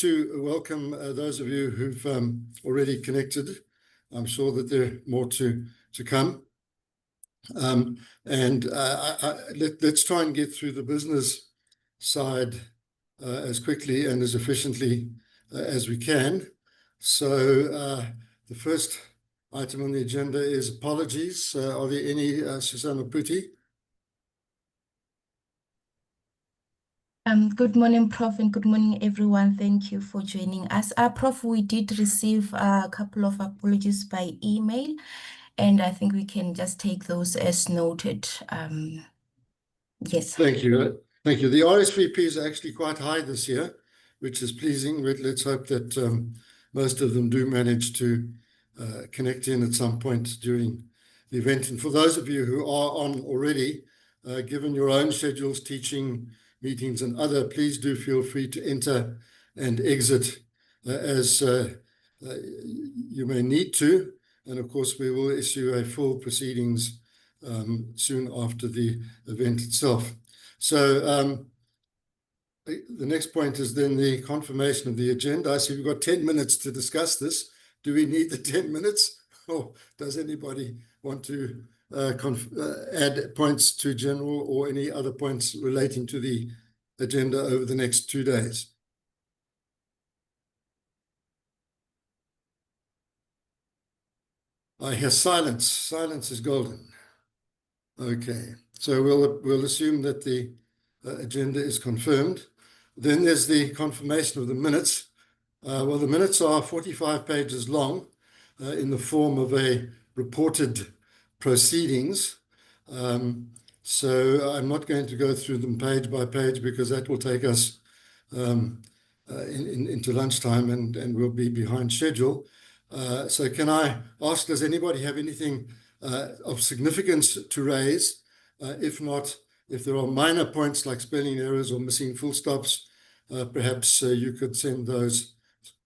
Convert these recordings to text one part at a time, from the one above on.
to welcome those of you who've already connected. I'm sure that there are more to come. Let's try and get through the business side as quickly and as efficiently as we can. So the first item on the agenda is apologies. Are there any, Susanna Putti? Good morning, Prof, and good morning, everyone. Thank you for joining us. Prof, we did receive a couple of apologies by email, and I think we can just take those as noted. Yes. Thank you. Thank you. The RSVP is actually quite high this year, which is pleasing. Let's hope that most of them do manage to connect in at some point during the event. And for those of you who are on already, given your own schedules, teaching, meetings and other, please do feel free to enter and exit as you may need to. And of course, we will issue a full proceedings soon after the event itself. So the next point is then the confirmation of the agenda. I see we've got 10 minutes to discuss this. Do we need the 10 minutes? Or does anybody want to add points to general or any other points relating to the agenda over the next 2 days? I hear silence. Silence is golden. Okay, so we'll assume that the agenda is confirmed. Then there's the confirmation of the minutes. Well, the minutes are 45 pages long in the form of a reported proceedings. So I'm not going to go through them page by page because that will take us into lunchtime and we'll be behind schedule. So can I ask, does anybody have anything of significance to raise? If not, if there are minor points like spelling errors or missing full stops, perhaps you could send those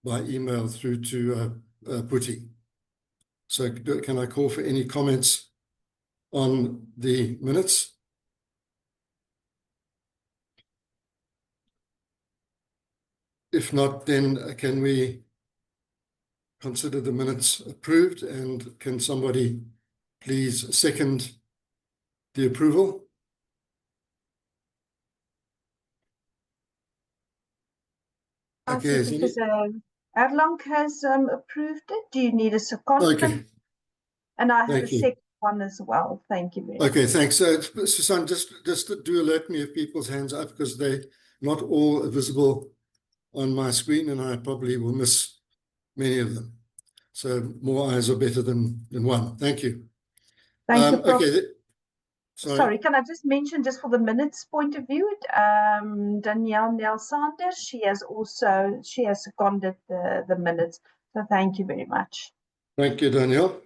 by email through to Putti. So can I call for any comments on the minutes? If not, then can we consider the minutes approved? And can somebody please second the approval? Okay, because Erlang has approved it. Do you need a second? Okay. And I have a second one as well. Thank you very much. Okay, thanks. Susan, just do alert me if people's hands up because they're not all visible on my screen and I probably will miss many of them. So more eyes are better than one. Thank you. Thank you, Prof. Okay. Sorry, can I just mention, just for the minutes point of view, Danielle Nelsanders, she has seconded the minutes. So thank you very much. Thank you, Danielle.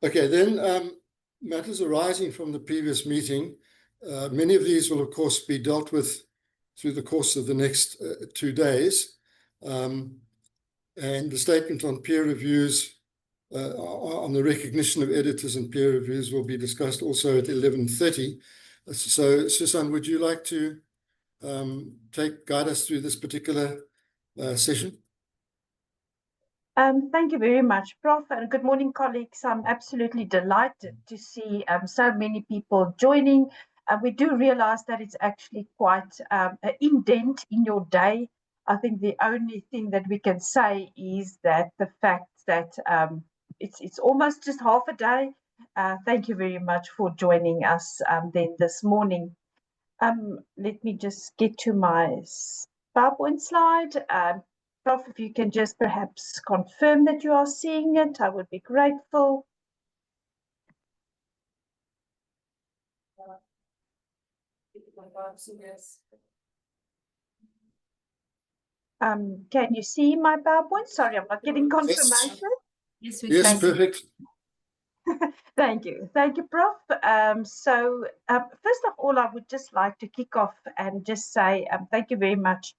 Okay, then matters arising from the previous meeting. Many of these will, of course, be dealt with through the course of the next 2 days. And the statement on peer reviews, on the recognition of editors and peer reviews will be discussed also at 11:30. So, Susan, would you like to guide us through this particular session? Thank you very much, Prof. And good morning, colleagues. I'm absolutely delighted to see so many people joining. We do realize that it's actually quite an indent in your day. I think the only thing that we can say is that the fact that it's almost just half a day. Thank you very much for joining us then this morning. Let me just get to my PowerPoint slide. Prof, if you can just perhaps confirm that you are seeing it, I would be grateful. Can you see my PowerPoint? Sorry, I'm not getting confirmation. Yes, yes, perfect. Thank you, Prof. So first of all, I would just like to kick off and just say thank you very much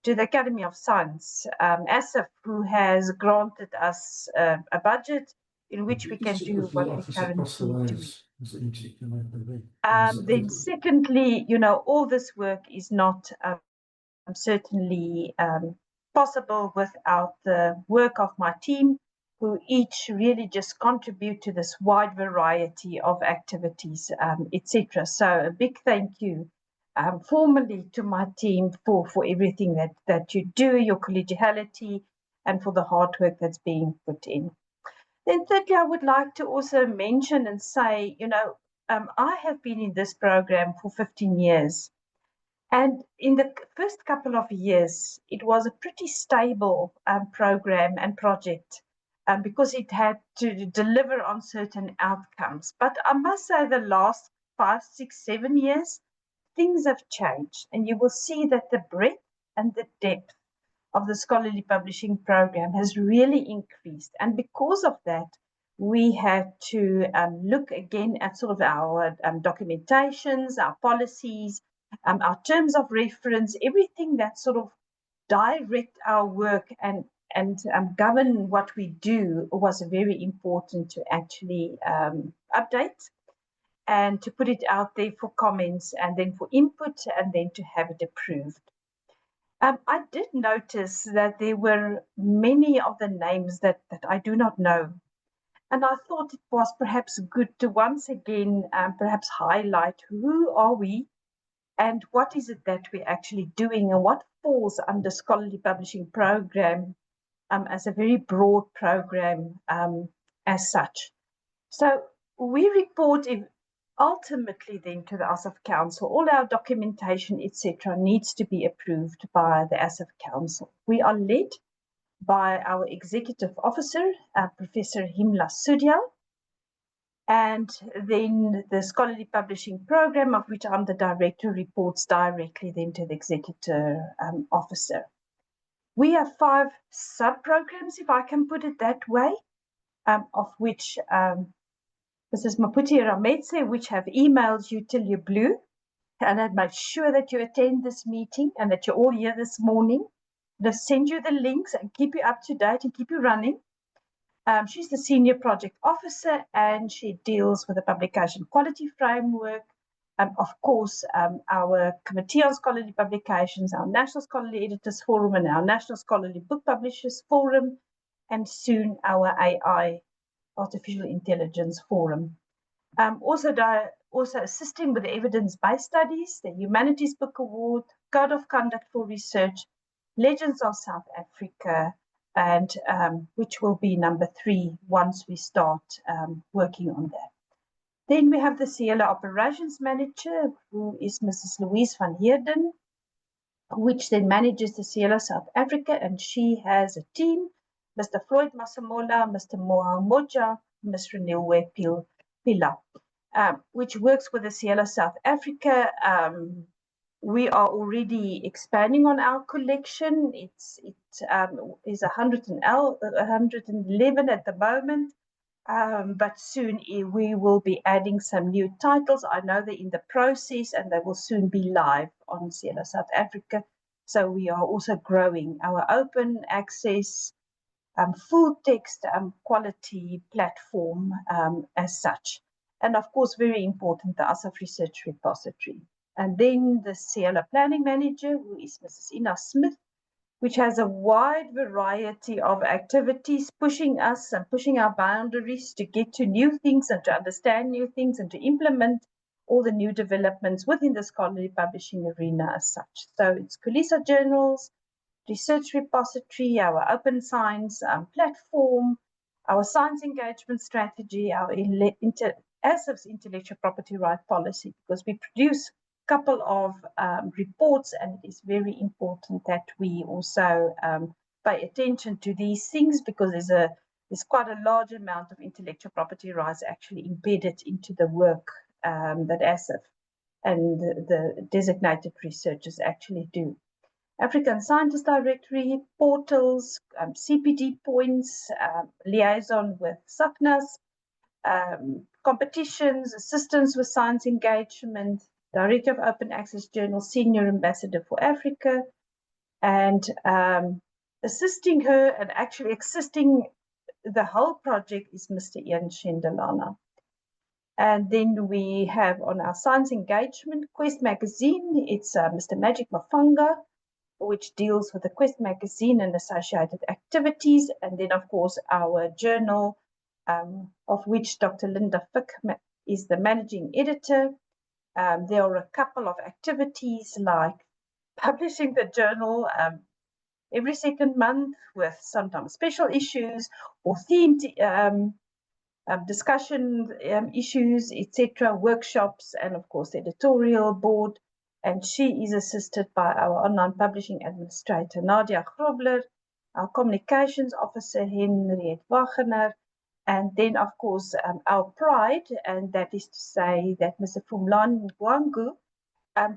to the Academy of Science, ASSAf, who has granted us a budget in which we can do what we currently do. Then secondly, all this work is not certainly possible without the work of my team, who each really just contribute to this wide variety of activities, etc. So a big thank you formally to my team for everything that you do, your collegiality, and for the hard work that's being put in. Then thirdly, I would like to also mention and say, I have been in this program for 15 years. And in the first couple of years, it was a pretty stable program and project because it had to deliver on certain outcomes. But I must say the last 5, 6, 7 years, things have changed. And you will see that the breadth and the depth of the scholarly publishing program has really increased. And because of that, we had to look again at sort of our documentations, our policies, our terms of reference, everything that sort of direct our work and govern what we do was very important to actually update and to put it out there for comments and then for input and then to have it approved. I did notice that there were many of the names that I do not know. And I thought it was perhaps good to once again perhaps highlight who are we and what is it that we're actually doing and what falls under scholarly publishing program as a very broad program as such. So we report ultimately then to the ASSAf Council. All our documentation, etc., needs to be approved by the ASSAf Council. We are led by our executive officer, Professor Himla Sudyal, and then the scholarly publishing program, of which I'm the director, reports directly then to the executive officer. We have 5 sub-programs, if I can put it that way, of which Mrs. Maputi Rametse, which have emailed you till you're blue, and I'd make sure that you attend this meeting and that you're all here this morning. They'll send you the links and keep you up to date and keep you running. She's the senior project officer and she deals with the publication quality framework. Of course, our Committee on Scholarly Publications, our National Scholarly Editors Forum and our National Scholarly Book Publishers Forum, and soon our AI, Artificial Intelligence Forum. Also assisting with the evidence-based studies, the Humanities Book Award, Code of Conduct for Research, Legends of South Africa, and which will be number 3 once we start working on that. Then we have the CLA Operations Manager, who is Mrs. Louise van Heerden, which then manages the CLA South Africa, and she has a team, Mr. Floyd Masamola, Mr. Moha Moja, Ms. Renilwe Pila, which works with the CLA South Africa. We are already expanding on our collection. It is 111 at the moment, but soon we will be adding some new titles. I know they're in the process and they will soon be live on CLA South Africa. So we are also growing our open access full text quality platform as such. And of course, very important, the ASSAf Research Repository. And then the CLA Planning Manager, who is Mrs. Ina Smith, which has a wide variety of activities pushing us and pushing our boundaries to get to new things and to understand new things and to implement all the new developments within the scholarly publishing arena as such. So it's Kulisa Journals, Research Repository, our Open Science platform, our Science Engagement Strategy, our ASSAF's Intellectual Property Right Policy, because we produce a couple of reports and it is very important that we also pay attention to these things because there's quite a large amount of intellectual property rights actually embedded into the work that ASSAf and the designated researchers actually do. African Scientist Directory, portals, CPD points, liaison with SACNAS, competitions, assistance with science engagement, Director of Open Access Journal, Senior Ambassador for Africa, and assisting her and actually assisting the whole project is Mr. Ian Shendelana. And then we have on our science engagement, Quest Magazine, it's Mr. Magic Mafanga, which deals with the Quest magazine and associated activities, and then, of course, our journal, of which Dr. Linda Fick is the managing editor. There are a couple of activities like publishing the journal every second month with sometimes special issues or themed discussion issues, etc., workshops, and of course the editorial board. And she is assisted by our online publishing administrator, Nadia Grobler, our communications officer, Henriette Wagener, and then, of course, our pride, and that is to say that Mr. Phumlani Ngwangu,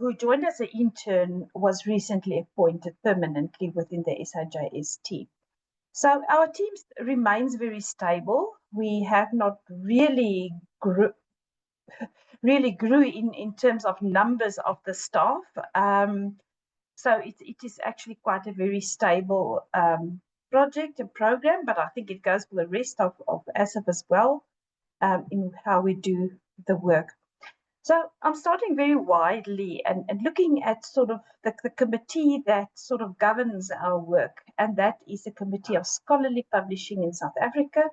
who joined as an intern, was recently appointed permanently within the SAJS team. So our team remains very stable. We have not really grew in terms of numbers of the staff. So it is actually quite a very stable project and program, but I think it goes for the rest of ASSAf as well, in how we do the work. So I'm starting very widely and looking at sort of the committee that sort of governs our work, and that is the Committee of Scholarly Publishing in South Africa,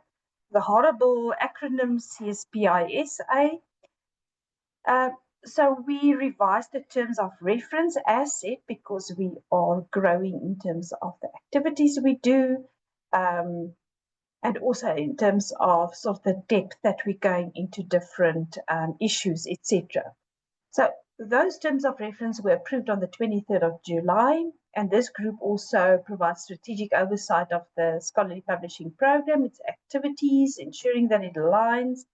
the horrible acronym CSPISA. So we revised the terms of reference, as said, because we are growing in terms of the activities we do, and also in terms of sort of the depth that we're going into different issues, etc. So those terms of reference were approved on the 23rd of July, and this group also provides strategic oversight of the scholarly publishing program, its activities, ensuring that it aligns,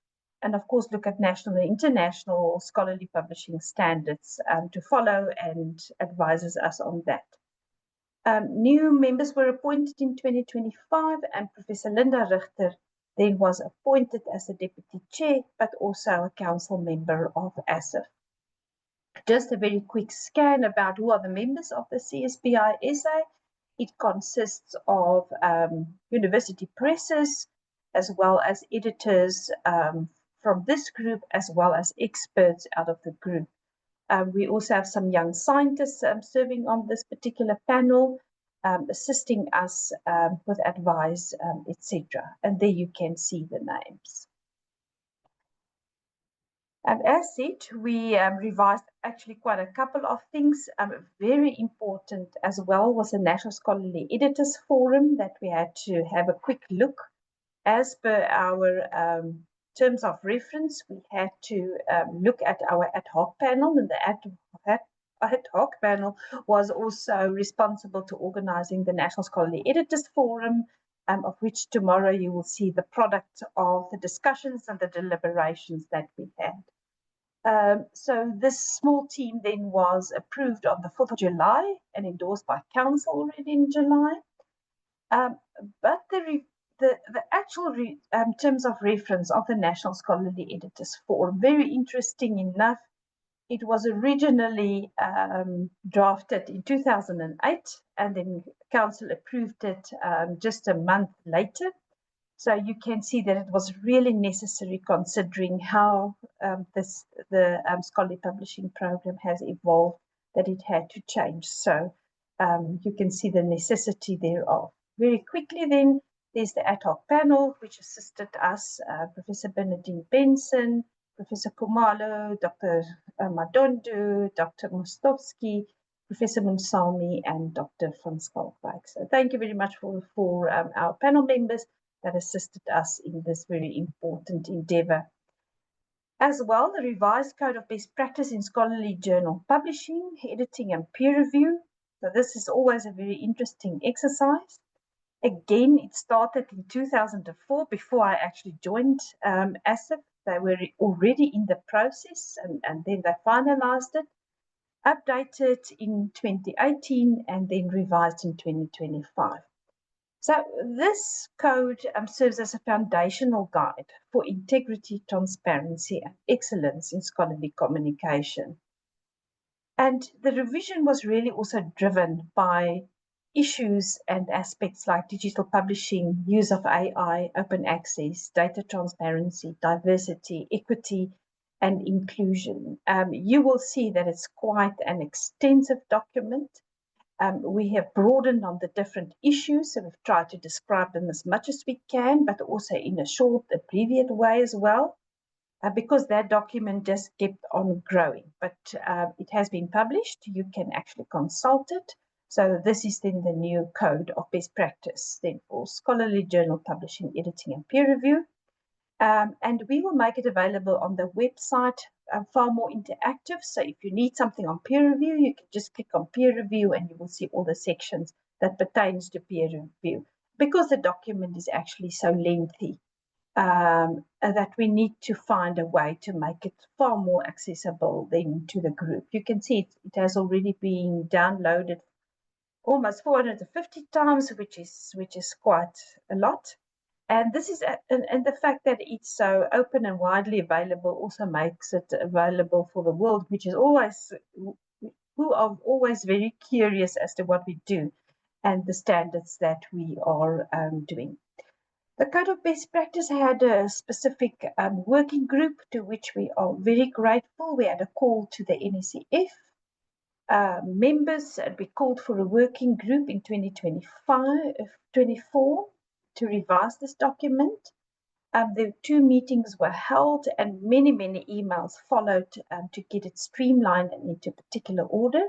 and of course look at national and international scholarly publishing standards to follow, and advises us on that. New members were appointed in 2025, and Professor Linda Richter then was appointed as the Deputy Chair, but also a council member of ASSAf. Just a very quick scan about who are the members of the CSPISA. It consists of university presses, as well as editors from this group, as well as experts out of the group. We also have some young scientists serving on this particular panel, assisting us with advice, etc. And there you can see the names. As said, we revised actually quite a couple of things. Very important as well was the National Scholarly Editors Forum that we had to have a quick look. As per our terms of reference, we had to look at our ad hoc panel, and the ad hoc panel was also responsible to organizing the National Scholarly Editors Forum, of which tomorrow you will see the product of the discussions and the deliberations that we had. So this small team then was approved on the 4th of July and endorsed by Council already in July. But the actual terms of reference of the National Scholarly Editors Forum, very interesting enough, it was originally drafted in 2008, and then Council approved it just a month later. So you can see that it was really necessary, considering how the scholarly publishing program has evolved, that it had to change. So you can see the necessity thereof. Very quickly then, there's the ad hoc panel, which assisted us, Professor Bernardine Benson, Professor Kumalo, Dr. Madondu, Dr. Mostovsky, Professor Munsami, and Dr. van Schalkwyk. So thank you very much for our panel members that assisted us in this very important endeavor. As well, the revised Code of Best Practice in Scholarly Journal Publishing, Editing and Peer Review. So this is always a very interesting exercise. Again, it started in 2004, before I actually joined ASSAf. They were already in the process, and then they finalized it, updated in 2018, and then revised in 2025. So this code serves as a foundational guide for integrity, transparency, and excellence in scholarly communication. And the revision was really also driven by issues and aspects like digital publishing, use of AI, open access, data transparency, diversity, equity, and inclusion. You will see that it's quite an extensive document. We have broadened on the different issues, so we've tried to describe them as much as we can, but also in a short, abbreviated way as well, because that document just kept on growing. But it has been published. You can actually consult it. So this is then the new code of best practice then for scholarly journal publishing, editing, and peer review. And we will make it available on the website, far more interactive. So if you need something on peer review, you can just click on peer review and you will see all the sections that pertains to peer review, because the document is actually so lengthy that we need to find a way to make it far more accessible then to the group. You can see it has already been downloaded almost 450 times, which is quite a lot. And this is and the fact that it's so open and widely available also makes it available for the world, which is always, who are always very curious as to what we do and the standards that we are doing. The Code of Best Practice had a specific working group to which we are very grateful. We had a call to the NSEF members, and we called for a working group in 2024 to revise this document. The 2 meetings were held and many emails followed to get it streamlined and into particular order.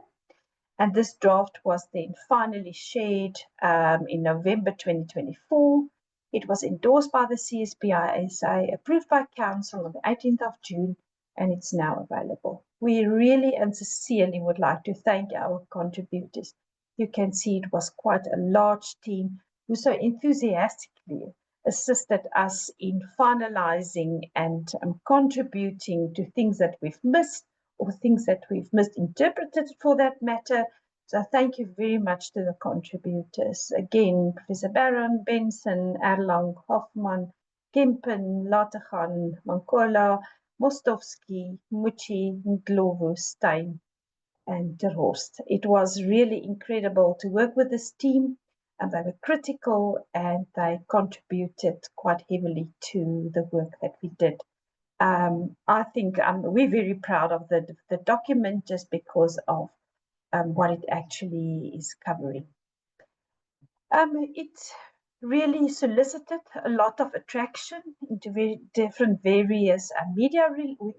And this draft was then finally shared in November 2024. It was endorsed by the CSPISA, approved by Council on the 18th of June, and it's now available. We really and sincerely would like to thank our contributors. You can see it was quite a large team who so enthusiastically assisted us in finalizing and contributing to things that we've missed or things that we've misinterpreted for that matter. So thank you very much to the contributors. Again, Professor Baron, Benson, Erlang, Hoffman, Kempen, Lategan, Mankola, Mostovsky, Mucci, Ndlovu, Stein, and Ter Horst. It was really incredible to work with this team, and they were critical and they contributed quite heavily to the work that we did. I think we're very proud of the document just because of what it actually is covering. It really solicited a lot of attraction into very different various media.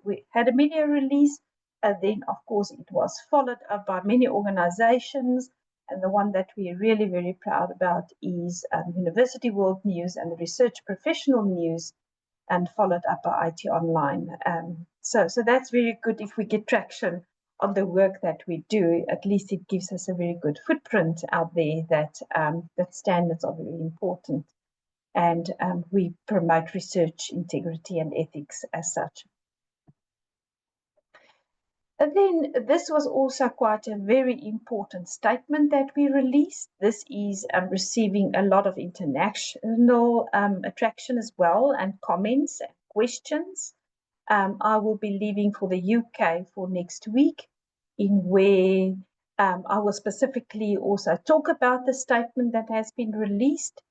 We had a media release, then of course it was followed up by many organizations, and the one that we're really very proud about is University World News and the Research Professional News, and followed up by IT Online. So that's very good if we get traction on the work that we do. At least it gives us a very good footprint out there that standards are very important, and we promote research integrity and ethics as such. And then this was also quite a very important statement that we released. This is receiving a lot of international attraction as well, and comments and questions. I will be leaving for the UK for next week, in where I will specifically also talk about the statement that has been released.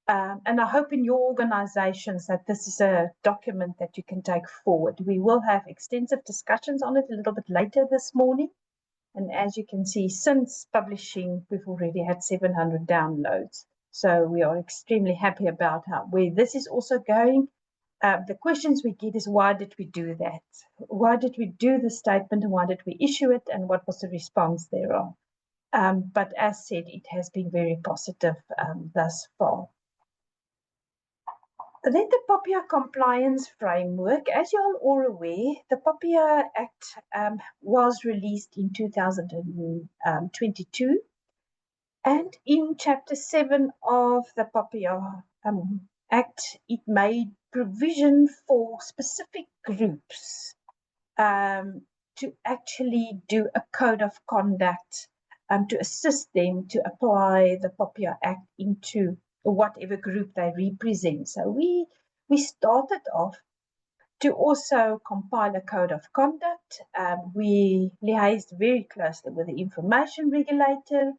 And I hope in your organizations that this is a document that you can take forward. We will have extensive discussions on it a little bit later this morning. And as you can see, since publishing, we've already had 700 downloads. So we are extremely happy about where this is also going. The questions we get is, why did we do that? Why did we do the statement, and why did we issue it, and what was the response thereon? But as said, it has been very positive thus far. Then the POPIA compliance framework. As you all are aware, the POPIA Act was released in 2022. And in Chapter 7 of the POPIA Act, it made provision for specific groups to actually do a code of conduct to assist them to apply the POPIA Act into whatever group they represent. So we started off to also compile a code of conduct. We liaised very closely with the information regulator,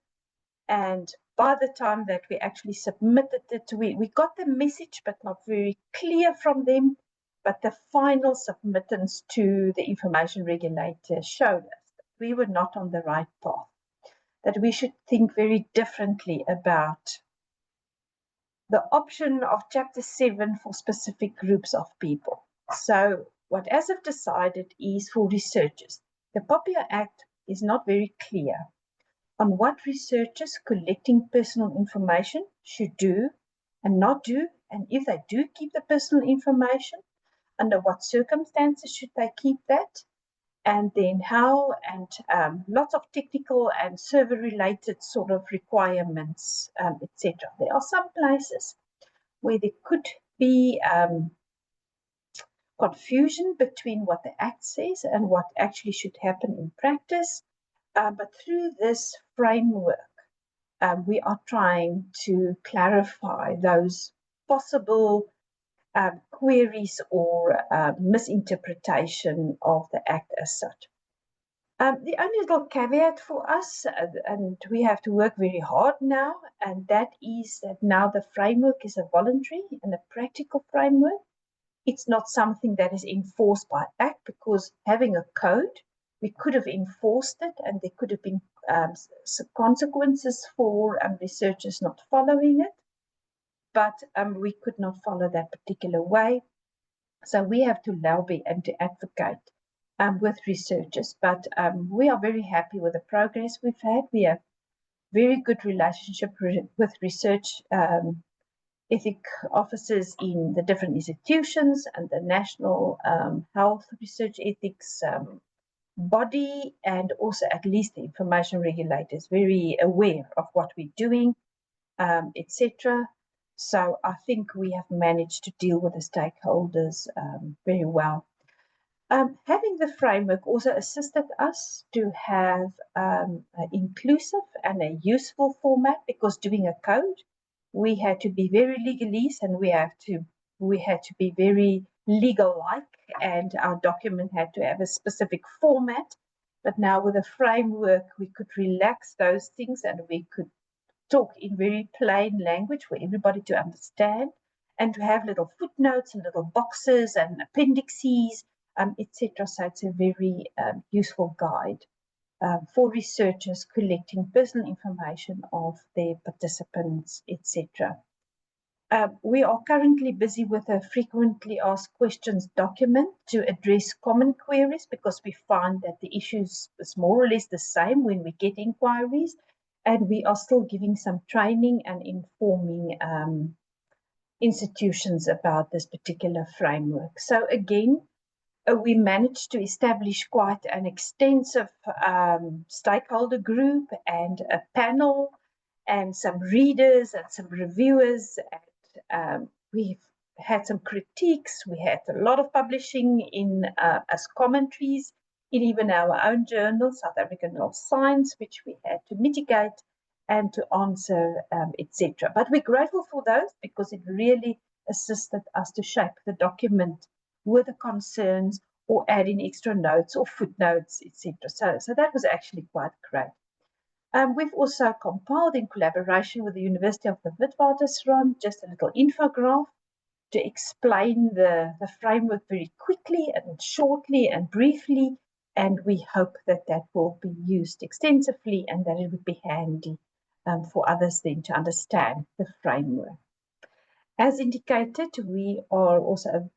and by the time that we actually submitted it, we got the message, but not very clear from them. But the final submittance to the information regulator showed us that we were not on the right path. that we should think very differently about the option of Chapter 7 for specific groups of people. So what ASSAf decided is for researchers. The POPIA Act is not very clear on what researchers collecting personal information should do and not do, and if they do keep the personal information, under what circumstances should they keep that, and then how, and lots of technical and server-related sort of requirements, etc. There are some places where there could be confusion between what the Act says and what actually should happen in practice. But through this framework, we are trying to clarify those possible queries or misinterpretation of the Act as such. The only little caveat for us, and we have to work very hard now, and that is that now the framework is a voluntary and a practical framework. It's not something that is enforced by Act, because having a code, we could have enforced it and there could have been consequences for researchers not following it, but we could not follow that particular way. So we have to lobby and to advocate with researchers, but we are very happy with the progress we've had. We have very good relationship with research ethic officers in the different institutions and the National Health Research Ethics body, and also at least the information regulators very aware of what we're doing, etc. So I think we have managed to deal with the stakeholders very well. Having the framework also assisted us to have an inclusive and a useful format, because doing a code, we had to be very legalese and we had to be very legal-like, and our document had to have a specific format. But now with a framework, we could relax those things and we could talk in very plain language for everybody to understand, and to have little footnotes and little boxes and appendices, etc. So it's a very useful guide for researchers collecting personal information of their participants, etc. We are currently busy with a frequently asked questions document to address common queries, because we find that the issues is more or less the same when we get inquiries, and we are still giving some training and informing institutions about this particular framework. So again, we managed to establish quite an extensive stakeholder group and a panel and some readers and some reviewers. And we've had some critiques. We had a lot of publishing in as commentaries in even our own journal, South African Journal of Science, which we had to mitigate and to answer, etc. But we're grateful for those, because it really assisted us to shape the document with the concerns, or add in extra notes or footnotes, etc. So that was actually quite great. We've also compiled, in collaboration with the University of the Witwatersrand, just a little infograph to explain the framework very quickly and shortly and briefly, and we hope that that will be used extensively and that it would be handy for others then to understand the framework. As indicated, we are also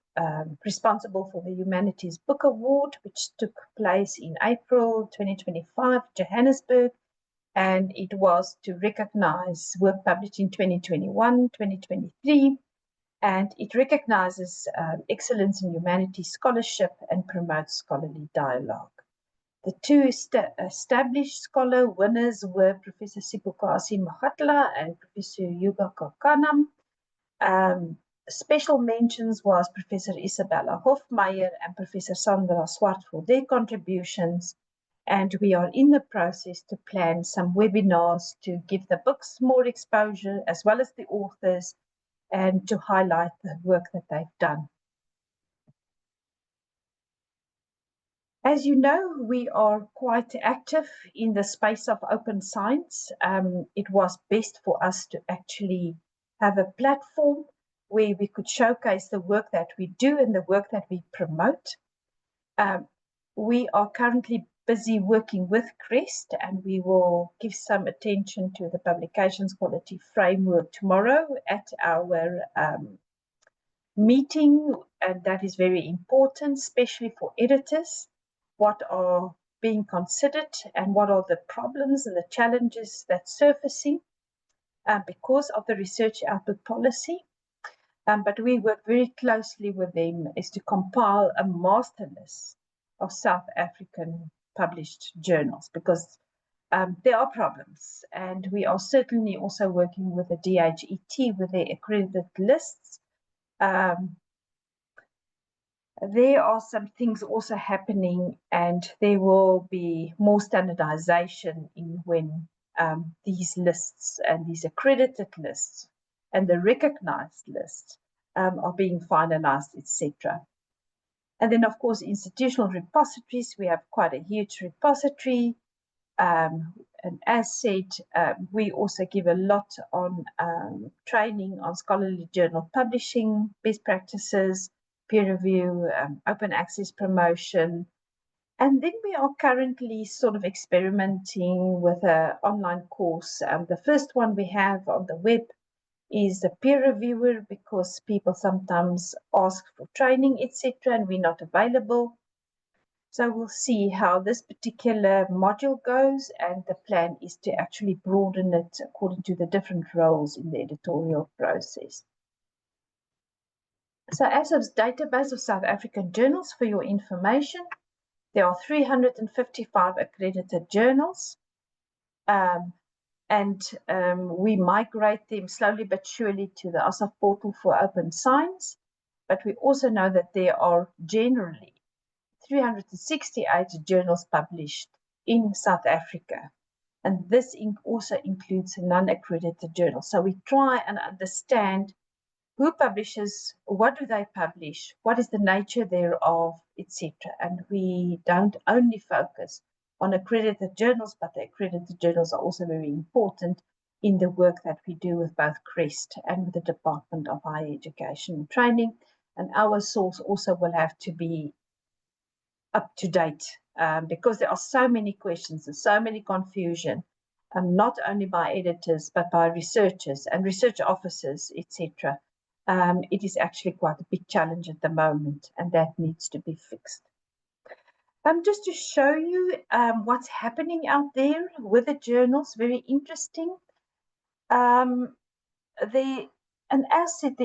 responsible for the Humanities Book Award, which took place in April 2025, Johannesburg, and it was to recognize work published in 2021, 2023, and it recognizes excellence in humanities scholarship and promotes scholarly dialogue. The two established scholar winners were Professor Sibukasi Magatla and Professor Hugo Kokanam. Special mentions was Professor Isabella Hofmeyer and Professor Sandra Swart for their contributions, and we are in the process to plan some webinars to give the books more exposure, as well as the authors, and to highlight the work that they've done. As you know, we are quite active in the space of open science. It was best for us to actually have a platform where we could showcase the work that we do and the work that we promote. We are currently busy working with CREST, and we will give some attention to the publications quality framework tomorrow at our meeting, and that is very important, especially for editors. What are being considered and what are the problems and the challenges that's surfacing because of the research output policy. But we work very closely with them is to compile a master list of South African published journals, because there are problems, and we are certainly also working with the DHET with their accredited lists. There are some things also happening, and there will be more standardization in when these lists and these accredited lists and the recognized lists are being finalized, etc. And then, of course, institutional repositories. We have quite a huge repository. And as said, we also give a lot on training on scholarly journal publishing, best practices, peer review, open access promotion. And then we are currently sort of experimenting with an online course. The first one we have on the web is the peer reviewer, because people sometimes ask for training, etc., and we're not available. So we'll see how this particular module goes, and the plan is to actually broaden it according to the different roles in the editorial process. So ASSAF's database of South African journals, for your information, there are 355 accredited journals, and we migrate them slowly but surely to the ASSAF portal for open science. But we also know that there are generally 368 journals published in South Africa, and this also includes non-accredited journals. So we try and understand who publishes, what do they publish, what is the nature thereof, etc. And we don't only focus on accredited journals, but the accredited journals are also very important in the work that we do with both CREST and with the Department of Higher Education and Training. And our source also will have to be up to date, because there are so many questions and so many confusion, not only by editors, but by researchers and research officers, etc. It is actually quite a big challenge at the moment, and that needs to be fixed. Just to show you what's happening out there with the journals, very interesting. And as said,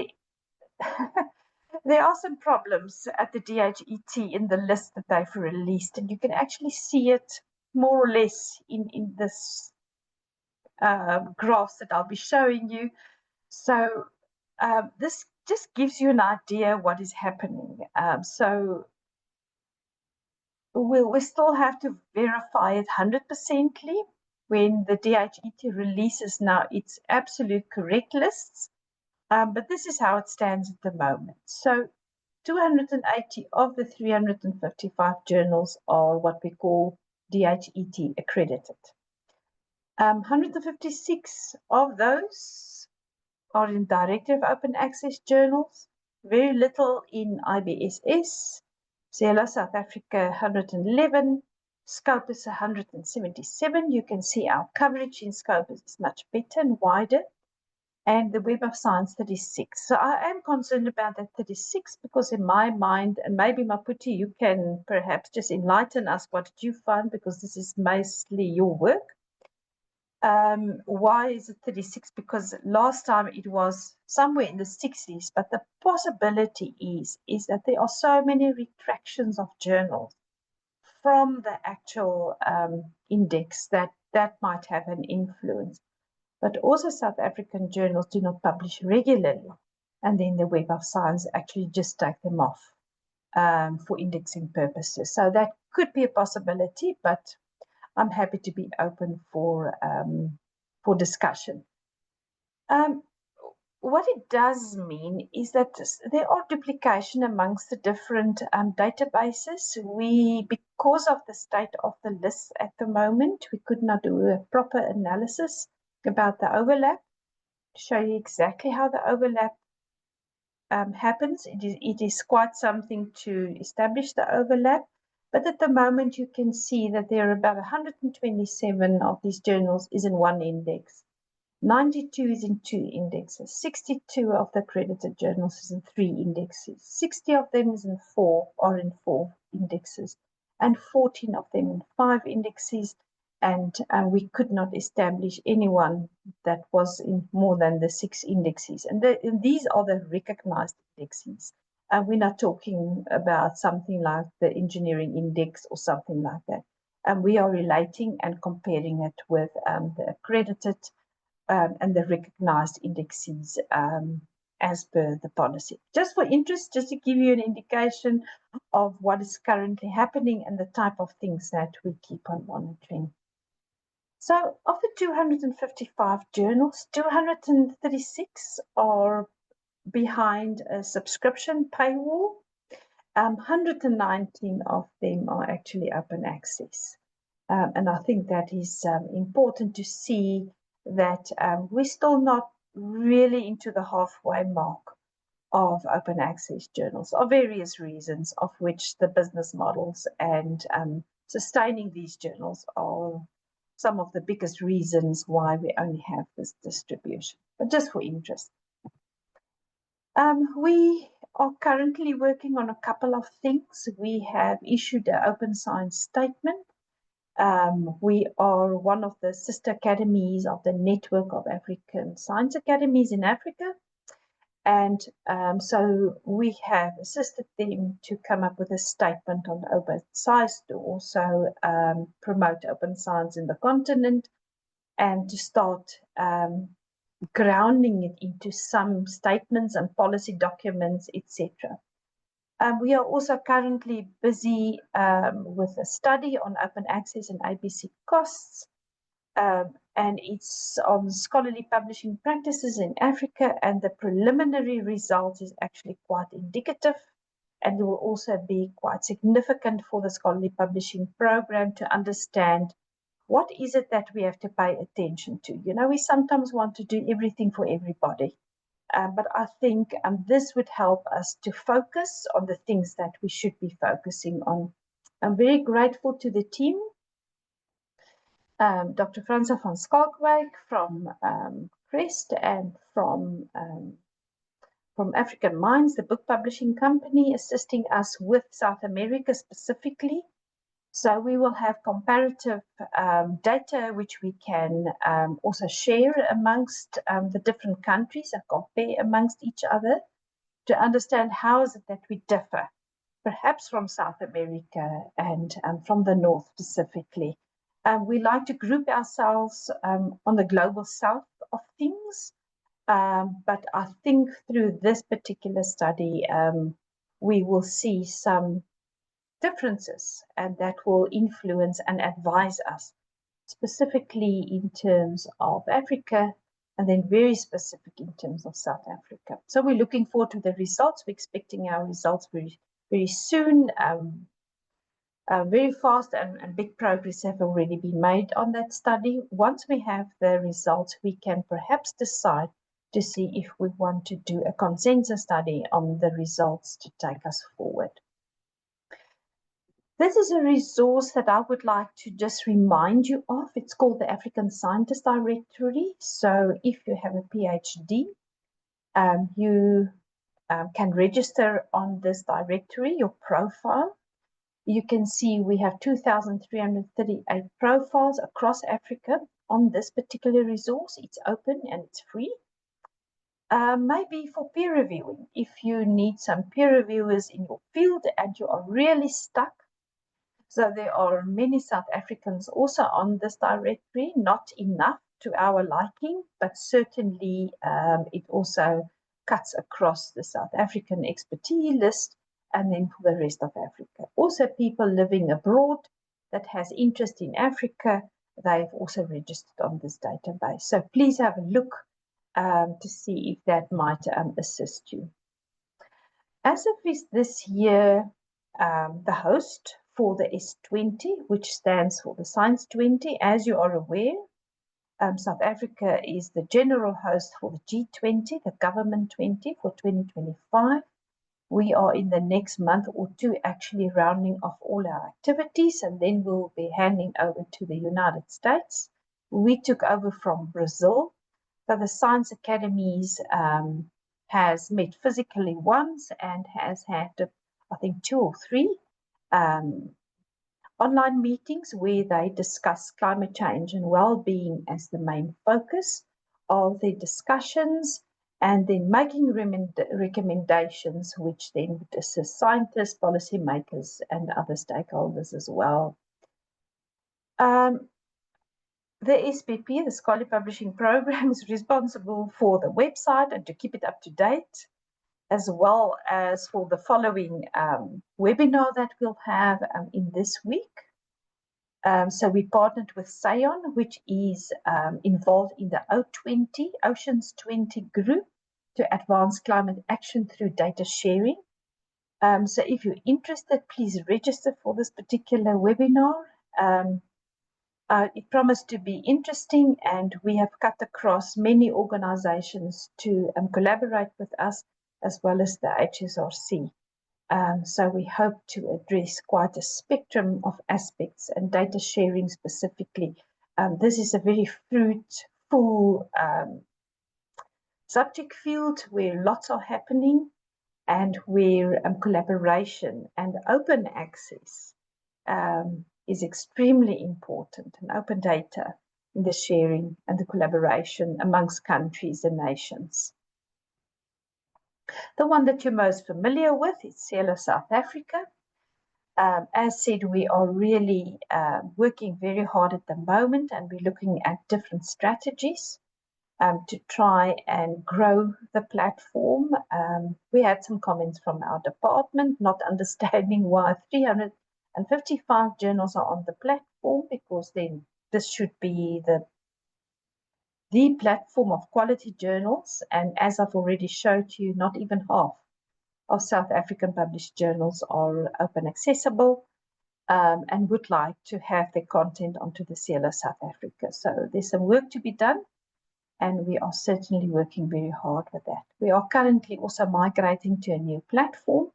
there are some problems at the DHET in the list that they've released, and you can actually see it more or less in this graphs that I'll be showing you. So this just gives you an idea what is happening. So we still have to verify it 100%ly when the DHET releases now its absolute correct lists. But this is how it stands at the moment. So 280 of the 355 journals are what we call DHET accredited. 156 of those are in Directive Open Access journals, very little in IBSS, Zela South Africa 111, Scopus 177. You can see our coverage in Scopus is much better and wider, and the Web of Science 36. So I am concerned about that 36, because in my mind, and maybe Maputi, you can perhaps just enlighten us, what did you find, because this is mostly your work. Why is it 36? Because last time it was somewhere in the 60s, but the possibility is that there are so many retractions of journals from the actual index that might have an influence. But also South African journals do not publish regularly, and then the Web of Science actually just take them off for indexing purposes. So that could be a possibility, but I'm happy to be open for discussion. What it does mean is that there are duplication amongst the different databases. Because of the state of the list at the moment, we could not do a proper analysis about the overlap to show you exactly how the overlap happens. It is quite something to establish the overlap. But at the moment, you can see that there are about 127 of these journals is in one index. 92 is in 2 indexes. 62 of the accredited journals is in 3 indexes. 60 of them is in 4 indexes, and 14 of them in 5 indexes. And we could not establish anyone that was in more than the 6 indexes. And these are the recognized indexes. And we're not talking about something like the engineering index or something like that. And we are relating and comparing it with the accredited and the recognized indexes as per the policy. Just for interest, just to give you an indication of what is currently happening and the type of things that we keep on monitoring. So of the 255 journals, 236 are behind a subscription paywall. 119 of them are actually open access. And I think that is important to see that we're still not really into the halfway mark of open access journals for various reasons, of which the business models and sustaining these journals are some of the biggest reasons why we only have this distribution. But just for interest. We are currently working on a couple of things. We have issued an open science statement. We are one of the sister academies of the network of African science academies in Africa. And so we have assisted them to come up with a statement on open science to also promote open science in the continent and to start grounding it into some statements and policy documents, etc. We are also currently busy with a study on open access and ABC costs, and it's on scholarly publishing practices in Africa, and the preliminary results is actually quite indicative, and it will also be quite significant for the scholarly publishing program to understand what is it that we have to pay attention to. You know, we sometimes want to do everything for everybody. But I think this would help us to focus on the things that we should be focusing on. I'm very grateful to the team, Dr. Franza van Skalkwijk from Crest and from African Minds, the book publishing company, assisting us with South America specifically. So we will have comparative data which we can also share amongst the different countries and compare amongst each other to understand how is it that we differ, perhaps from South America and from the North specifically. We like to group ourselves on the global south of things, but I think through this particular study, we will see some differences, and that will influence and advise us specifically in terms of Africa, and then very specific in terms of South Africa. So we're looking forward to the results. We're expecting our results very, very soon. Very fast and big progress have already been made on that study. Once we have the results, we can perhaps decide to see if we want to do a consensus study on the results to take us forward. This is a resource that I would like to just remind you of. It's called the African Scientist Directory. So if you have a PhD, you can register on this directory, your profile. You can see we have 2,338 profiles across Africa on this particular resource. It's open and it's free. Maybe for peer reviewing, if you need some peer reviewers in your field and you are really stuck. So there are many South Africans also on this directory, not enough to our liking, but certainly it also cuts across the South African expertise list and then for the rest of Africa. Also people living abroad that has interest in Africa, they've also registered on this database. So please have a look to see if that might assist you. ASSAf is this year the host for the S20, which stands for the Science 20. As you are aware, South Africa is the general host for the G20, the Government 20 for 2025. We are in the next month or two actually rounding off all our activities, and then we'll be handing over to the United States. We took over from Brazil. So the Science Academies has met physically once and has had, I think, 2 or 3 online meetings where they discuss climate change and well-being as the main focus of their discussions, and then making recommendations which then would assist scientists, policymakers, and other stakeholders as well. The SPP, the Scholarly Publishing Program, is responsible for the website and to keep it up to date, as well as for the following webinar that we'll have in this week. So we partnered with SAON, which is involved in the O20, Oceans 20 group to advance climate action through data sharing. So if you're interested, please register for this particular webinar. It promised to be interesting, and we have cut across many organizations to collaborate with us, as well as the HSRC. So we hope to address quite a spectrum of aspects, and data sharing specifically. This is a very fruitful subject field where lots are happening, and where collaboration and open access is extremely important, and open data in the sharing and the collaboration amongst countries and nations. The one that you're most familiar with is ASSAf South Africa. As said, we are really working very hard at the moment, and we're looking at different strategies to try and grow the platform. We had some comments from our department, not understanding why 355 journals are on the platform, because then this should be the platform of quality journals. And as I've already showed you, not even half of South African published journals are open accessible, and would like to have their content onto the ASSAf South Africa. So there's some work to be done, and we are certainly working very hard with that. We are currently also migrating to a new platform,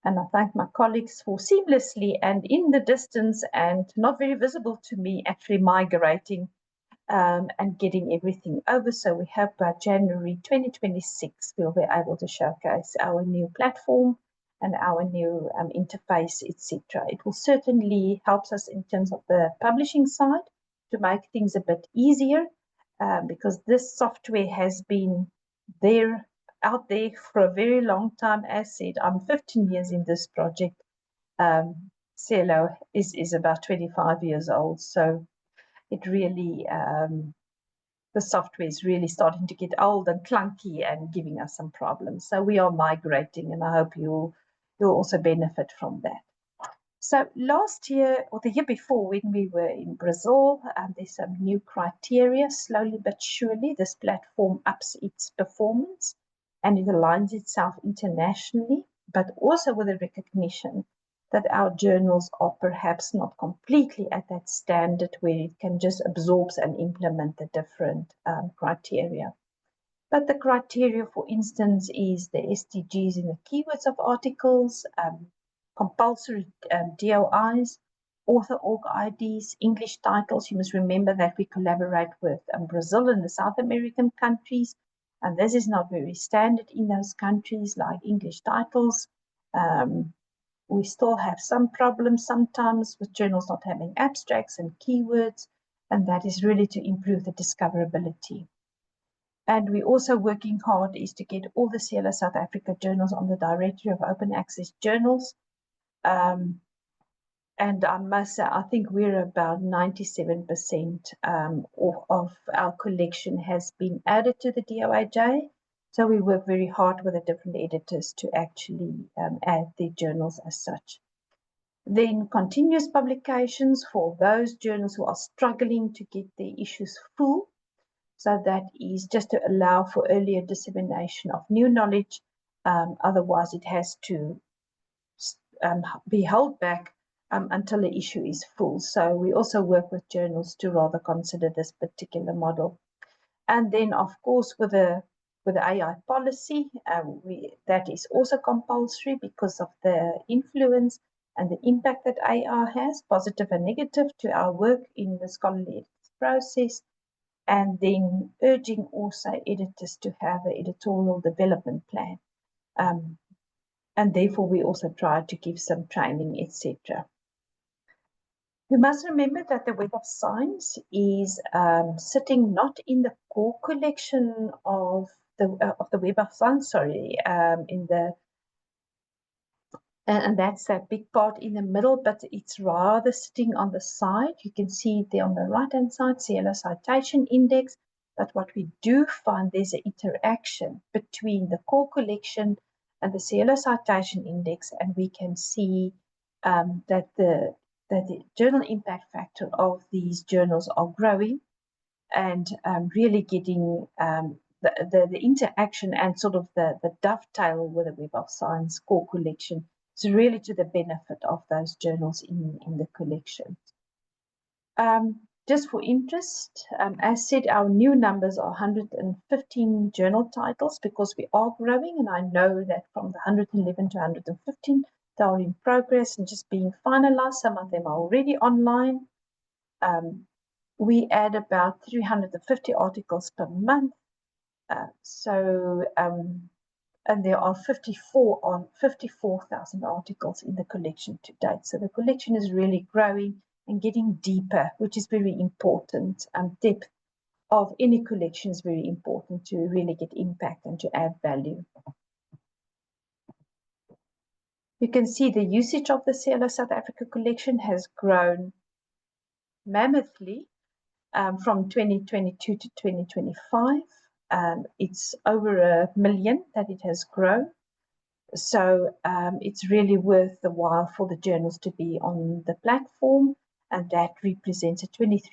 and I thank my colleagues for seamlessly and in the distance and not very visible to me actually migrating and getting everything over. So we hope by January 2026 we'll be able to showcase our new platform and our new interface, etc. It will certainly help us in terms of the publishing side to make things a bit easier, because this software has been out there for a very long time. As said, I'm 15 years in this project. CLO is about 25 years old, so it really, the software is really starting to get old and clunky and giving us some problems. So we are migrating, and I hope you'll also benefit from that. So last year, or the year before, when we were in Brazil, there's some new criteria. Slowly but surely, this platform ups its performance, and it aligns itself internationally, but also with a recognition that our journals are perhaps not completely at that standard where it can just absorb and implement the different criteria. But the criteria, for instance, is the SDGs in the keywords of articles, compulsory DOIs, author org IDs, English titles. You must remember that we collaborate with Brazil and the South American countries, and this is not very standard in those countries, like English titles. We still have some problems sometimes with journals not having abstracts and keywords, and that is really to improve the discoverability. And we're also working hard is to get all the ASSAf South Africa journals on the directory of open access journals. And I must say, I think we're about 97% of our collection has been added to the DOAJ. So we work very hard with the different editors to actually add their journals as such. Then continuous publications for those journals who are struggling to get their issues full. So that is just to allow for earlier dissemination of new knowledge. Otherwise, it has to be held back until the issue is full. So we also work with journals to rather consider this particular model. And then, of course, with the with the AI policy. That is also compulsory because of the influence and the impact that AI has, positive and negative, to our work in the scholarly process. And then urging also editors to have an editorial development plan. And therefore, we also try to give some training, etc. We must remember that the Web of Science is sitting not in the core collection of the Web of Science, and that's that big part in the middle, but it's rather sitting on the side. You can see it there on the right-hand side, CLO Citation Index. But what we do find, there's an interaction between the core collection and the CLO Citation Index, and we can see that the journal impact factor of these journals are growing, and really getting the interaction and sort of the dovetail with the Web of Science core collection is really to the benefit of those journals in the collection. Just for interest, as said, our new numbers are 115 journal titles because we are growing, and I know that from the 111 to 115, they are in progress and just being finalized. Some of them are already online. We add about 350 articles per month. And there are 54,000 articles in the collection to date. So the collection is really growing and getting deeper, which is very important. Depth of any collection is very important to really get impact and to add value. You can see the usage of the CLO South Africa collection has grown mammothly from 2022 to 2025. It's over 1 million that it has grown. So it's really worth the while for the journals to be on the platform, and that represents a 23%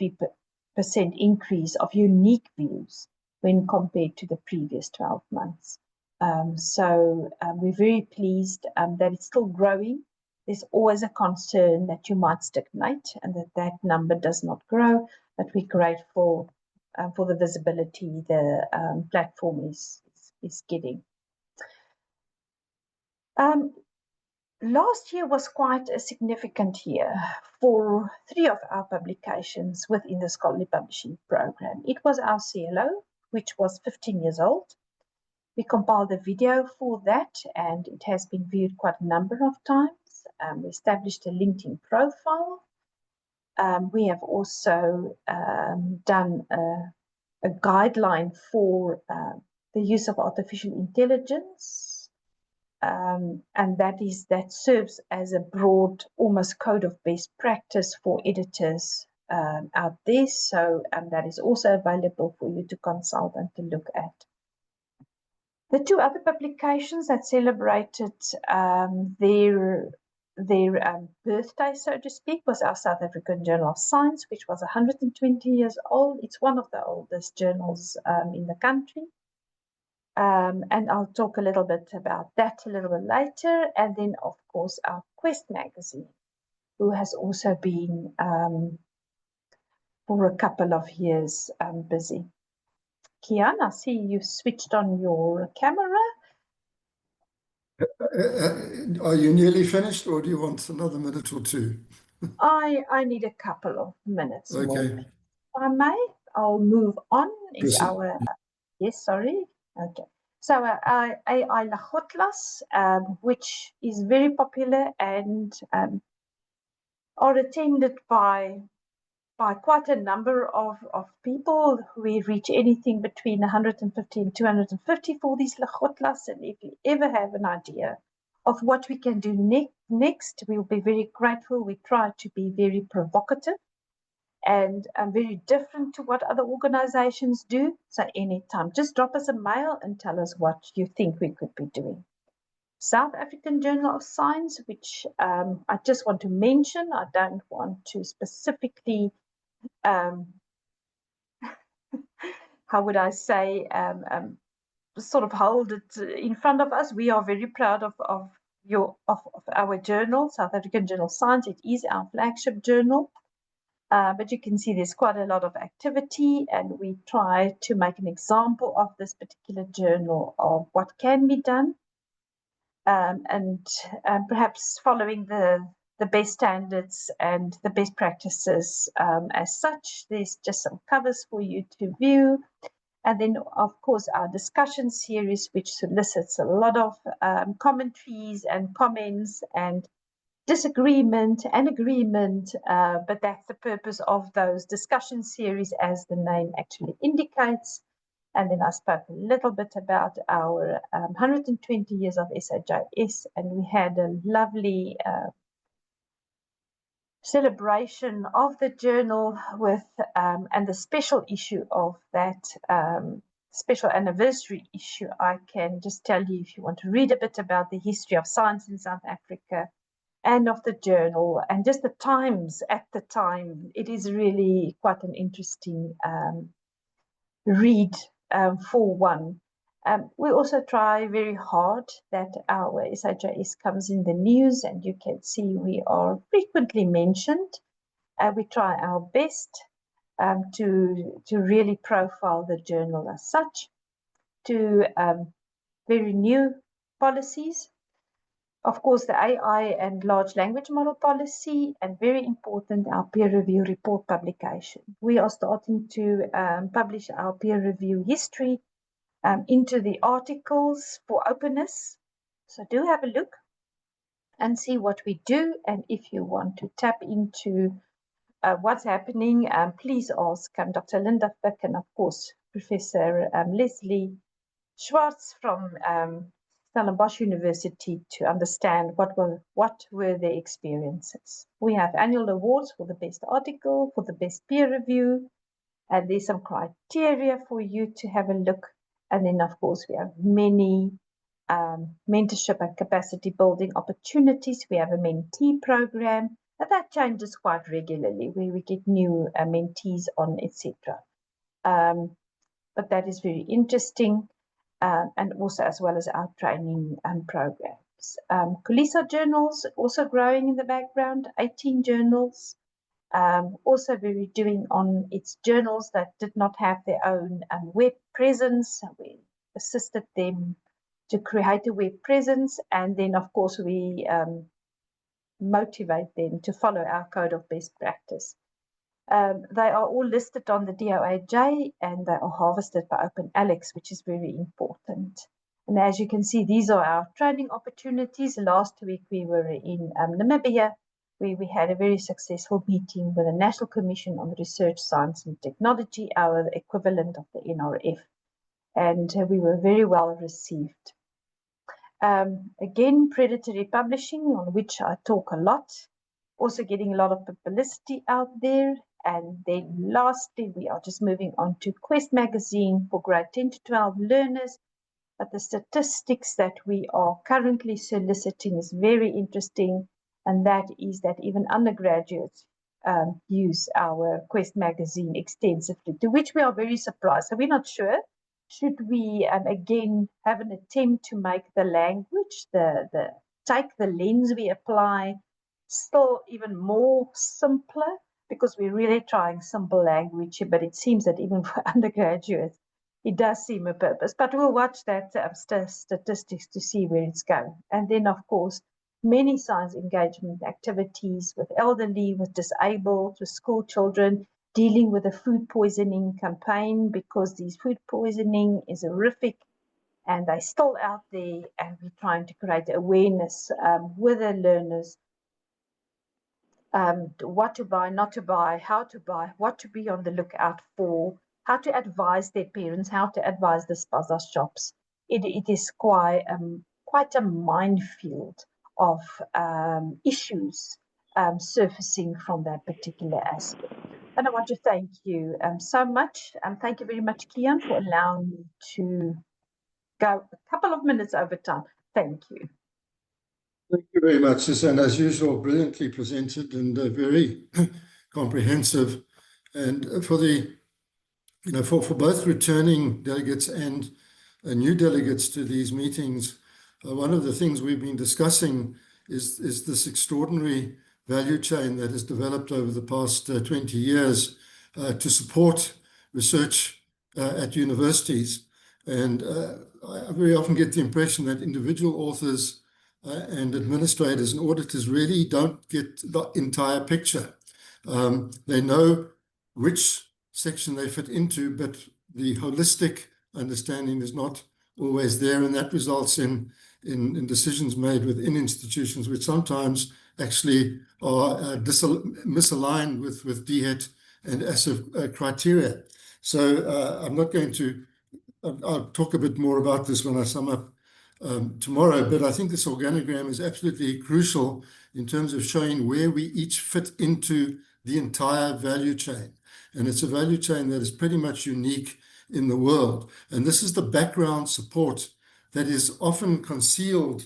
increase of unique views when compared to the previous 12 months. We're very pleased that it's still growing. There's always a concern that you might stagnate and that number does not grow, but we're grateful for the visibility the platform is getting. Last year was quite a significant year for 3 of our publications within the scholarly publishing program. It was our CLO, which was 15 years old. We compiled a video for that, and it has been viewed quite a number of times. We established a LinkedIn profile. We have also done a guideline for the use of artificial intelligence, and that serves as a broad, almost code of best practice for editors out there. So that is also available for you to consult and to look at. The 2 other publications that celebrated their birthday, so to speak, was our South African Journal of Science, which was 120 years old. It's one of the oldest journals in the country. And I'll talk a little bit about that a little bit later. And then, of course, our Quest magazine, who has also been for a couple of years busy. Kian, I see you switched on your camera. Are you nearly finished, or do you want another minute or 2? I need a couple of minutes more. Okay. If I may, I'll move on. Is Proceed. our yes, sorry. Okay. So AI Lagotlas, which is very popular and are attended by quite a number of people. We reach anything between 150 and 250 for these Lagotlas. And if you ever have an idea of what we can do next, we'll be very grateful. We try to be very provocative and very different to what other organizations do. So anytime, just drop us a mail and tell us what you think we could be doing. South African Journal of Science, which I just want to mention. I don't want to specifically, how would I say, sort of hold it in front of us. We are very proud of our journal, South African Journal of Science. It is our flagship journal. But you can see there's quite a lot of activity, and we try to make an example of this particular journal of what can be done, and perhaps following the best standards and the best practices as such. There's just some covers for you to view. And then, of course, our discussion series, which solicits a lot of commentaries and comments and disagreement and agreement, but that's the purpose of those discussion series, as the name actually indicates. And then I spoke a little bit about our 120 years of SAJS, and we had a lovely celebration of the journal with, and the special issue of that special anniversary issue. I can just tell you, if you want to read a bit about the history of science in South Africa and of the journal and just the times at the time, it is really quite an interesting read for one. We also try very hard that our SAJS comes in the news, and you can see we are frequently mentioned. We try our best to really profile the journal as such, to very new policies. Of course, the AI and large language model policy, and very important, our peer review report publication. We are starting to publish our peer review history into the articles for openness. So do have a look and see what we do. And if you want to tap into what's happening, please ask Dr. Linda Fick and, of course, Professor Leslie Schwartz from Stellenbosch University to understand what were their experiences. We have annual awards for the best article, for the best peer review, and there's some criteria for you to have a look. And then, of course, we have many mentorship and capacity building opportunities. We have a mentee program, and that changes quite regularly, where we get new mentees on, etc. But that is very interesting. And also as well as our training programs. Kulisa journals also growing in the background, 18 journals, also very doing on its journals that did not have their own web presence. We assisted them to create a web presence, and then of course we motivate them to follow our code of best practice. They are all listed on the DOAJ, and they are harvested by OpenAlex, which is very important. And as you can see, these are our training opportunities. Last week we were in Namibia, where we had a very successful meeting with the National Commission on Research, Science and Technology, our equivalent of the NRF, and we were very well received. Again, predatory publishing, on which I talk a lot, also getting a lot of publicity out there. And then lastly, we are just moving on to Quest magazine for grade 10 to 12 learners. But the statistics that we are currently soliciting is very interesting, and that is that even undergraduates use our Quest magazine extensively, to which we are very surprised. So we're not sure. Should we again have an attempt to make the language, take the lens we apply, still even more simpler, because we're really trying simple language here, but it seems that even for undergraduates, it does seem a purpose. But we'll watch that statistics to see where it's going. And then, of course, many science engagement activities with elderly, with disabled, with school children, dealing with the food poisoning campaign, because these food poisoning is horrific and they're still out there, and we're trying to create awareness with the learners, what to buy, not to buy, how to buy, what to be on the lookout for, how to advise their parents, how to advise the spaza shops. It is quite a minefield of issues surfacing from that particular aspect. And I want to thank you so much. Thank you very much, Kian, for allowing me to go a couple of minutes over time. Thank you. Thank you very much, Susan. As usual, brilliantly presented and very comprehensive. And for the, for both returning delegates and new delegates to these meetings, one of the things we've been discussing is this extraordinary value chain that has developed over the past 20 years to support research at universities. And I very often get the impression that individual authors and administrators and auditors really don't get the entire picture. They know which section they fit into, but the holistic understanding is not always there, and that results in decisions made within institutions which sometimes actually are misaligned with DHET and ASSAf criteria. So I'm not going to, I'll talk a bit more about this when I sum up tomorrow, but I think this organogram is absolutely crucial in terms of showing where we each fit into the entire value chain. And it's a value chain that is pretty much unique in the world. And this is the background support that is often concealed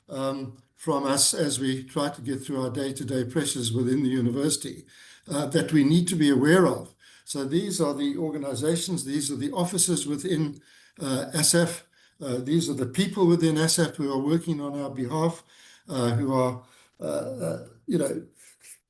from us as we try to get through our day-to-day pressures within the university that we need to be aware of. So these are the organizations, these are the offices within ASSAf, these are the people within ASSAf who are working on our behalf, who are,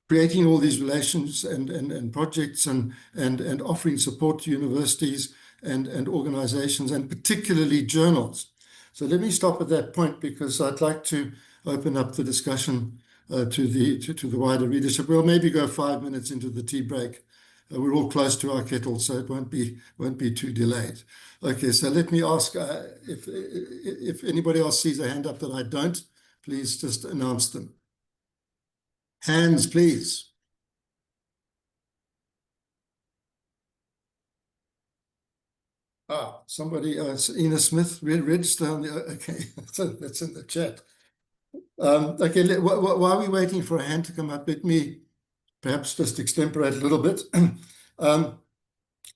creating all these relations and projects and offering support to universities and organizations, and particularly journals. So let me stop at that point because I'd like to open up the discussion to the wider readership. We'll maybe go 5 minutes into the tea break. We're all close to our kettle, so it won't be too delayed. Okay, so let me ask if anybody else sees a hand up that I don't, please just announce them. Hands, please. Somebody, Ina Smith, register on the, okay, so that's in the chat. Okay, while we're waiting for a hand to come up, let me perhaps just extemporate a little bit.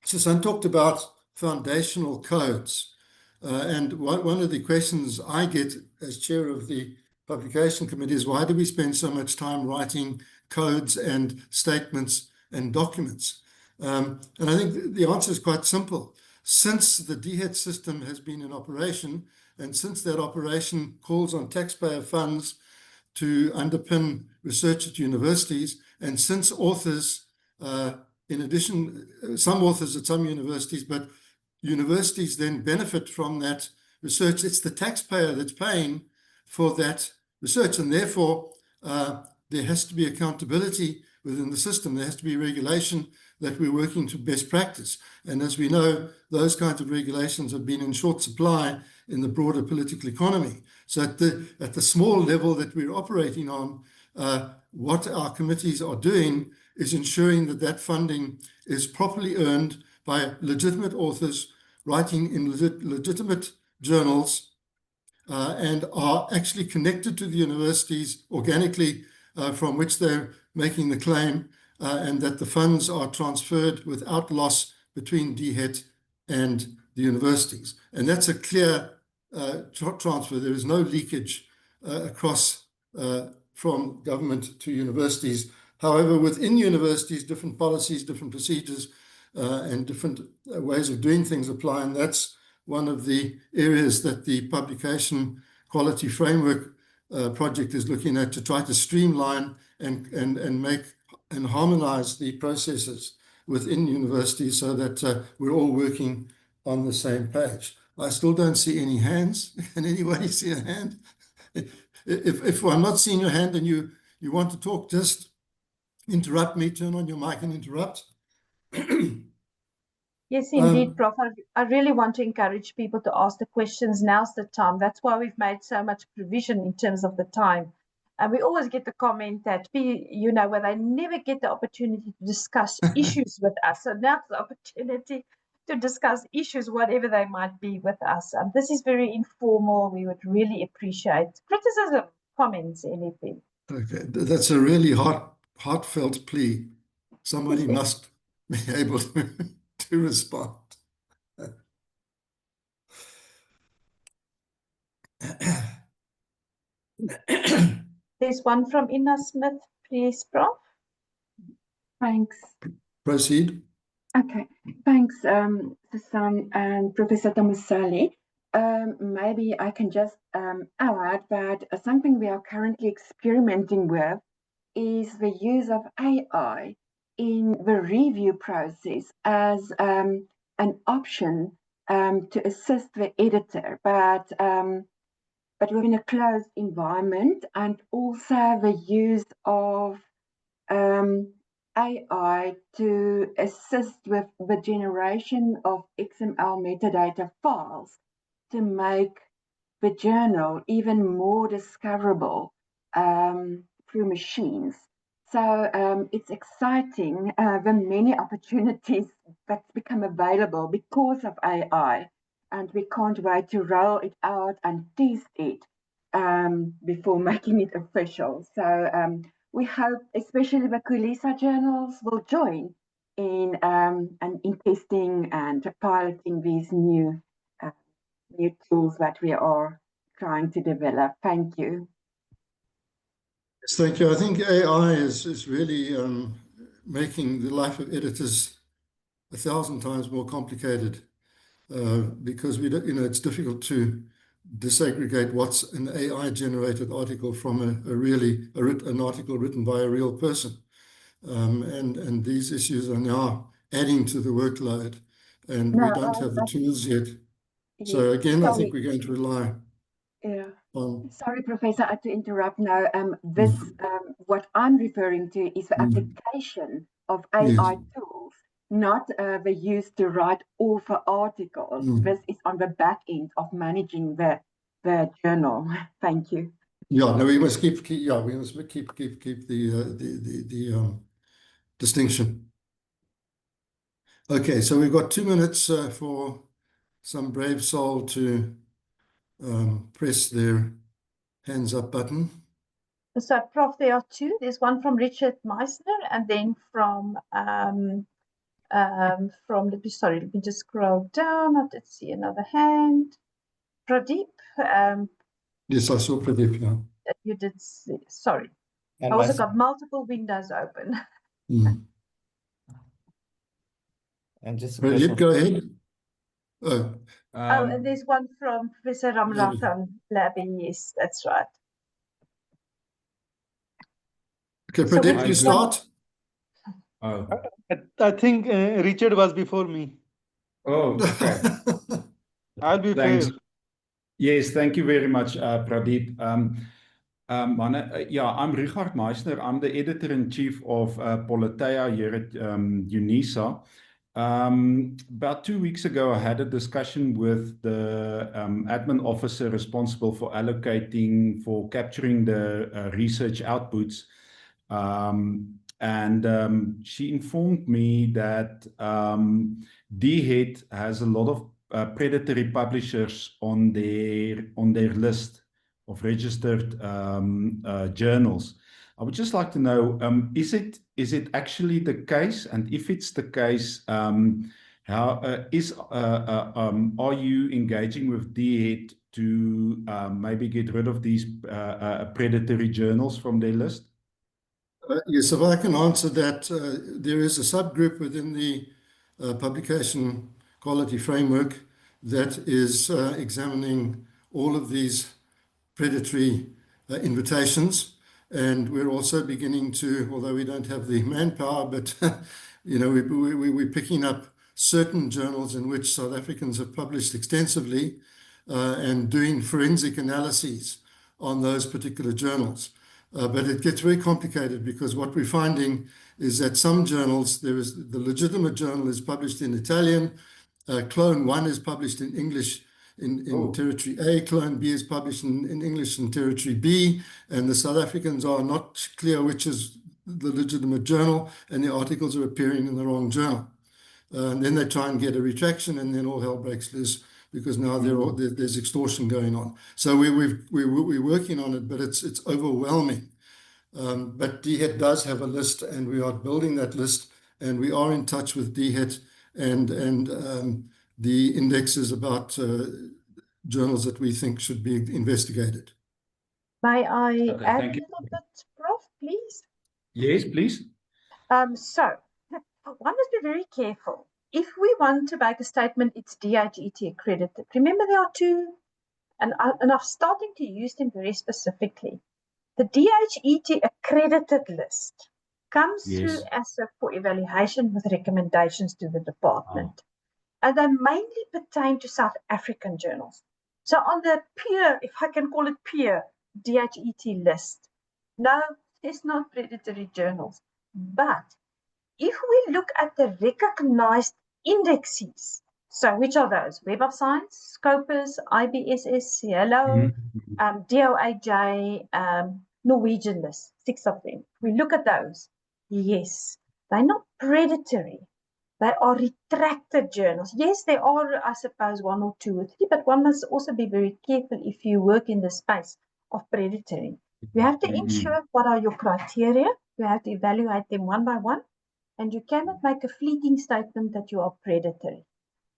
Susan talked about foundational codes. And one of the questions I get as chair of the publication committee is, why do we spend so much time writing codes and statements and documents? And I think the answer is quite simple. Since the DHET system has been in operation, and since that operation calls on taxpayer funds to underpin research at universities, and since authors, in addition, some authors at some universities, but universities then benefit from that research, it's the taxpayer that's paying for that research, and therefore there has to be accountability within the system. There has to be regulation that we're working to best practice. And as we know, those kinds of regulations have been in short supply in the broader political economy. So at the small level that we're operating on, what our committees are doing is ensuring that that funding is properly earned by legitimate authors writing in legitimate journals and are actually connected to the universities organically from which they're making the claim, and that the funds are transferred without loss between DHET and the universities. And that's a clear transfer. There is no leakage across from government to universities. However, within universities, different policies, different procedures, and different ways of doing things apply. And that's one of the areas that the Publication Quality Framework project is looking at, to try to streamline and make and harmonize the processes within universities so that we're all working on the same page. I still don't see any hands. Can anybody see a hand? If I'm not seeing your hand and you want to talk, just interrupt me, turn on your mic and interrupt. Yes, indeed, Prof. I really want to encourage people to ask the questions. Now's the time. That's why we've made so much provision in terms of the time. And we always get the comment that, where they never get the opportunity to discuss issues with us. So now's the opportunity to discuss issues, whatever they might be, with us. This is very informal. We would really appreciate criticism, comments, anything. Okay, that's a really heartfelt plea. Somebody must be able to respond. There's one from Ina Smith, please, Prof. Thanks. Proceed. Okay, thanks, Susan and Professor Tomasali. Maybe I can just add that something we are currently experimenting with is the use of AI in the review process as an option to assist the editor, but within a closed environment, and also the use of AI to assist with the generation of XML metadata files to make the journal even more discoverable through machines. So it's exciting, the many opportunities that become available because of AI, and we can't wait to roll it out and test it before making it official. So we hope especially the Kulisa journals will join in testing and piloting these new tools that we are trying to develop. Thank you. Yes, thank you. I think AI is really making the life of editors 1,000 times more complicated because we don't, it's difficult to disaggregate what's an AI-generated article from an article written by a real person. And these issues are now adding to the workload, and we don't have the tools yet. So again, I think we're going to rely on... Sorry, Professor, I had to interrupt now. What I'm referring to is the application of AI tools, not the use to write author articles. This is on the back end of managing the journal. Thank you. Yeah, no, we must keep the distinction. Okay, so we've got 2 minutes for some brave soul to press their hands up button. So, Prof, there are two. There's one from Richard Meissner, and then from sorry, let me just scroll down. I did see another hand. Pradeep. Yes, I saw Pradeep now. You did see, sorry. And I also got multiple windows open. And just Pradeep, go ahead. And there's one from Professor Ramrathan Labby. Yes, that's right. Okay, Pradeep, you start. I think Richard was before me. Oh, okay. I'll be Thanks. fair. Yes, thank you very much, Pradeep. I'm Richard Meissner. I'm the editor-in-chief of Politeia here at UNISA. About 2 weeks ago, I had a discussion with the admin officer responsible for capturing the research outputs. She informed me that DHET has a lot of predatory publishers on their list of registered journals. I would just like to know, is it actually the case? And if it's the case, are you engaging with DHET to maybe get rid of these predatory journals from their list? Yes, if I can answer that, there is a subgroup within the publication quality framework that is examining all of these predatory invitations. And we're also beginning to, although we don't have the manpower, but we're picking up certain journals in which South Africans have published extensively and doing forensic analyses on those particular journals. But it gets very complicated because what we're finding is that some journals, the legitimate journal is published in Italian, Clone 1 is published in English in Territory A, Clone B is published in English in Territory B, and the South Africans are not clear which is the legitimate journal, and the articles are appearing in the wrong journal. And then they try and get a retraction, and then all hell breaks loose because now there's extortion going on. So we're working on it, but it's overwhelming. But DHET does have a list, and we are building that list, and we are in touch with DHET and the indexes about journals that we think should be investigated. May I add a thank you. little bit, Prof, please? Yes, please. So one must be very careful. If we want to make a statement, it's DHET accredited. Remember, there are two, and I'm starting to use them very specifically. The DHET accredited list comes through Yes. ASSAf for evaluation with recommendations to the department. And they mainly pertain to South African journals. So on the pure, if I can call it pure, DHET list, no, there's not predatory journals. But if we look at the recognized indexes, so which are those? Web of Science, Scopus, IBSS, Cielo, DOAJ, Norwegian list, 6 of them. We look at those. Yes, they're not predatory. They are retracted journals. Yes, there are, I suppose, 1 or 2 or 3, but one must also be very careful if you work in the space of predatory. You have to ensure what are your criteria. You have to evaluate them one by one, and you cannot make a fleeting statement that you are predatory.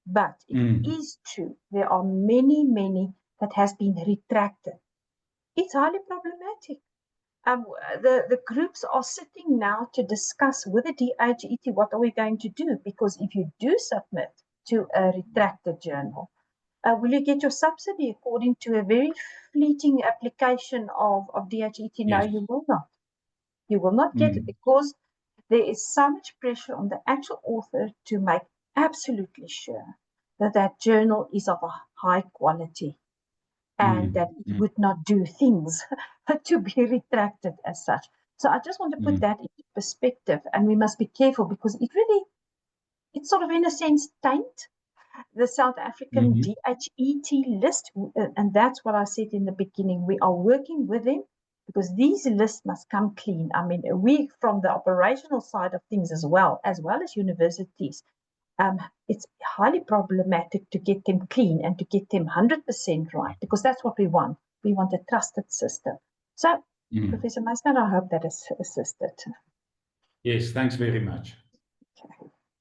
But it is true, there are many that has been retracted. It's highly problematic. The groups are sitting now to discuss with the DHET what are we going to do, because if you do submit to a retracted journal, will you get your subsidy according to a very fleeting application of DHET? No, you will not. You will not get it, because there is so much pressure on the actual author to make absolutely sure that that journal is of a high quality and that it would not do things to be retracted as such. So I just want to put that into perspective, and we must be careful, because it sort of in a sense taint the South African DHET list, and that's what I said in the beginning. We are working with them because these lists must come clean. I mean, we from the operational side of things as well as universities, it's highly problematic to get them clean and to get them 100% right, because that's what we want. We want a trusted system. So, Professor Meissner, I hope that has assisted. Yes, thanks very much.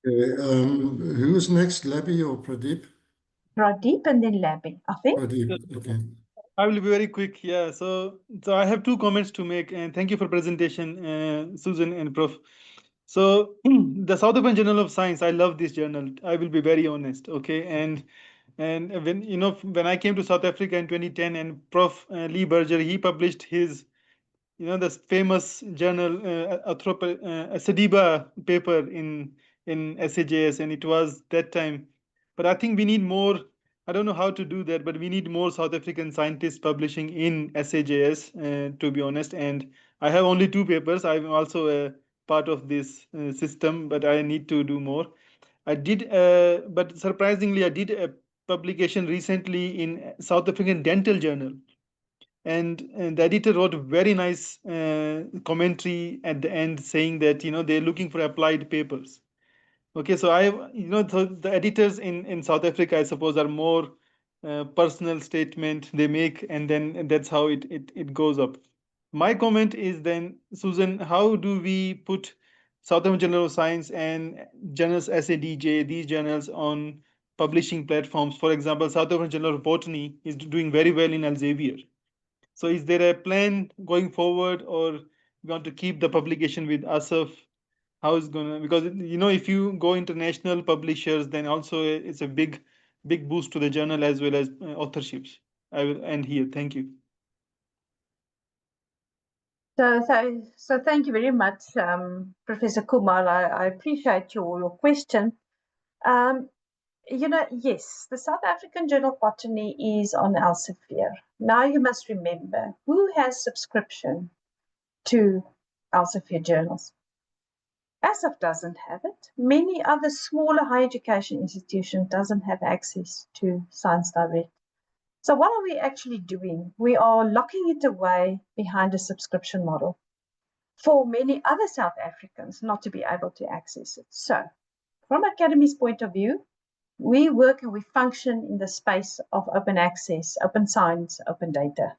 Who's next, Labby or Pradeep? Pradeep and then Labby, I think. Pradeep, okay. I will be very quick. Yeah. So I have 2 comments to make, and thank you for presentation, Susan and Prof. So the South African Journal of Science, I love this journal. I will be very honest. Okay. And when I came to South Africa in 2010, and Prof. Lee Berger, he published his the famous journal Sadiba paper in SAJS, and it was that time. But I think we need more. I don't know how to do that, but we need more South African scientists publishing in SAJS, to be honest. And I have only 2 papers. I'm also a part of this system, but I need to do more. I did, but surprisingly, I did a publication recently in South African Dental Journal. And the editor wrote a very nice commentary at the end saying that they're looking for applied papers. Okay, so the editors in South Africa, I suppose, are more personal statement they make, and then that's how it goes up. My comment is then, Susan, how do we put South African Journal of Science and journals SADJ, these journals, on publishing platforms? For example, South African Journal of Botany is doing very well in Elsevier. So is there a plan going forward, or you want to keep the publication with ASSAf? How is gonna, because if you go international publishers, then also it's a big boost to the journal as well as authorships. I will end here. Thank you. So thank you very much, Professor Kumar. I appreciate your question. Yes, the South African Journal of Botany is on Elsevier. Now you must remember, who has subscription to Elsevier journals? ASSAf doesn't have it. Many other smaller higher education institutions doesn't have access to Science Direct. So what are we actually doing? We are locking it away behind a subscription model for many other South Africans not to be able to access it. So from Academy's point of view, we work and we function in the space of open access, open science, open data.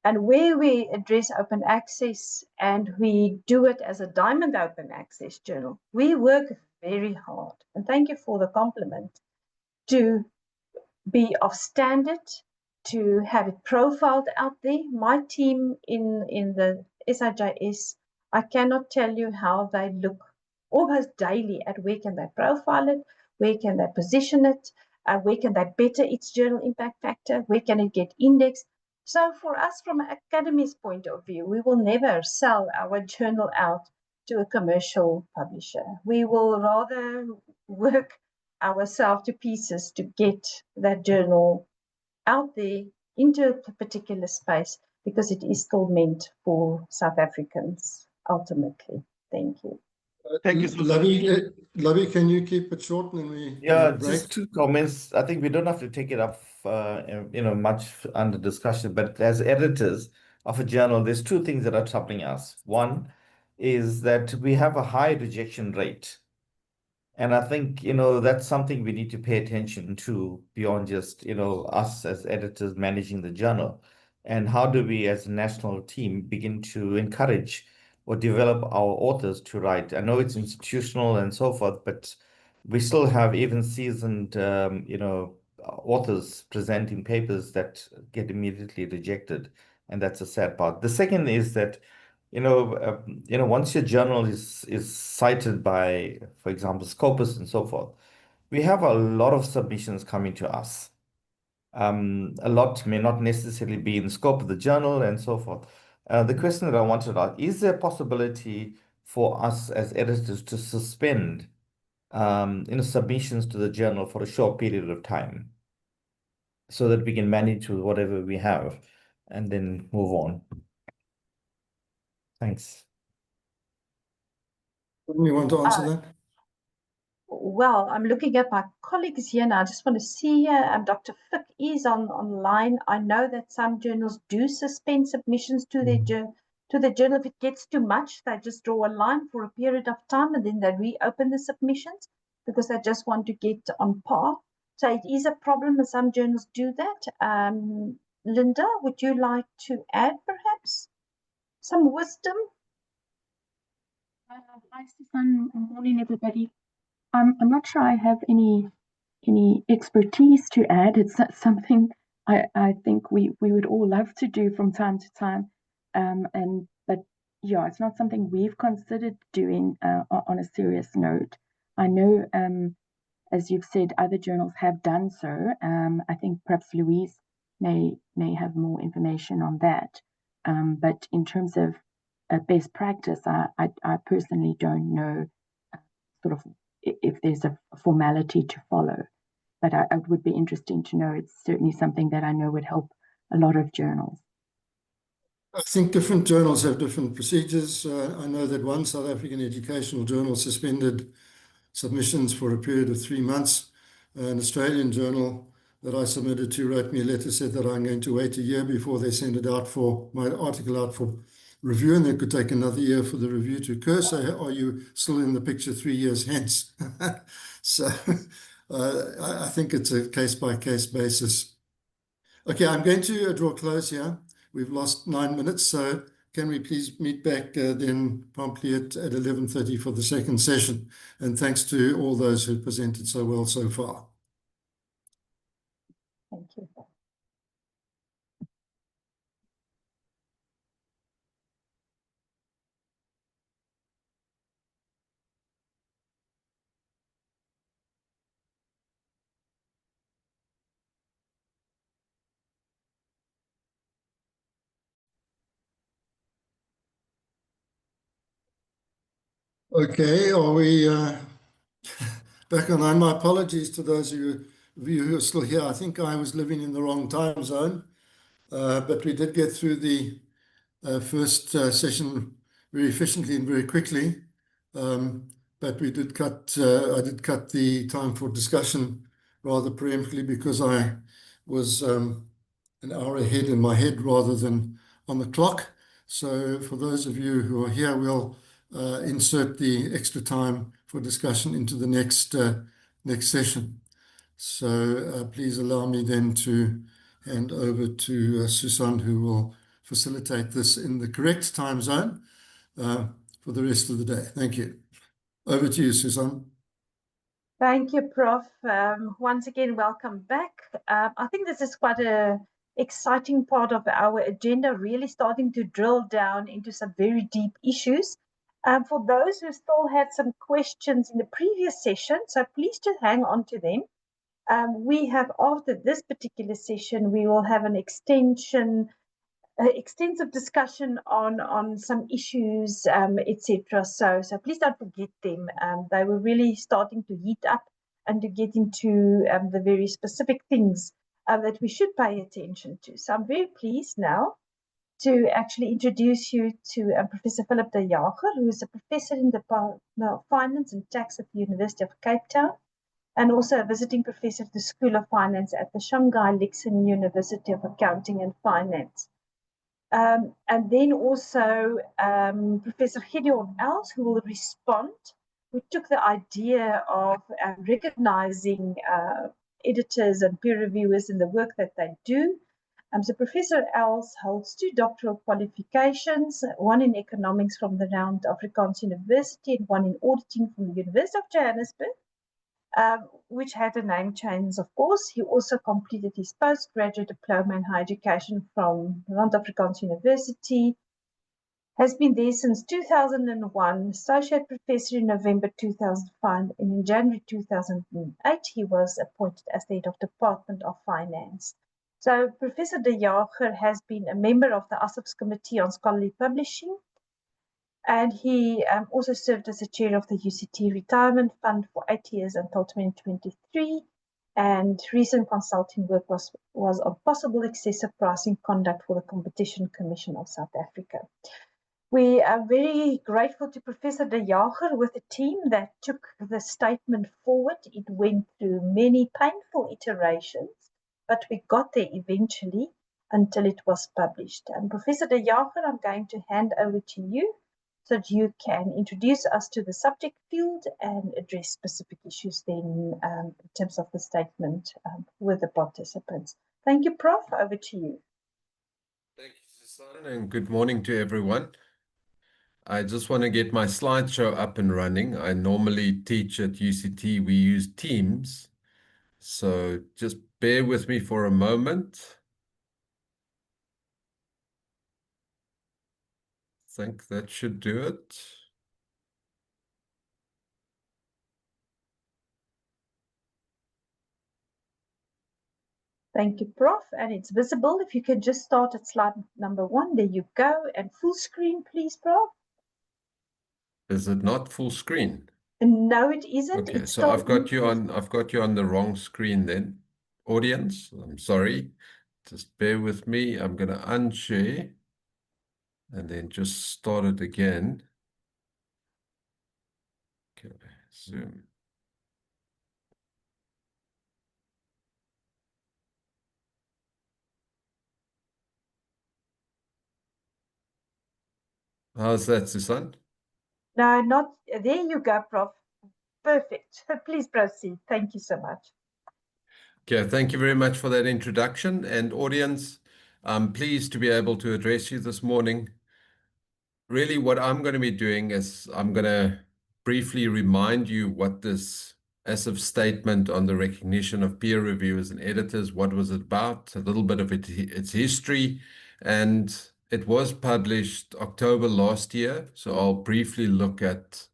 And where we address open access and we do it as a diamond open access journal, we work very hard. And thank you for the compliment, to be of standard, to have it profiled out there. My team in the SIJS, I cannot tell you how they look almost daily at where can they profile it, where can they position it, where can they better its journal impact factor, where can it get indexed. So for us, from an academy's point of view, we will never sell our journal out to a commercial publisher. We will rather work ourselves to pieces to get that journal out there into a particular space, because it is still meant for South Africans ultimately. Thank you. Thank you so much. Labi, can you keep it short and we Yeah, have a break? just 2 comments. I think we don't have to take it up, much under discussion, but as editors of a journal, there's 2 things that are troubling us. One is that we have a high rejection rate. And I think, that's something we need to pay attention to beyond just, us as editors managing the journal. And how do we, as a national team, begin to encourage or develop our authors to write? I know it's institutional and so forth, but we still have even seasoned, authors presenting papers that get immediately rejected. And that's a sad part. The second is that once your journal is cited by, for example, Scopus and so forth, we have a lot of submissions coming to us. A lot may not necessarily be in scope of the journal and so forth. The question that I wanted to ask, is there a possibility for us as editors to suspend submissions to the journal for a short period of time so that we can manage with whatever we have and then move on? Thanks. You want to answer that? Well, I'm looking at my colleagues here now. I just want to see here. Dr. Fick is online. I know that some journals do suspend submissions to their to the journal. If it gets too much, they just draw a line for a period of time and then they reopen the submissions because they just want to get on par. So it is a problem and some journals do that. Linda, would you like to add perhaps some wisdom? Hi, Susan. Morning, everybody. I'm not sure I have any expertise to add. It's not something I think we would all love to do from time to time. But yeah, it's not something we've considered doing on a serious note. I know, as you've said, other journals have done so. I think perhaps Louise may have more information on that. But in terms of best practice, I personally don't know sort of if there's a formality to follow. But it would be interesting to know. It's certainly something that I know would help a lot of journals. I think different journals have different procedures. I know that one South African educational journal suspended submissions for a period of 3 months. An Australian journal that I submitted to wrote me a letter, said that I'm going to wait a year before they send it out for my article out for review, and it could take another year for the review to occur. So are you still in the picture 3 years hence? So I think it's a case-by-case basis. Okay, I'm going to draw close here. We've lost 9 minutes, so can we please meet back then promptly at 11:30 for the second session? And thanks to all those who presented so well so far. Thank you. Okay, are we back online? My apologies to those of you who are still here. I think I was living in the wrong time zone, but we did get through the first session very efficiently and very quickly. But we did cut, I did cut the time for discussion rather preemptively because I was an hour ahead in my head rather than on the clock. So for those of you who are here, we'll insert the extra time for discussion into the next session. So please allow me then to hand over to Susan, who will facilitate this in the correct time zone for the rest of the day. Thank you. Over to you, Susan. Thank you, Prof. Once again, welcome back. I think this is quite an exciting part of our agenda, really starting to drill down into some very deep issues. For those who still had some questions in the previous session, so please just hang on to them. We have, after this particular session, we will have an extension extensive discussion on some issues, etc. So please don't forget them. They were really starting to heat up and to get into the very specific things that we should pay attention to. So I'm very pleased now to actually introduce you to Professor Philip de Jager, who is a professor in the Department of Finance and Tax at the University of Cape Town, and also a visiting professor at the School of Finance at the Shanghai Lixin University of Accounting and Finance. And then also Professor Gideon Els, who will respond. We took the idea of recognizing editors and peer reviewers in the work that they do. So Professor Els holds 2 doctoral qualifications, one in economics from the Rand Afrikaans University and one in auditing from the University of Johannesburg, which had a name change, of course. He also completed his postgraduate diploma in higher education from Rand Afrikaans University, has been there since 2001, associate professor in November 2005, and in January 2008, he was appointed as the head of Department of Finance. So Professor de Jager has been a member of the ASSAF's Committee on Scholarly Publishing, and he also served as the chair of the UCT Retirement Fund for 8 years until 2023. And recent consulting work was on possible excessive pricing conduct for the Competition Commission of South Africa. We are very grateful to Professor de Jager with the team that took the statement forward. It went through many painful iterations, but we got there eventually until it was published. And Professor de Jager, I'm going to hand over to you so that you can introduce us to the subject field and address specific issues then in terms of the statement with the participants. Thank you, Prof. Over to you. Thank you, Susan, and good morning to everyone. I just want to get my slideshow up and running. I normally teach at UCT. We use Teams. So just bear with me for a moment. I think that should do it. Thank you, Prof. And it's visible. If you can just start at slide number 1. There you go. And full screen, please, Prof. Is it not full screen? No, it isn't. Okay, It's so still I've got you in- on the wrong screen then. Audience, I'm sorry. Just bear with me. I'm going to unshare and then just start it again. Okay, Zoom. How's that, Susan? No, not. There you go, Prof. Perfect. Please proceed. Thank you so much. Okay, thank you very much for that introduction. And audience, I'm pleased to be able to address you this morning. Really, what I'm going to be doing is I'm going to briefly remind you what this ASSAf statement on the recognition of peer reviewers and editors, what was it about, a little bit of its history, and it was published October last year. So I'll briefly look at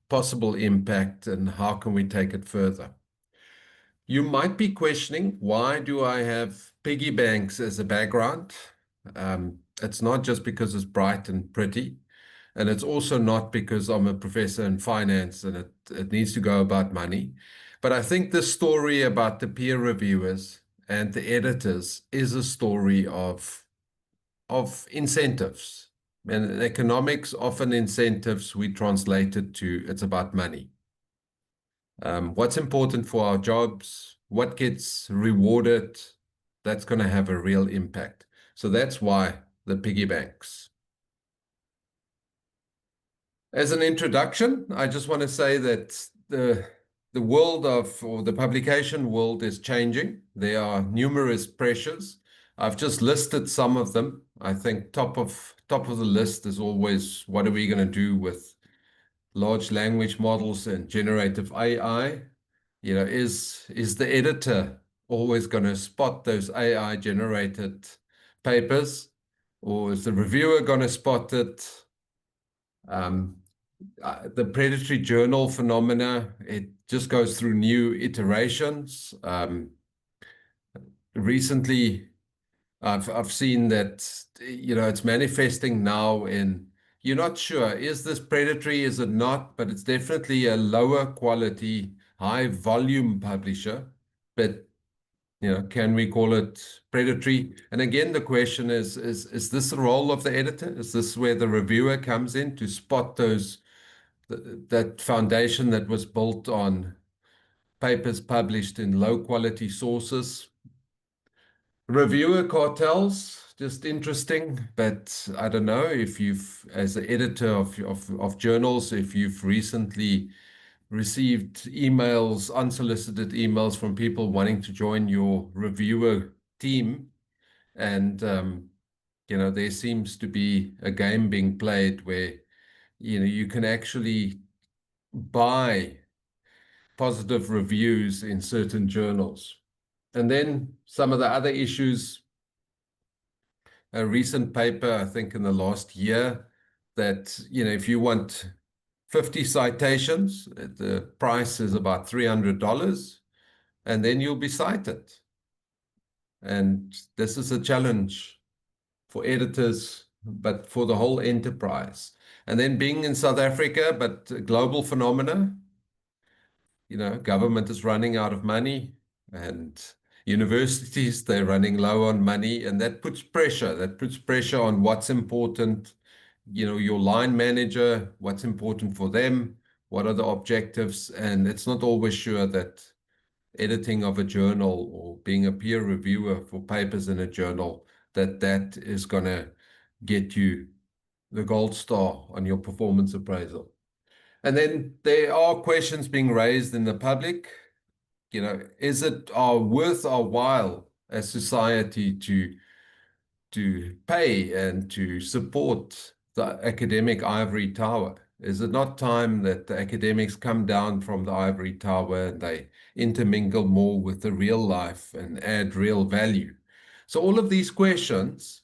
possible impact and how can we take it further. You might be questioning, why do I have piggy banks as a background? It's not just because it's bright and pretty, and it's also not because I'm a professor in finance and it needs to go about money. But I think the story about the peer reviewers and the editors is a story of incentives. And in economics, often incentives, we translate it to it's about money. What's important for our jobs, what gets rewarded, that's going to have a real impact. So that's why the piggy banks. As an introduction, I just want to say that the world or the publication world is changing. There are numerous pressures. I've just listed some of them. I think top of the list is always, what are we going to do with large language models and generative AI? You know, is the editor always going to spot those AI generated papers, or is the reviewer going to spot it? The predatory journal phenomena, it just goes through new iterations. Recently, I've seen that, it's manifesting now in, you're not sure, is this predatory, is it not? But it's definitely a lower quality, high volume publisher. But, can we call it predatory? And again, the question is this the role of the editor? Is this where the reviewer comes in to spot that foundation that was built on papers published in low quality sources? Reviewer cartels, just interesting, but I don't know if as an editor of journals, if you've recently received emails, unsolicited emails from people wanting to join your reviewer team. And, there seems to be a game being played where, you can actually buy positive reviews in certain journals. And then some of the other issues, a recent paper, I think in the last year, that, if you want 50 citations, the price is about $300, and then you'll be cited. And this is a challenge for editors, but for the whole enterprise. And then being in South Africa, but a global phenomena, government is running out of money, and universities, they're running low on money, and that puts pressure. That puts pressure on what's important, your line manager, what's important for them, what are the objectives, and it's not always sure that editing of a journal or being a peer reviewer for papers in a journal, that is going to get you the gold star on your performance appraisal. And then there are questions being raised in the public. Is it worth our while as society to pay and to support the academic ivory tower? Is it not time that the academics come down from the ivory tower and they intermingle more with the real life and add real value? So all of these questions,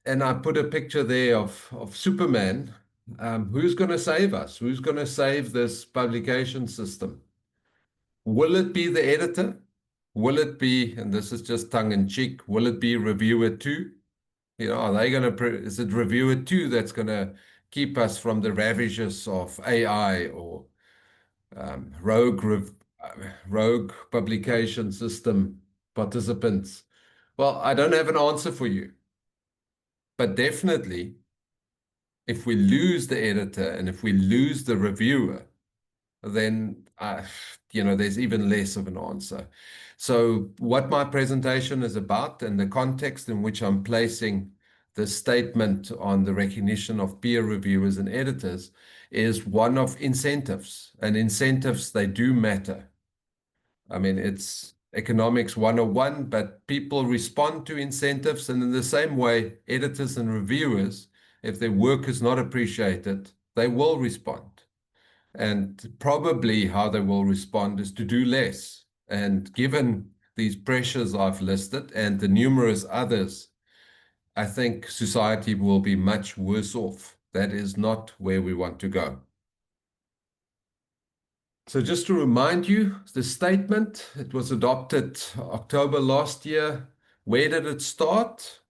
and I put a picture there of Superman. Who's going to save us? Who's going to save this publication system? Will it be the editor? Will it be, and this is just tongue in cheek, will it be reviewer 2? Are they going to, is it reviewer 2 that's going to keep us from the ravages of AI or rogue publication system participants? Well, I don't have an answer for you. But definitely, if we lose the editor and if we lose the reviewer, then, there's even less of an answer. So what my presentation is about and the context in which I'm placing the statement on the recognition of peer reviewers and editors is one of incentives. And incentives, they do matter. I mean, it's economics 101, but people respond to incentives. And in the same way, editors and reviewers, if their work is not appreciated, they will respond. And probably how they will respond is to do less. And given these pressures I've listed and the numerous others, I think society will be much worse off. That is not where we want to go. So just to remind you, the statement, it was adopted October last year. Where did it start?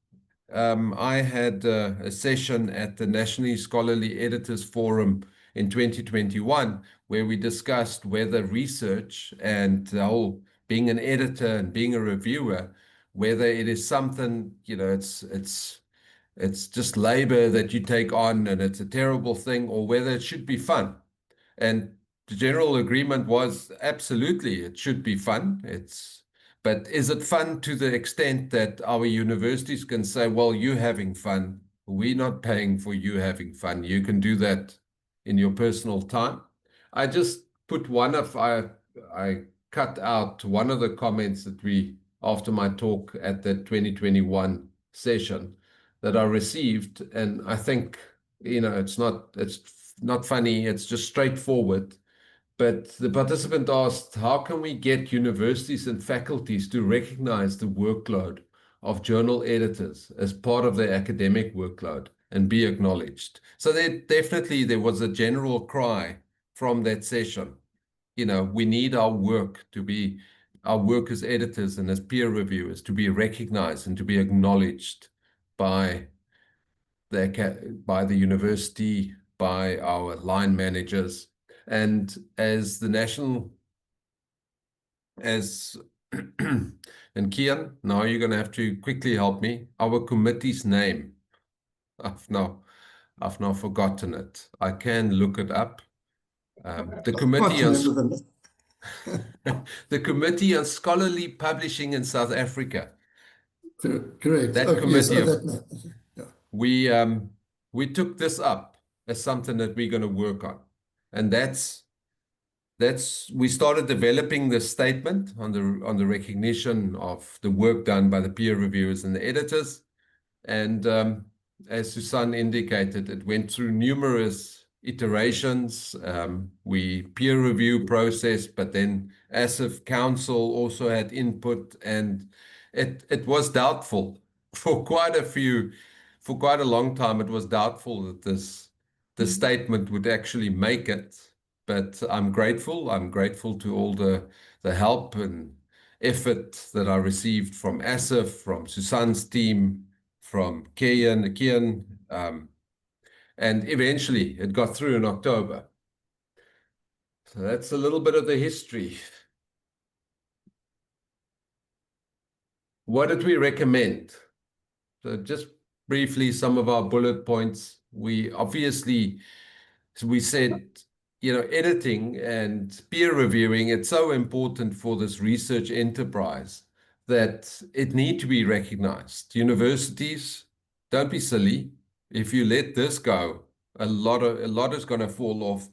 I had a session at the Nationally Scholarly Editors Forum in 2021, where we discussed whether research and the whole being an editor and being a reviewer, whether it is something, it's just labor that you take on and it's a terrible thing, or whether it should be fun. And the general agreement was absolutely it should be fun. But is it fun to the extent that our universities can say, well, you're having fun, we're not paying for you having fun, you can do that in your personal time? I just put I cut out one of the comments that after my talk at the 2021 session that I received, and I think, it's not funny, it's just straightforward. But the participant asked, how can we get universities and faculties to recognize the workload of journal editors as part of their academic workload and be acknowledged? So there was a general cry from that session. We need our work to be our work as editors and as peer reviewers to be recognized and to be acknowledged by the university, by our line managers, and as the national, and Kian, now you're going to have to quickly help me. Our committee's name, I've now forgotten it. I can look it up. The committee on the Committee on Scholarly Publishing in South Africa. Correct. That Okay, yes, committee, yeah. we took this up as something that we're going to work on, and we started developing the statement on the recognition of the work done by the peer reviewers and the editors, and as Susan indicated, it went through numerous iterations. We peer review process, but then ASSAf Council also had input, and it was doubtful for quite a long time. It was doubtful that the statement would actually make it, but I'm grateful. I'm grateful to all the help and effort that I received from ASSAf, from Susan's team, from Kian, and eventually it got through in October. So that's a little bit of the history. What did we recommend? So just briefly, some of our bullet points. We said, editing and peer reviewing, it's so important for this research enterprise that it need to be recognized. Universities, don't be silly. If you let this go, a lot is going to fall off.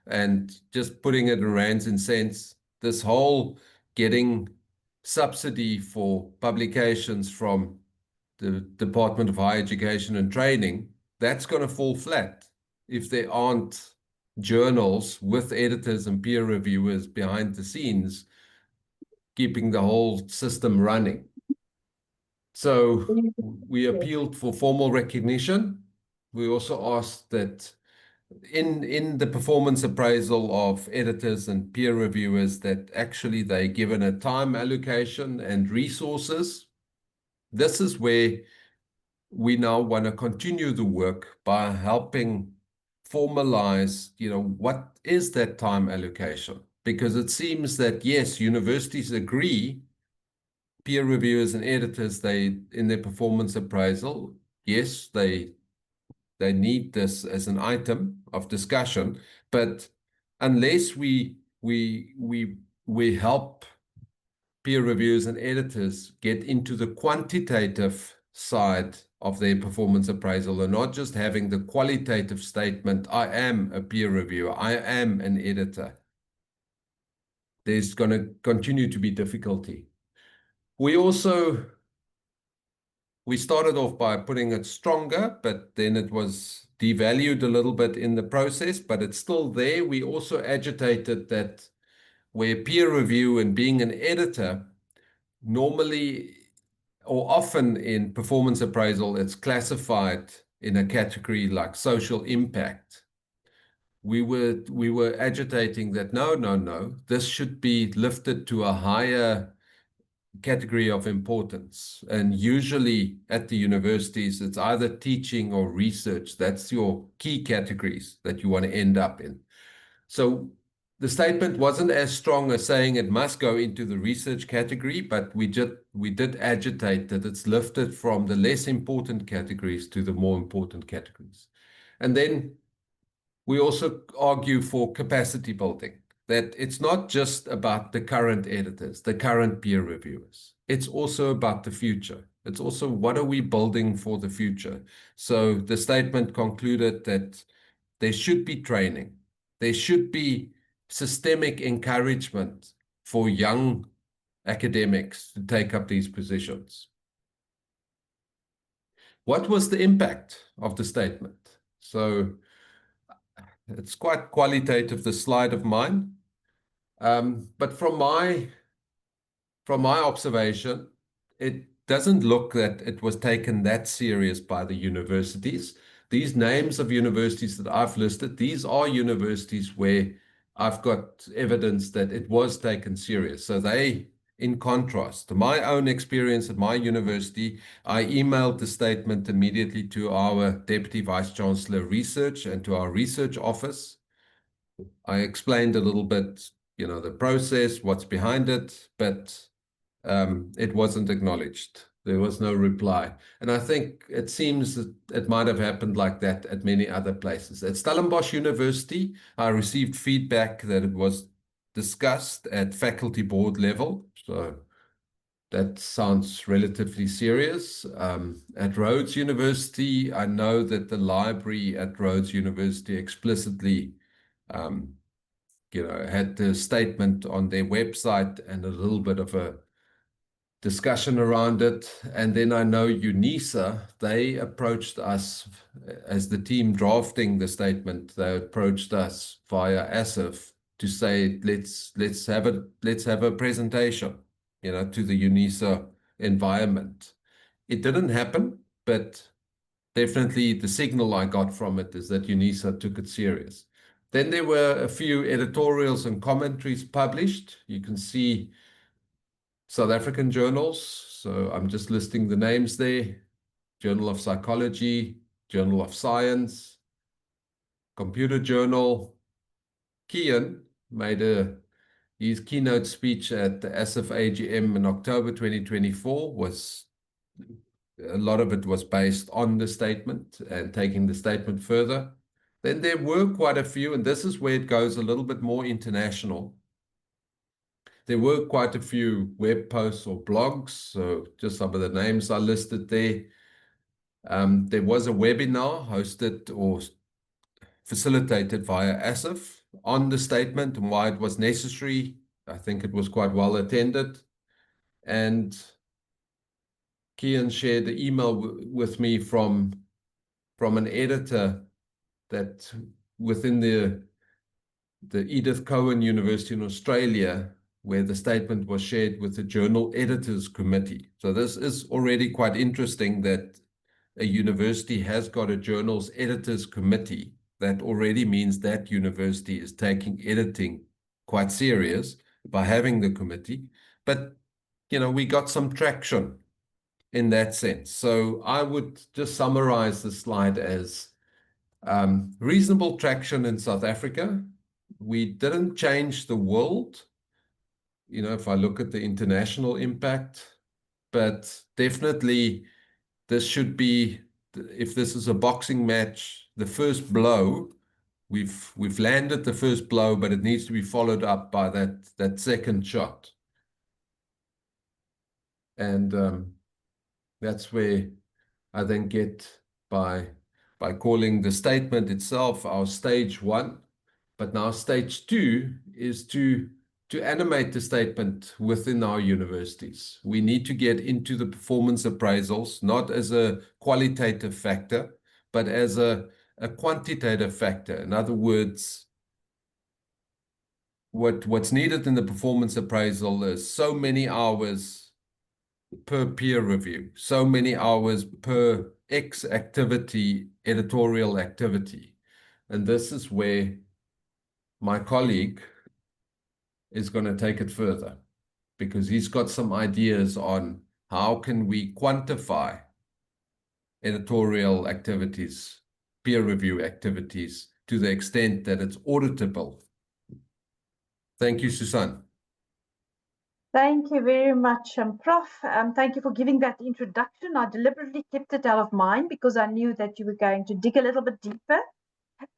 And just putting it in rands and cents, this whole getting subsidy for publications from the Department of Higher Education and Training, that's going to fall flat if there aren't journals with editors and peer reviewers behind the scenes keeping the whole system running. So we appealed for formal recognition. We also asked that in the performance appraisal of editors and peer reviewers, that actually they're given a time allocation and resources. This is where we now want to continue the work by helping formalize, what is that time allocation? Because it seems that, yes, universities agree, peer reviewers and editors, in their performance appraisal, yes, they need this as an item of discussion, but unless we help peer reviewers and editors get into the quantitative side of their performance appraisal and not just having the qualitative statement, I am a peer reviewer, I am an editor, there's going to continue to be difficulty. We started off by putting it stronger, but then it was devalued a little bit in the process, but it's still there. We also agitated that where peer review and being an editor, normally or often in performance appraisal, it's classified in a category like social impact. We were agitating that no, this should be lifted to a higher category of importance. And usually at the universities, it's either teaching or research. That's your key categories that you want to end up in. So the statement wasn't as strong as saying it must go into the research category, but we did agitate that it's lifted from the less important categories to the more important categories. And then we also argue for capacity building, that it's not just about the current editors, the current peer reviewers. It's also about the future. It's also what are we building for the future? So the statement concluded that there should be training. There should be systemic encouragement for young academics to take up these positions. What was the impact of the statement? So it's quite qualitative, the slide of mine. But from my observation, it doesn't look that it was taken that serious by the universities. These names of universities that I've listed, these are universities where I've got evidence that it was taken serious. So they In contrast to my own experience at my university, I emailed the statement immediately to our Deputy Vice-Chancellor Research and to our research office. I explained a little bit, the process, what's behind it, but it wasn't acknowledged. There was no reply. And I think it seems that it might have happened like that at many other places. At Stellenbosch University, I received feedback that it was discussed at faculty board level. So that sounds relatively serious. At Rhodes University, I know that the library at Rhodes University explicitly had the statement on their website and a little bit of a discussion around it. And then I know UNISA, they approached us as the team drafting the statement. They approached us via ASSAf to say, let's have a presentation, to the UNISA environment. It didn't happen, but definitely the signal I got from it is that UNISA took it serious. Then there were a few editorials and commentaries published. You can see South African journals. So I'm just listing the names there. Journal of Psychology, Journal of Science, Computer Journal. Kian made his keynote speech at the ASSAf AGM in October 2024 a lot of it was based on the statement and taking the statement further. Then there were quite a few, and this is where it goes a little bit more international. There were quite a few web posts or blogs, so just some of the names are listed there. There was a webinar hosted or facilitated via ASSAf on the statement and why it was necessary. I think it was quite well attended. And Kian shared the email with me from an editor that within the Edith Cowan University in Australia, where the statement was shared with the Journal Editors Committee. So this is already quite interesting that a university has got a Journals Editors Committee. That already means that university is taking editing quite serious by having the committee. But, we got some traction in that sense. So I would just summarize the slide as reasonable traction in South Africa. We didn't change the world, if I look at the international impact, but definitely this should be, if this is a boxing match, the first blow, we've landed the first blow, but it needs to be followed up by that second shot. And that's where I then get by calling the statement itself our stage 1. But now stage 2 is to animate the statement within our universities. We need to get into the performance appraisals, not as a qualitative factor, but as a quantitative factor. In other words, what's needed in the performance appraisal is so many hours per peer review, so many hours per X activity, editorial activity. And this is where my colleague is going to take it further, because he's got some ideas on how can we quantify editorial activities, peer review activities, to the extent that it's auditable. Thank you, Susan. Thank you very much, Prof. Thank you for giving that introduction. I deliberately kept it out of mind because I knew that you were going to dig a little bit deeper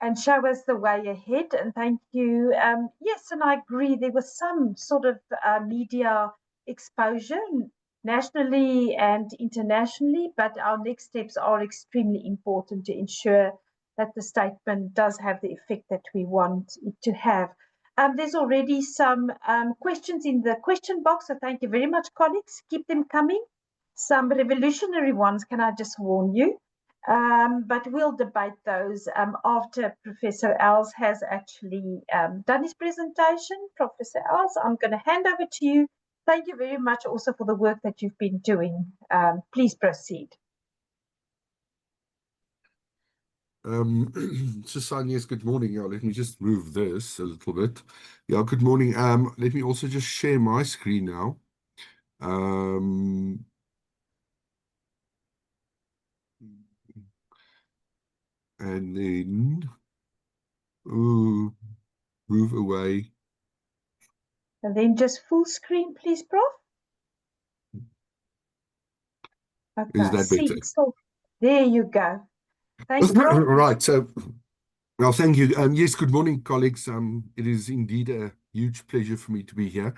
and show us the way ahead. And thank you. Yes, and I agree. There was some sort of media exposure nationally and internationally, but our next steps are extremely important to ensure that the statement does have the effect that we want it to have. There's already some questions in the question box, so thank you very much, colleagues. Keep them coming. Some revolutionary ones, can I just warn you? But we'll debate those after Professor Els has actually done his presentation. Professor Els, I'm going to hand over to you. Thank you very much also for the work that you've been doing. Please proceed. Susan, yes, good morning. Yeah, let me just move this a little bit. Yeah, good morning. Let me also just share my screen now. Um, and then move away. And then just full screen, please, Prof. Is Okay, that see, better? so there you go. Thanks, Prof. Right. So, well, thank you. Yes, good morning, colleagues. It is indeed a huge pleasure for me to be here.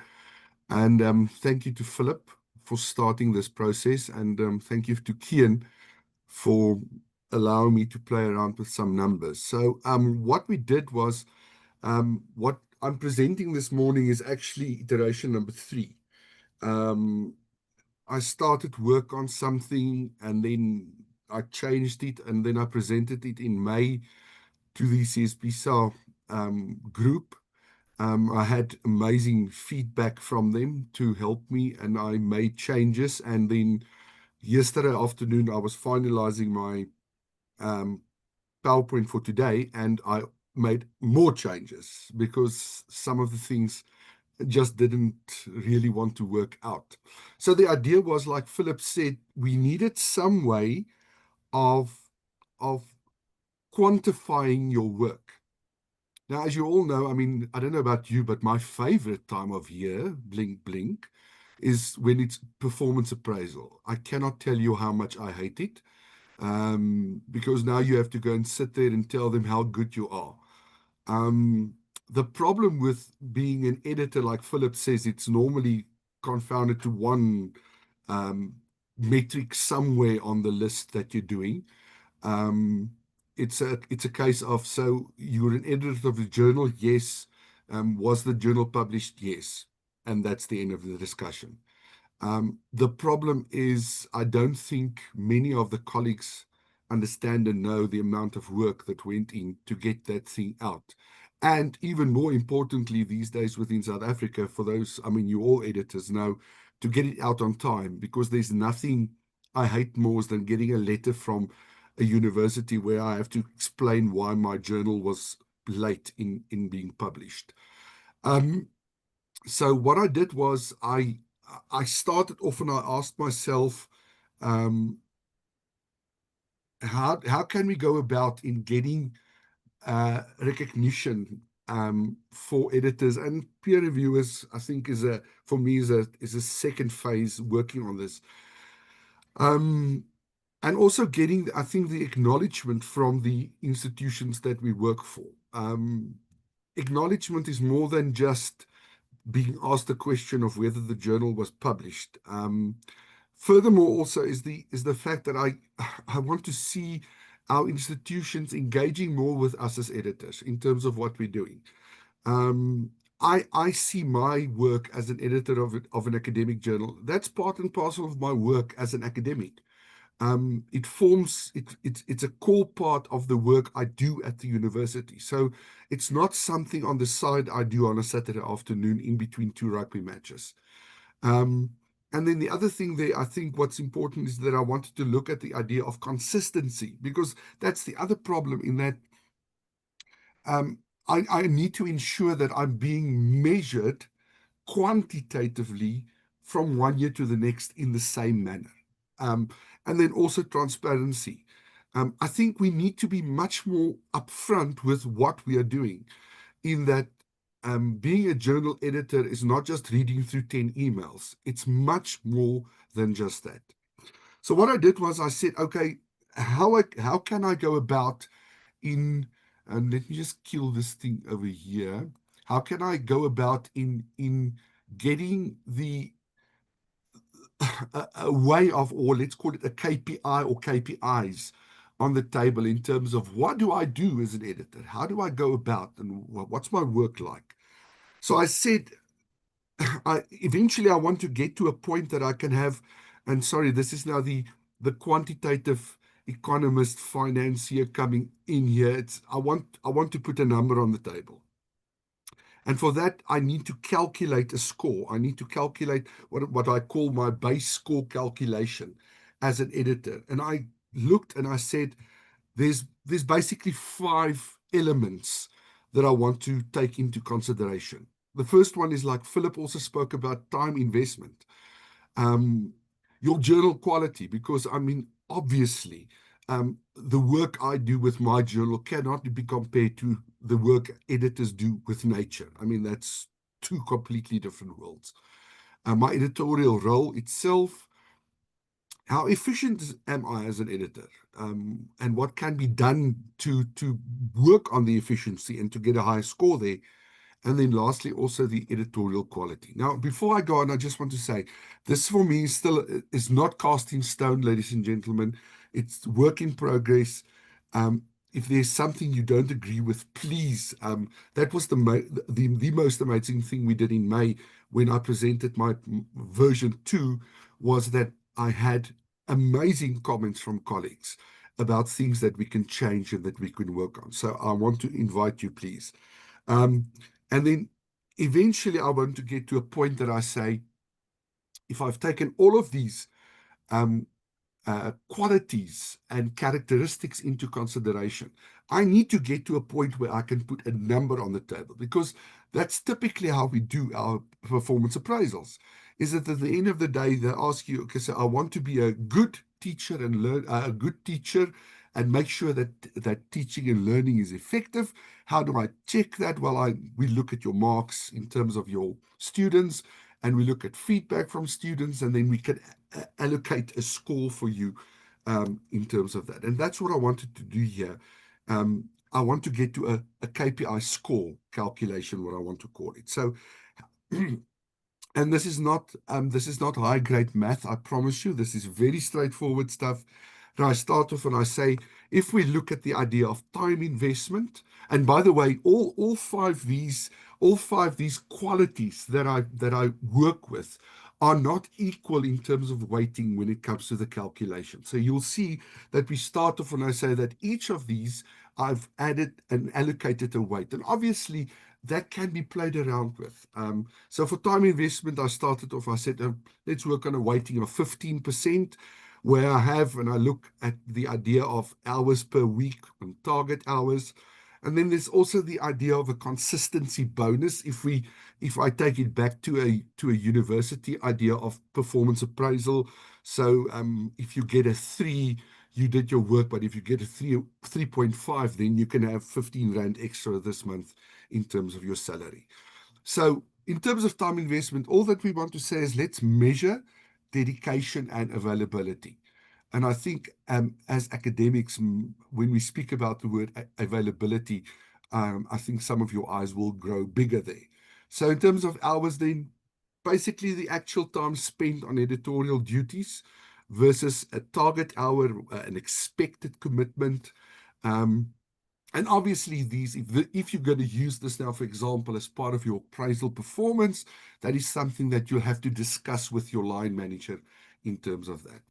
And thank you to Philip for starting this process. And thank you to Kian for allowing me to play around with some numbers. So what we did was, what I'm presenting this morning is actually iteration number 3. I started work on something and then I changed it and then I presented it in May to the CSPSA group. I had amazing feedback from them to help me and I made changes. And then yesterday afternoon, I was finalizing my PowerPoint for today and I made more changes because some of the things just didn't really want to work out. So the idea was, like Philip said, we needed some way of quantifying your work. Now, as you all know, I mean, I don't know about you, but my favorite time of year, blink, blink, is when it's performance appraisal. I cannot tell you how much I hate it, because now you have to go and sit there and tell them how good you are. The problem with being an editor, like Philip says, it's normally confounded to one metric somewhere on the list that you're doing. It's a case of, so you're an editor of the journal, yes. Was the journal published? Yes. And that's the end of the discussion. The problem is, I don't think many of the colleagues understand and know the amount of work that went in to get that thing out. And even more importantly, these days within South Africa, for those, I mean, you all editors know, to get it out on time, because there's nothing I hate more than getting a letter from a university where I have to explain why my journal was late in being published. So what I did was I started off and I asked myself, how can we go about in getting recognition for editors and peer reviewers? I think for me is a second phase working on this. And also getting, I think, the acknowledgement from the institutions that we work for. Acknowledgement is more than just being asked the question of whether the journal was published. Furthermore, also is the fact that I want to see our institutions engaging more with us as editors in terms of what we're doing. I see my work as an editor of an academic journal. That's part and parcel of my work as an academic. It's a core part of the work I do at the university. So it's not something on the side I do on a Saturday afternoon in between 2 rugby matches. And then the other thing there, I think what's important is that I wanted to look at the idea of consistency, because that's the other problem in that I need to ensure that I'm being measured quantitatively from one year to the next in the same manner. And then also transparency. I think we need to be much more upfront with what we are doing, in that being a journal editor is not just reading through 10 emails. It's much more than just that. So what I did was I said, okay, how can I go about in, and let me just kill this thing over here. How can I go about in getting a way of, or let's call it a KPI or KPIs on the table in terms of what do I do as an editor? How do I go about and what's my work like? So I said, eventually I want to get to a point that I can have, and sorry, this is now the quantitative economist financier coming in here. I want to put a number on the table. And for that, I need to calculate a score. I need to calculate what I call my base score calculation as an editor. And I looked and I said, there's basically 5 elements that I want to take into consideration. The first one is, like Philip also spoke about, time investment. Your journal quality, because I mean, obviously, the work I do with my journal cannot be compared to the work editors do with Nature. I mean, that's two completely different worlds. My editorial role itself, how efficient am I as an editor, and what can be done to work on the efficiency and to get a high score there. And then lastly, also the editorial quality. Now, before I go on, I just want to say, this for me still is not cast in stone, ladies and gentlemen. It's work in progress. If there's something you don't agree with, please. That was the most amazing thing we did in May when I presented my version 2, was that I had amazing comments from colleagues about things that we can change and that we can work on. So I want to invite you, please. And then eventually I want to get to a point that I say, if I've taken all of these qualities and characteristics into consideration, I need to get to a point where I can put a number on the table, because that's typically how we do our performance appraisals. Is that at the end of the day, they ask you, okay, so I want to be a good teacher and learn a good teacher and make sure that teaching and learning is effective. How do I check that? Well, we look at your marks in terms of your students, and we look at feedback from students, and then we can allocate a score for you in terms of that. And that's what I wanted to do here. I want to get to a KPI score calculation, what I want to call it. So, and this is not high grade math, I promise you. This is very straightforward stuff. And I start off and I say, if we look at the idea of time investment, and by the way, all five these qualities that I work with are not equal in terms of weighting when it comes to the calculation. So you'll see that we start off and I say that each of these I've added and allocated a weight. And obviously that can be played around with. So for time investment, I started off, I said, let's work on a weighting of 15%, where I look at the idea of hours per week and target hours. And then there's also the idea of a consistency bonus. If I take it back to a university idea of performance appraisal. So if you get a 3, you did your work, but if you get a 3.5, then you can have 15 Rand extra this month in terms of your salary. So in terms of time investment, all that we want to say is let's measure dedication and availability. And I think as academics, when we speak about the word availability, I think some of your eyes will grow bigger there. So in terms of hours, then basically the actual time spent on editorial duties versus a target hour, an expected commitment. And obviously if you're going to use this now, for example, as part of your appraisal performance, that is something that you'll have to discuss with your line manager in terms of that.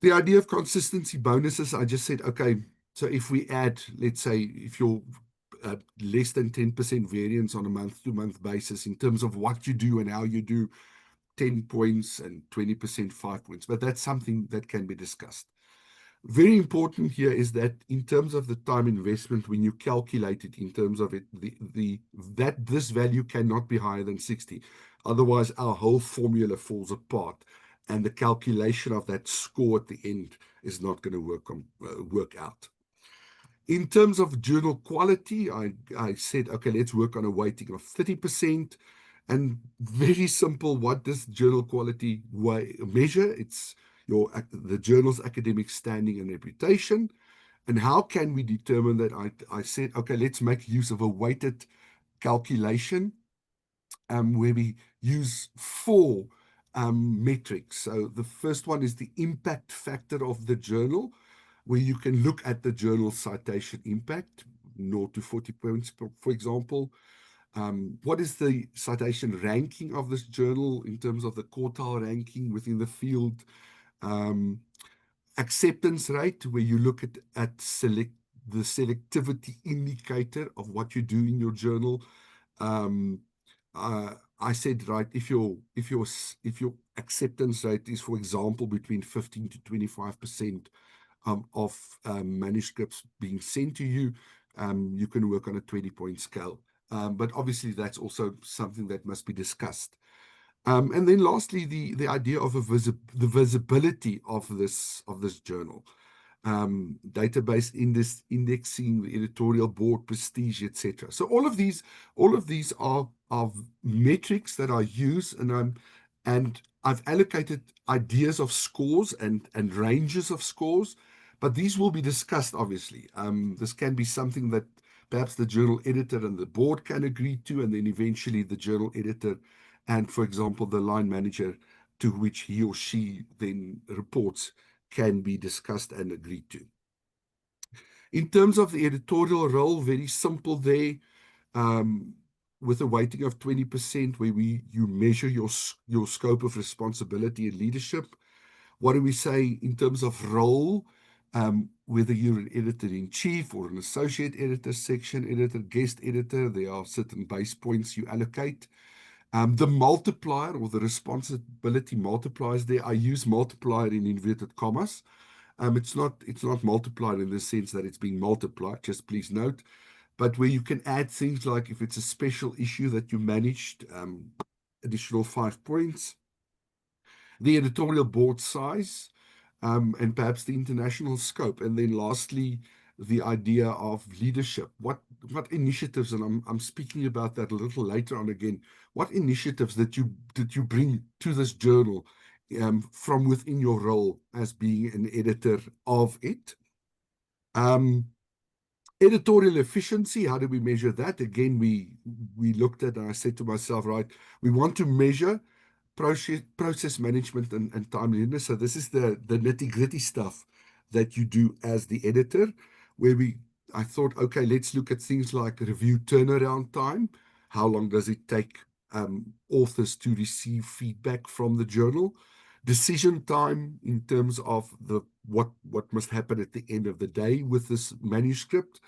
The idea of consistency bonuses, I just said, okay, so if we add, let's say, if you're less than 10% variance on a month-to-month basis in terms of what you do and how you do, 10 points, and 20%, 5 points. But that's something that can be discussed. Very important here is that in terms of the time investment, when you calculate it in terms of it, that this value cannot be higher than 60. Otherwise, our whole formula falls apart, and the calculation of that score at the end is not going to work out. In terms of journal quality, I said, okay, let's work on a weighting of 30%. And very simple, what does journal quality measure? It's the journal's academic standing and reputation. And how can we determine that? I said, okay, let's make use of a weighted calculation where we use 4 metrics. So the first one is the impact factor of the journal, where you can look at the journal citation impact, 0 to 40 points, for example. What is the citation ranking of this journal in terms of the quartile ranking within the field? Acceptance rate, where you look at the selectivity indicator of what you do in your journal. I said, right, if your acceptance rate is, for example, between 15 to 25% of manuscripts being sent to you, you can work on a 20-point scale. But obviously, that's also something that must be discussed. And then lastly, the idea of the visibility of this journal. Database indexing, the editorial board prestige, etc. So all of these are metrics that I use, and I've allocated ideas of scores and ranges of scores, but these will be discussed, obviously. This can be something that perhaps the journal editor and the board can agree to, and then eventually the journal editor and, for example, the line manager to which he or she then reports can be discussed and agreed to. In terms of the editorial role, very simple there, with a weighting of 20%, where you measure your scope of responsibility and leadership. What do we say in terms of role? Whether you're an editor-in-chief or an associate editor, section editor, guest editor, there are certain base points you allocate. The multiplier or the responsibility multipliers there, I use multiplier in inverted commas. It's not multiplied in the sense that it's being multiplied, just please note, but where you can add things like if it's a special issue that you managed, additional 5 points. The editorial board size, and perhaps the international scope. And then lastly, the idea of leadership. What initiatives, and I'm speaking about that a little later on again, what initiatives that you bring to this journal from within your role as being an editor of it. Editorial efficiency, how do we measure that? Again, we looked at, and I said to myself, right, we want to measure process management and timeliness. So this is the nitty-gritty stuff that you do as the editor, where I thought, okay, let's look at things like review turnaround time. How long does it take authors to receive feedback from the journal? Decision time in terms of what must happen at the end of the day with this manuscript.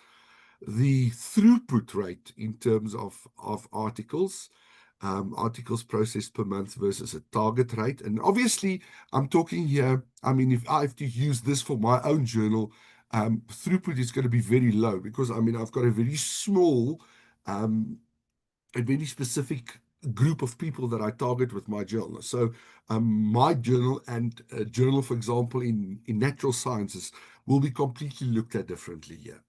The throughput rate in terms of articles. Articles processed per month versus a target rate. And obviously, I'm talking here, I mean, if I have to use this for my own journal, throughput is going to be very low because, I mean, I've got a very small, a very specific group of people that I target with my journal. So my journal and a journal, for example, in natural sciences will be completely looked at differently here.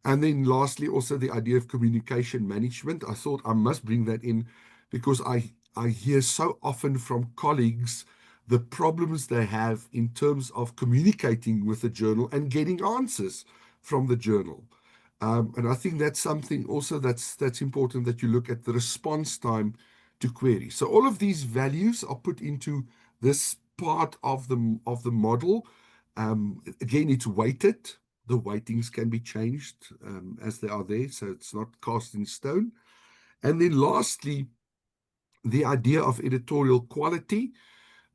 And then lastly, also the idea of communication management. I thought I must bring that in because I hear so often from colleagues the problems they have in terms of communicating with the journal and getting answers from the journal. And I think that's something also that's important, that you look at the response time to queries. So all of these values are put into this part of the model. Again, it's weighted. The weightings can be changed as they are there, so it's not cast in stone. And then lastly, the idea of editorial quality,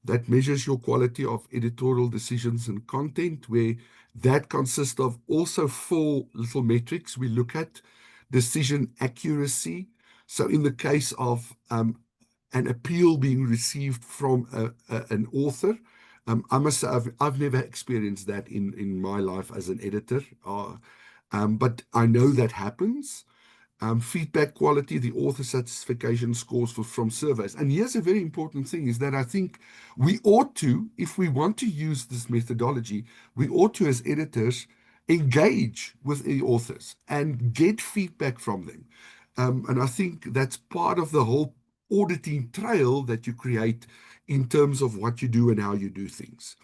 that measures your quality of editorial decisions and content, where that consists of also 4 little metrics we look at. Decision accuracy. So in the case of an appeal being received from an author, I must say I've never experienced that in my life as an editor, but I know that happens. Feedback quality, the author satisfaction scores from surveys. And here's a very important thing, is that I think we ought to, if we want to use this methodology, we ought to, as editors, engage with the authors and get feedback from them. And I think that's part of the whole auditing trail that you create in terms of what you do and how you do things.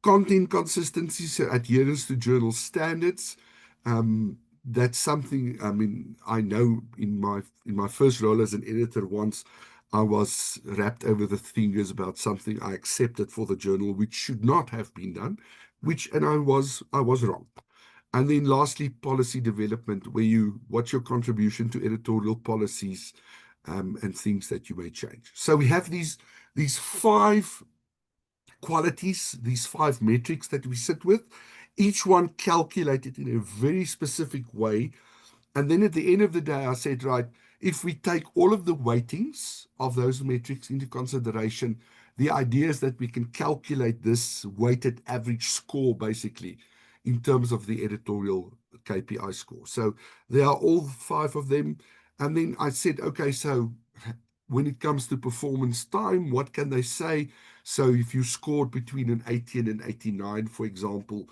Content consistency, so adherence to journal standards. That's something, I mean, I know in my first role as an editor, once I was wrapped over the fingers about something I accepted for the journal, which should not have been done, and I was wrong. And then lastly, policy development, what's your contribution to editorial policies and things that you may change. So we have these 5 qualities, these 5 metrics that we sit with, each one calculated in a very specific way. And then at the end of the day, I said, right, if we take all of the weightings of those metrics into consideration, the idea is that we can calculate this weighted average score, basically, in terms of the editorial KPI score. So there are all 5 of them. And then I said, okay, so when it comes to performance time, what can they say? So if you scored between an 80 and an 89, for example,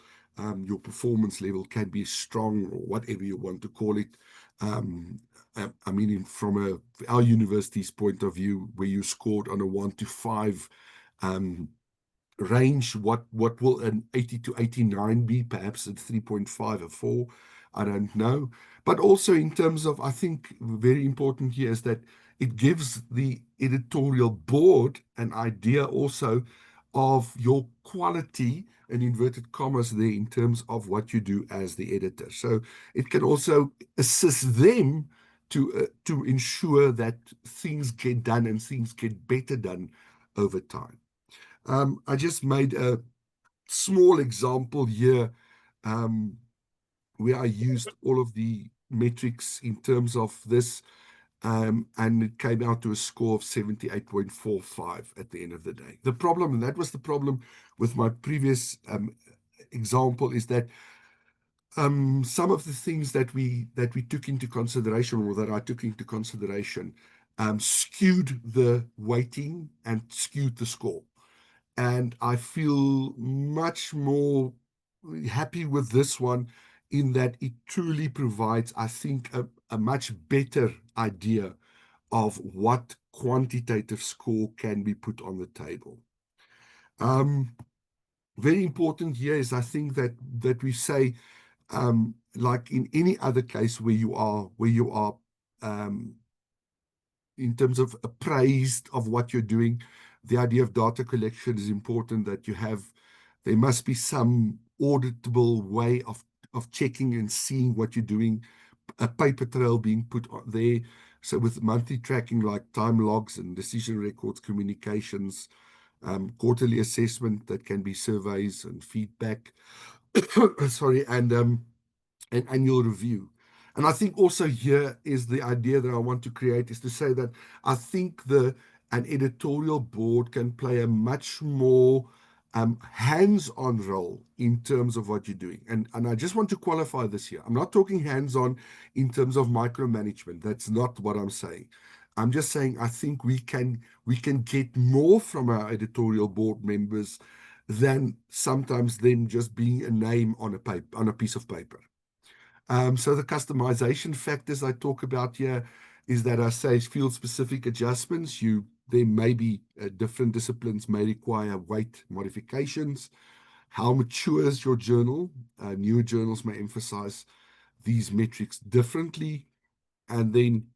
your performance level can be strong, or whatever you want to call it. I mean, from our university's point of view, where you scored on a 1 to 5 range, what will an 80 to 89 be? Perhaps a 3.5 or 4, I don't know. But also in terms of, I think very important here is that it gives the editorial board an idea also of your quality, in inverted commas there, in terms of what you do as the editor. So it can also assist them to ensure that things get done and things get better done over time. I just made a small example here where I used all of the metrics in terms of this, and it came out to a score of 78.45 at the end of the day. The problem, and that was the problem with my previous example, is that some of the things that we took into consideration, or that I took into consideration, skewed the weighting and skewed the score. And I feel much more happy with this one, in that it truly provides, I think, a much better idea of what quantitative score can be put on the table. Very important here is, I think, that we say, like in any other case where you are in terms of appraised of what you're doing, the idea of data collection is important, that there must be some auditable way of checking and seeing what you're doing, a paper trail being put on there. So with monthly tracking, like time logs and decision records, communications, quarterly assessment, that can be surveys and feedback, sorry, and annual review. And I think also here is the idea that I want to create, is to say that I think an editorial board can play a much more hands-on role in terms of what you're doing. And I just want to qualify this here. I'm not talking hands-on in terms of micromanagement. That's not what I'm saying. I'm just saying I think we can get more from our editorial board members than sometimes them just being a name on a piece of paper. So the customization factors I talk about here is that I say field-specific adjustments. There may be different disciplines may require weight modifications. How mature is your journal? Newer journals may emphasize these metrics differently. And then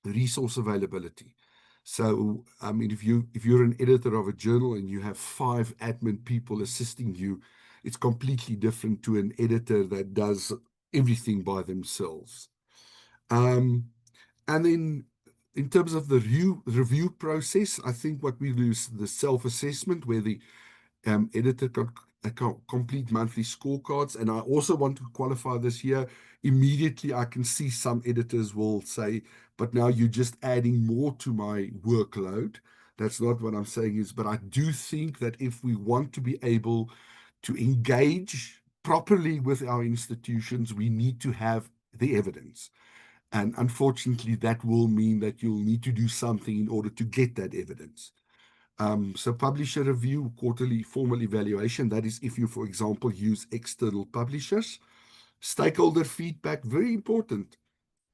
resource availability. So, I mean, if you're an editor of a journal and you have 5 admin people assisting you, it's completely different to an editor that does everything by themselves. And then in terms of the review process, I think what we do is the self-assessment, where the editor can complete monthly scorecards. And I also want to qualify this here. Immediately, I can see some editors will say, but now you're just adding more to my workload. That's not what I'm saying but I do think that if we want to be able to engage properly with our institutions, we need to have the evidence. And unfortunately, that will mean that you'll need to do something in order to get that evidence. So publisher review, quarterly formal evaluation, that is if you, for example, use external publishers. Stakeholder feedback, very important.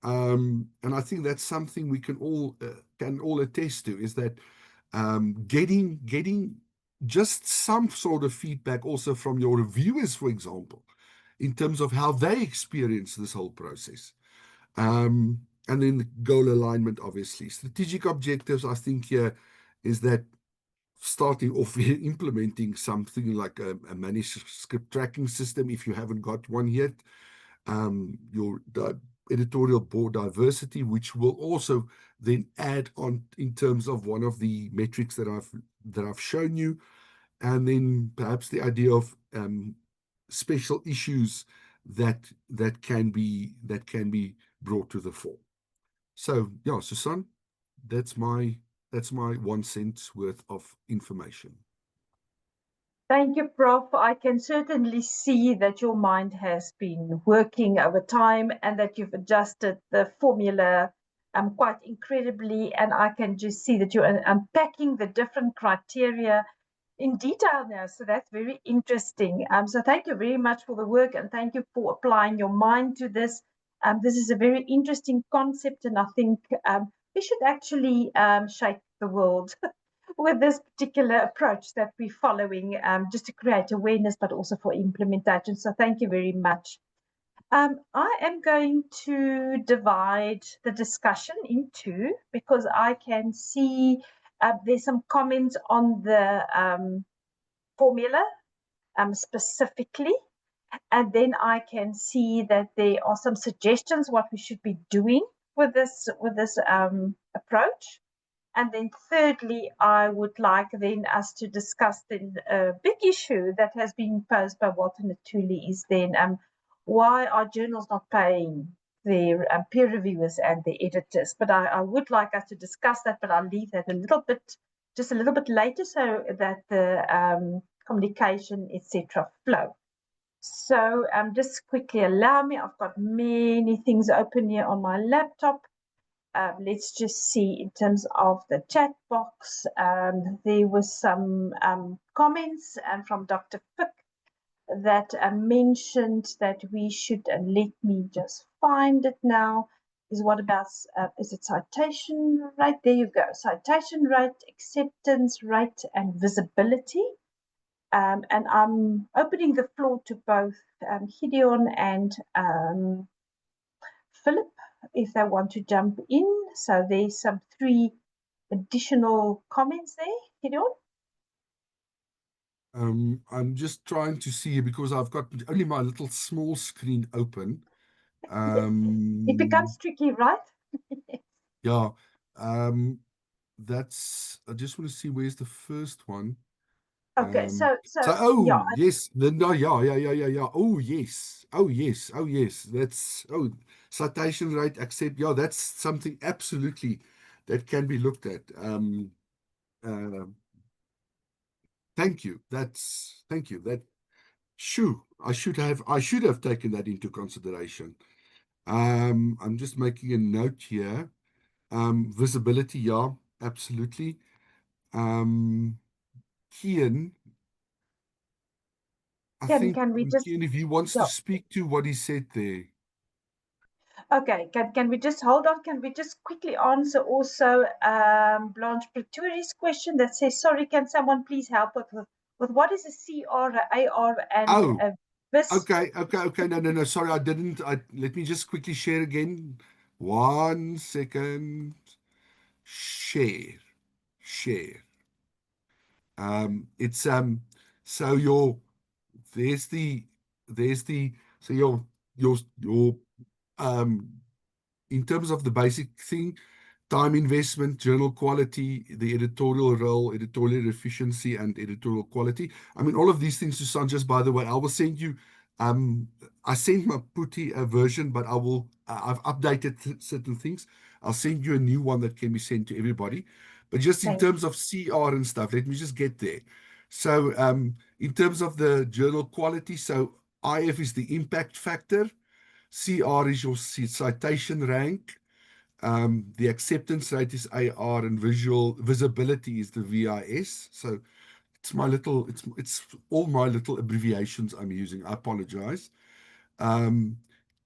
And I think that's something we can all attest to, is that getting just some sort of feedback also from your reviewers, for example, in terms of how they experience this whole process. And then the goal alignment, obviously. Strategic objectives, I think here is that starting off implementing something like a manuscript tracking system, if you haven't got one yet. Your editorial board diversity, which will also then add on in terms of one of the metrics that I've shown you, and then perhaps the idea of special issues that can be brought to the fore. So yeah, Susan, that's my 1 cent worth of information. Thank you, Prof. I can certainly see that your mind has been working over time and that you've adjusted the formula quite incredibly, and I can just see that you're unpacking the different criteria in detail now. So that's very interesting. So thank you very much for the work, and thank you for applying your mind to this. This is a very interesting concept, and I think we should actually shake the world with this particular approach that we're following, just to create awareness, but also for implementation. So thank you very much. I am going to divide the discussion in two, because I can see there's some comments on the formula specifically, and then I can see that there are some suggestions what we should be doing with this approach. And then thirdly, I would like then us to discuss the big issue that has been posed by Walter Natuli, is then why are journals not paying their peer reviewers and their editors? But I would like us to discuss that, but I'll leave that just a little bit later, so that the communication, etc., flow. So just quickly allow me, I've got many things open here on my laptop. Let's just see in terms of the chat box. There was some comments from Dr. Fick that mentioned that we should, and let me just find it now, is what about, is it citation rate? There you go. Citation rate, acceptance rate, and visibility. And I'm opening the floor to both Gideon and Philip, if they want to jump in. So there's some 3 additional comments there, Gideon. I'm just trying to see because I've got only my little small screen open. It becomes tricky, right? Yeah. That's, I just want to see where's the first one. Okay, Oh, yeah. yes, Linda, yeah. Oh, yes. That's, citation rate, accept. Yeah, that's something absolutely that can be looked at. Thank you. Thank you. That, shoo, I should have taken that into consideration. I'm just making a note here. Visibility, yeah, absolutely. Kian, I think Can we just, Kian, if he wants to speak to what he said there. Okay, can we just hold on? Can we just quickly answer also Blanche Pretorius' question that says, sorry, can someone please help with what is a CR, AR, and a VIS? Okay. No. Sorry, I didn't. Let me just quickly share again. 1 second. Share. It's so your in terms of the basic thing, time investment, journal quality, the editorial role, editorial efficiency, and editorial quality. I mean, all of these things, Susan, just by the way, I will send you, I sent Maputi a version, but I've updated certain things. I'll send you a new one that can be sent to everybody. But just in terms of CR and stuff, let me just get there. So in terms of the journal quality, so IF is the impact factor, CR is your citation rank, the acceptance rate is AR, and visibility is the VIS. So it's all my little abbreviations I'm using. I apologize. And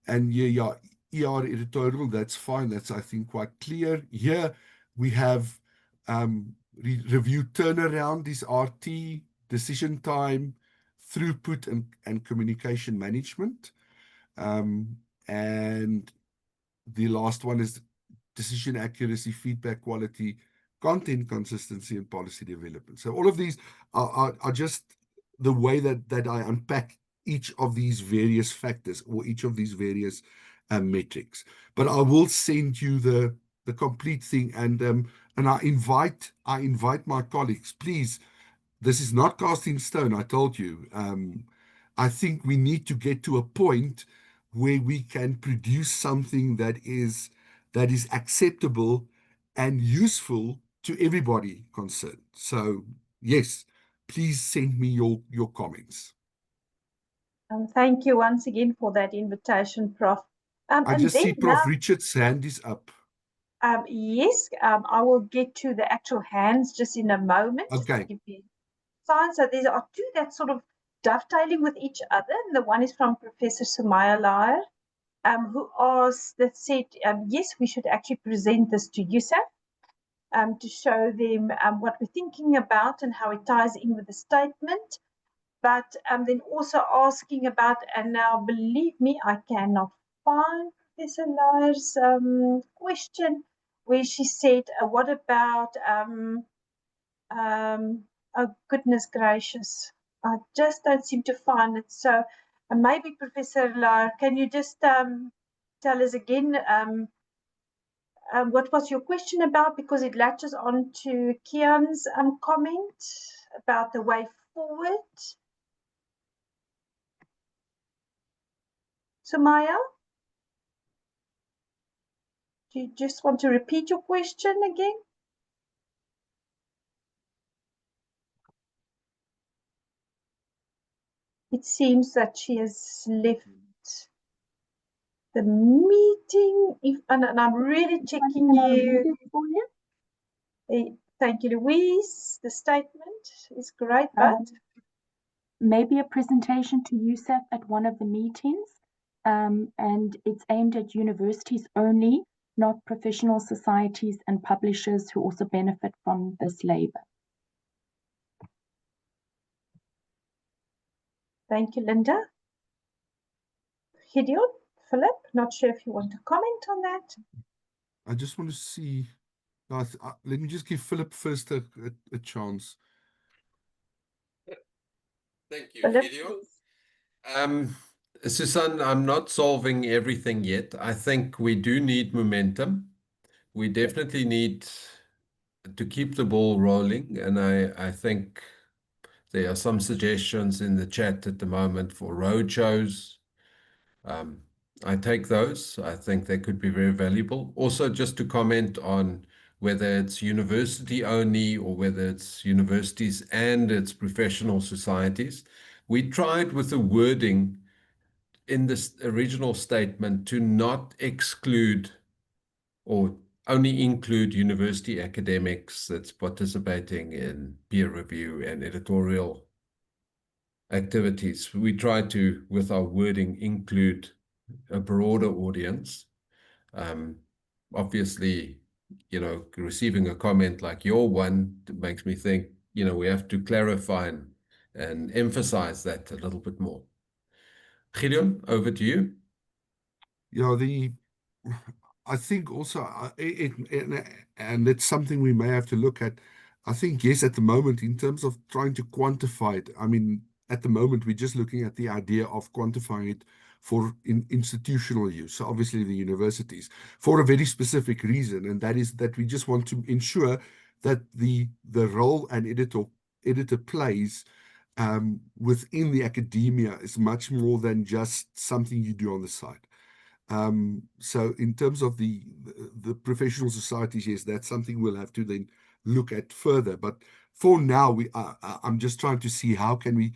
yeah, ER editorial, that's fine. That's, I think, quite clear. Here we have review turnaround is RT, decision time, throughput, and communication management. And the last one is decision accuracy, feedback quality, content consistency, and policy development. So all of these are just the way that I unpack each of these various factors or each of these various metrics. But I will send you the complete thing, and I invite my colleagues, please. This is not cast in stone, I told you. I think we need to get to a point where we can produce something that is acceptable and useful to everybody concerned. So yes, please send me your comments. Thank you once again for that invitation, Prof. I just see Prof. Richard's hand is up. Yes, I will get to the actual hands just in a moment. Okay. Give me sign. So there are two that sort of dovetailing with each other. And the one is from Professor Sumaya Lair, who asked, that said, yes, we should actually present this to USAF to show them what we're thinking about and how it ties in with the statement. But then also asking about, and now believe me, I cannot find Professor Lair's question, where she said, what about, oh goodness gracious, I just don't seem to find it. So maybe Professor Lair, can you just tell us again what was your question about? Because it latches on to Kian's comment about the way forward. Sumaya, do you just want to repeat your question again? It seems that she has left the meeting. And I'm really checking you. Thank you, Louise. The statement is great, but maybe a presentation to USAF at one of the meetings, and it's aimed at universities only, not professional societies and publishers who also benefit from this labor. Thank you, Linda. Gideon, Philip, not sure if you want to comment on that. I just want to see. Let me just give Philip first a chance. Thank you, Philip, Gideon. Susan, I'm not solving everything yet. I think we do need momentum. We definitely need to keep the ball rolling. And I think there are some suggestions in the chat at the moment for road shows. I take those. I think they could be very valuable. Also, just to comment on whether it's university only or whether it's universities and it's professional societies. We tried with the wording in this original statement to not exclude or only include university academics that's participating in peer review and editorial activities. We try to, with our wording, include a broader audience. Obviously, receiving a comment like your one makes me think, we have to clarify and emphasize that a little bit more. Gideon, over to you. Yeah, I think also, and it's something we may have to look at. I think, yes, at the moment, in terms of trying to quantify it, I mean, at the moment, we're just looking at the idea of quantifying it for institutional use. So obviously the universities, for a very specific reason, and that is that we just want to ensure that the role an editor plays within the academia is much more than just something you do on the side. So in terms of the professional societies, yes, that's something we'll have to then look at further. But for now, I'm just trying to see how can we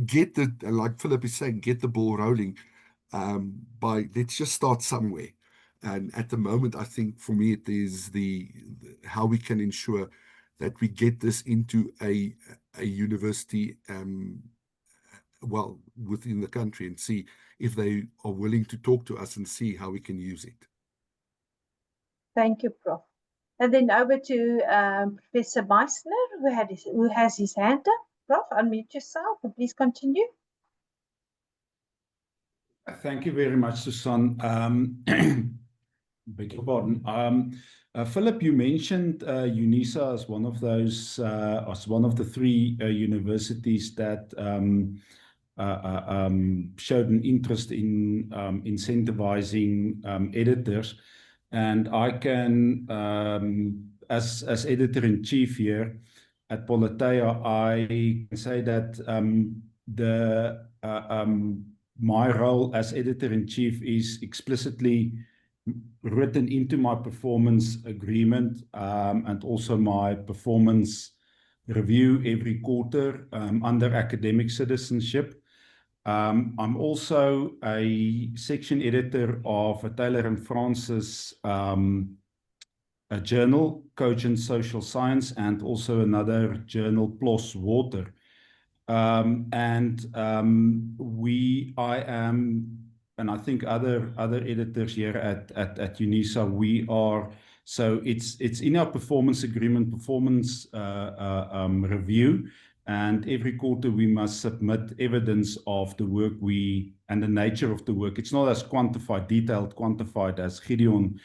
get like Philip is saying, get the ball rolling by let's just start somewhere. And at the moment, I think for me, it is how we can ensure that we get this into a university, well, within the country, and see if they are willing to talk to us and see how we can use it. Thank you, Prof. And then over to Professor Meissner, who has his hand up. Prof, unmute yourself and please continue. Thank you very much, Susan. Beg your pardon. Philip, you mentioned UNISA as one of those, as one of the three universities that showed an interest in incentivizing editors. And I can, as editor-in-chief here at Politeia, I can say that my role as editor-in-chief is explicitly written into my performance agreement and also my performance review every quarter under academic citizenship. I'm also a section editor of Taylor and Francis a journal, Cogent Social Science, and also another journal, PLOS Water. I am, and I think other editors here at UNISA, we are, so it's in our performance agreement, performance review, and every quarter we must submit evidence of the work and the nature of the work. It's not as detailed quantified as Gideon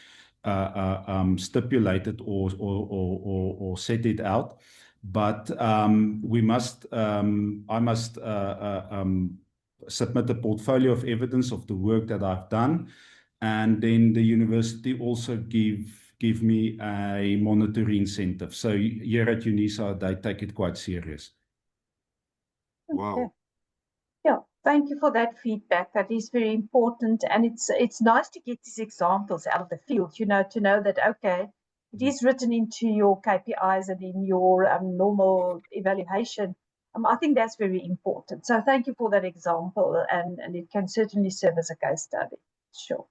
stipulated or set it out. But I must submit a portfolio of evidence of the work that I've done, and then the university also give me a monetary incentive. So here at UNISA, they take it quite serious. Wow. Okay. Yeah, thank you for that feedback. That is very important, and it's nice to get these examples out of the field. To know that okay, it is written into your KPIs and in your normal evaluation. I think that's very important. So thank you for that example, and it can certainly serve as a case study. Sure.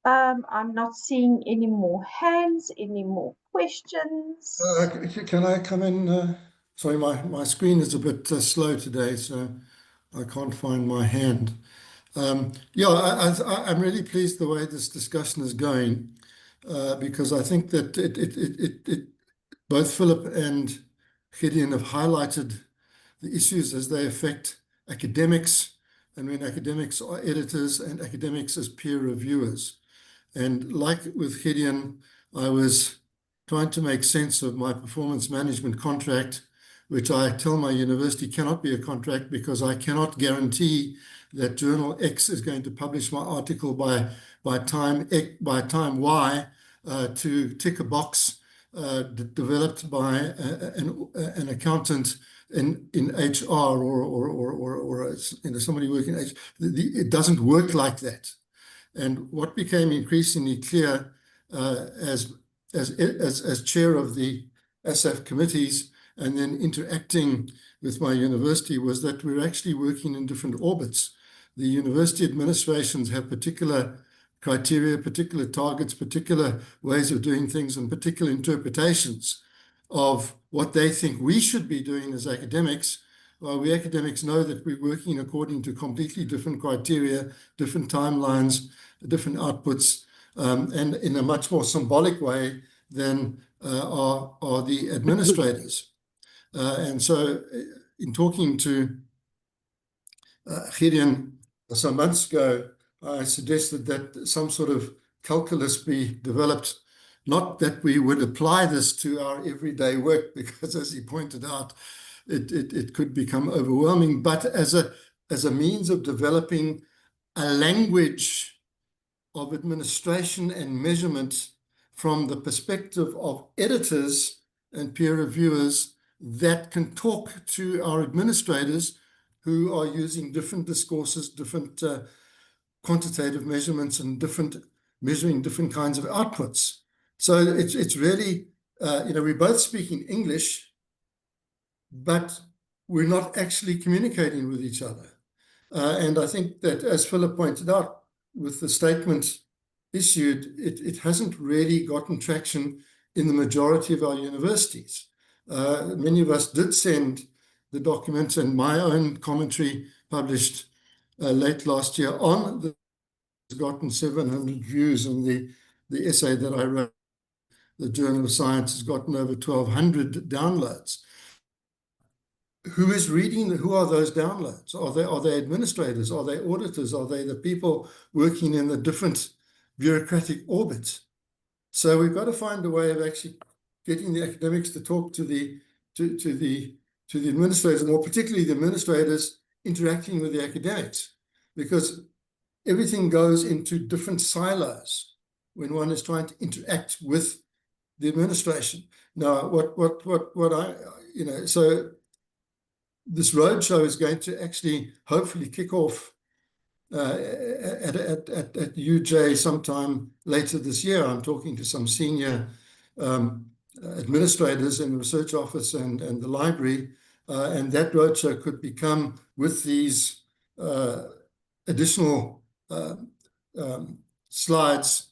I'm not seeing any more hands, any more questions. Can I come in? Sorry, my screen is a bit slow today, so I can't find my hand. Yeah, I'm really pleased the way this discussion is going, because I think that both Philip and Gideon have highlighted the issues as they affect academics, and when academics are editors and academics as peer reviewers. And like with Gideon, I was trying to make sense of my performance management contract, which I tell my university cannot be a contract because I cannot guarantee that journal X is going to publish my article by time Y to tick a box developed by an accountant in HR or somebody working in HR. It doesn't work like that. And what became increasingly clear as chair of the ASSAf committees and then interacting with my university was that we're actually working in different orbits. The university administrations have particular criteria, particular targets, particular ways of doing things, and particular interpretations of what they think we should be doing as academics. Well, we academics know that we're working according to completely different criteria, different timelines, different outputs, and in a much more symbolic way than are the administrators. And so in talking to Gideon some months ago, I suggested that some sort of calculus be developed, not that we would apply this to our everyday work, because as he pointed out, it could become overwhelming, but as a means of developing a language of administration and measurement from the perspective of editors and peer reviewers that can talk to our administrators who are using different discourses, different quantitative measurements, and measuring different kinds of outputs. So it's really, we're both speaking English, but we're not actually communicating with each other. And I think that, as Philip pointed out, with the statement issued, it hasn't really gotten traction in the majority of our universities. Many of us did send the documents, and my own commentary published late last year on the has gotten 700 views, and the essay that I wrote, the Journal of Science, has gotten over 1,200 downloads. Who is reading? Who are those downloads? Are they administrators? Are they auditors? Are they the people working in the different bureaucratic orbits? So we've got to find a way of actually getting the academics to talk to the administrators, and more particularly the administrators interacting with the academics, because everything goes into different silos when one is trying to interact with the administration. Now, so this roadshow is going to actually hopefully kick off at UJ sometime later this year. I'm talking to some senior administrators in the research office and the library, and that roadshow could become, with these additional slides,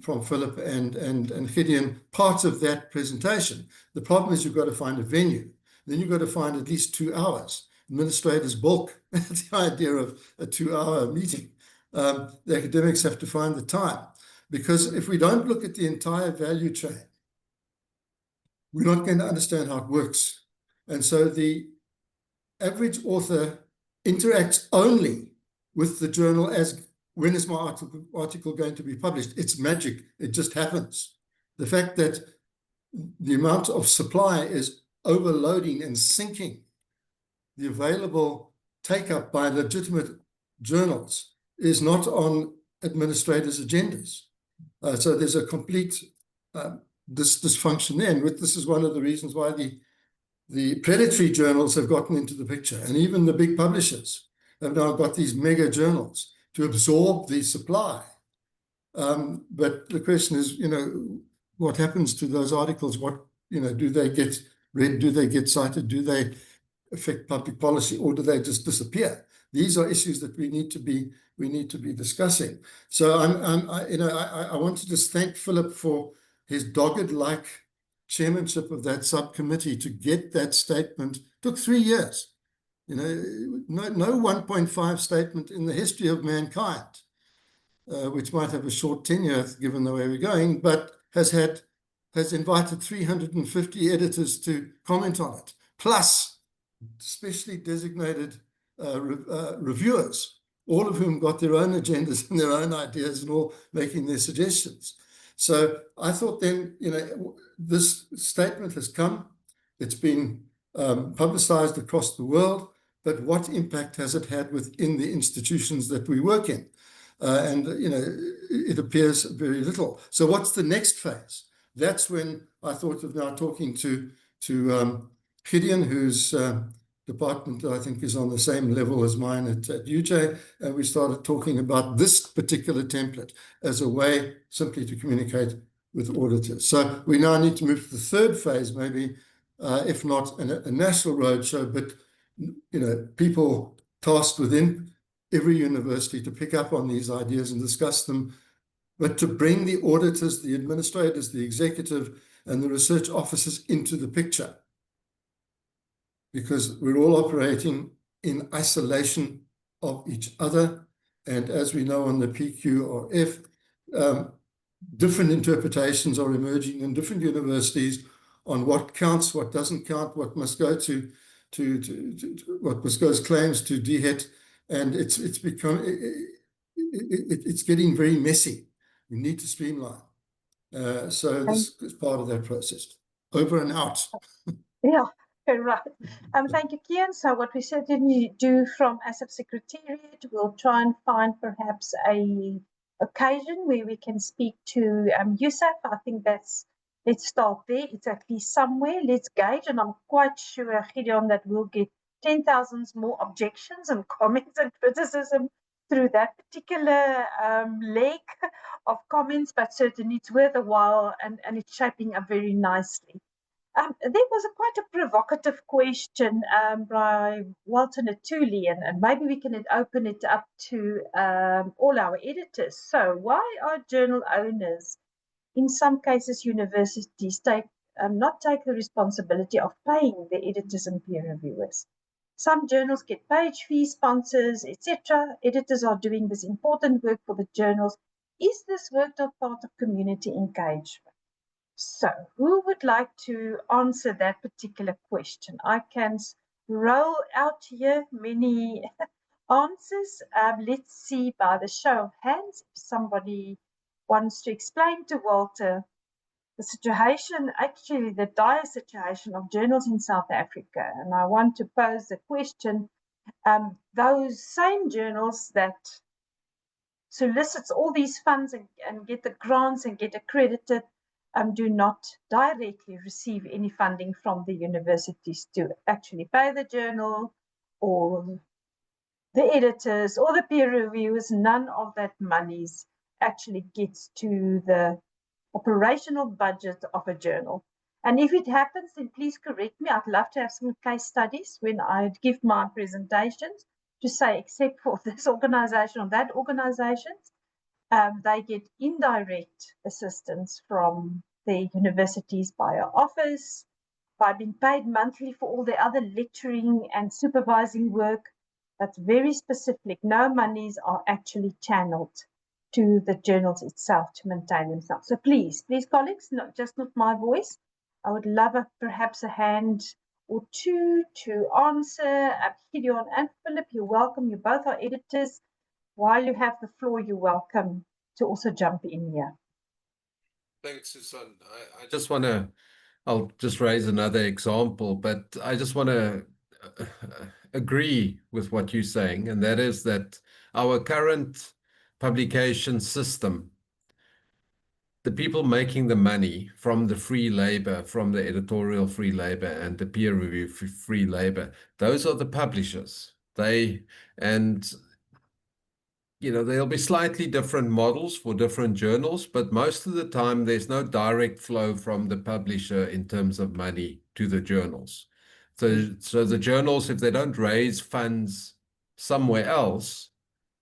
from Philip and Gideon, part of that presentation. The problem is you've got to find a venue. Then you've got to find at least 2 hours. Administrators balk at the idea of a 2-hour meeting. The academics have to find the time, because if we don't look at the entire value chain, we're not going to understand how it works. And so the average author interacts only with the journal as, when is my article going to be published? It's magic. It just happens. The fact that the amount of supply is overloading and sinking the available take-up by legitimate journals is not on administrators' agendas. So there's a complete dysfunction there. And this is one of the reasons why the predatory journals have gotten into the picture. And even the big publishers have now got these mega journals to absorb the supply. But the question is, what happens to those articles? What, do they get read? Do they get cited? Do they affect public policy, or do they just disappear? These are issues that we need to be discussing. So I want to just thank Philip for his dogged-like chairmanship of that subcommittee to get that statement. It took 3 years. No 1.5 statement in the history of mankind, which might have a short tenure given the way we're going, but has invited 350 editors to comment on it, plus specially designated reviewers, all of whom got their own agendas and their own ideas and all making their suggestions. So I thought then, this statement has come, it's been publicized across the world, but what impact has it had within the institutions that we work in? And, it appears very little. So what's the next phase? That's when I thought of now talking to Gideon, whose department I think is on the same level as mine at UJ, and we started talking about this particular template as a way simply to communicate with auditors. So we now need to move to the third phase, maybe, if not a national roadshow, but people tasked within every university to pick up on these ideas and discuss them, but to bring the auditors, the administrators, the executive, and the research officers into the picture. Because we're all operating in isolation of each other. And as we know on the PQ or F, different interpretations are emerging in different universities on what counts, what doesn't count, what must go to what must go as claims to DHET. And it's getting very messy. We need to streamline. So this is part of that process. Over and out. Yeah. Right. Thank you, Kian. So what we certainly do from ASSAf Secretariat, we'll try and find perhaps a occasion where we can speak to USAF. I think let's start there. It's at least somewhere. Let's gauge. And I'm quite sure, Gideon, that we'll get 10,000 more objections and comments and criticism through that particular leg of comments, but certainly it's worth a while and it's shaping up very nicely. There was quite a provocative question by Walter Natuli, and maybe we can open it up to all our editors. So why are journal owners, in some cases universities, not take the responsibility of paying the editors and peer reviewers? Some journals get page fees, sponsors, etc. Editors are doing this important work for the journals. Is this work not part of community engagement? So, who would like to answer that particular question? I can roll out here many answers. Let's see by the show of hands if somebody wants to explain to Walter the situation, actually the dire situation of journals in South Africa. And I want to pose the question, those same journals that solicits all these funds and get the grants and get accredited, do not directly receive any funding from the universities to actually pay the journal or the editors or the peer reviewers. None of that money actually gets to the operational budget of a journal. And if it happens, then please correct me. I'd love to have some case studies when I give my presentations to say, except for this organization or that organization, They get indirect assistance from their universities by our office, by being paid monthly for all the other lecturing and supervising work. That's very specific. No monies are actually channeled to the journals itself to maintain themselves. So please, colleagues, not my voice. I would love perhaps a hand or two to answer. Gideon and Philip, you're welcome. You both are editors. While you have the floor, you're welcome to also jump in here. Thanks, Susan. I just want to, I'll just raise another example, but I just want to agree with what you're saying, and that is that our current publication system, the people making the money from the free labor, from the editorial free labor and the peer review free labor, those are the publishers. And there'll be slightly different models for different journals, but most of the time there's no direct flow from the publisher in terms of money to the journals. So the journals, if they don't raise funds somewhere else,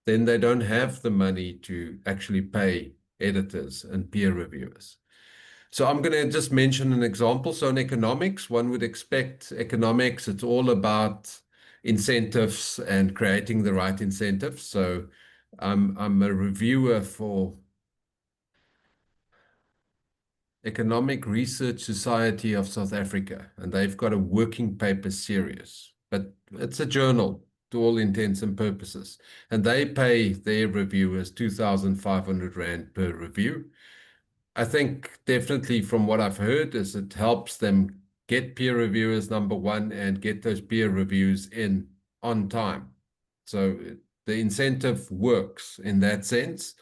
then they don't have the money to actually pay editors and peer reviewers. So I'm going to just mention an example. So in economics, one would expect economics, it's all about incentives and creating the right incentives. So I'm a reviewer for Economic Research Society of South Africa, and they've got a working paper series, but it's a journal to all intents and purposes. And they pay their reviewers 2,500 Rand per review. I think definitely from what I've heard is it helps them get peer reviewers, number one, and get those peer reviews in on time. So the incentive works in that sense.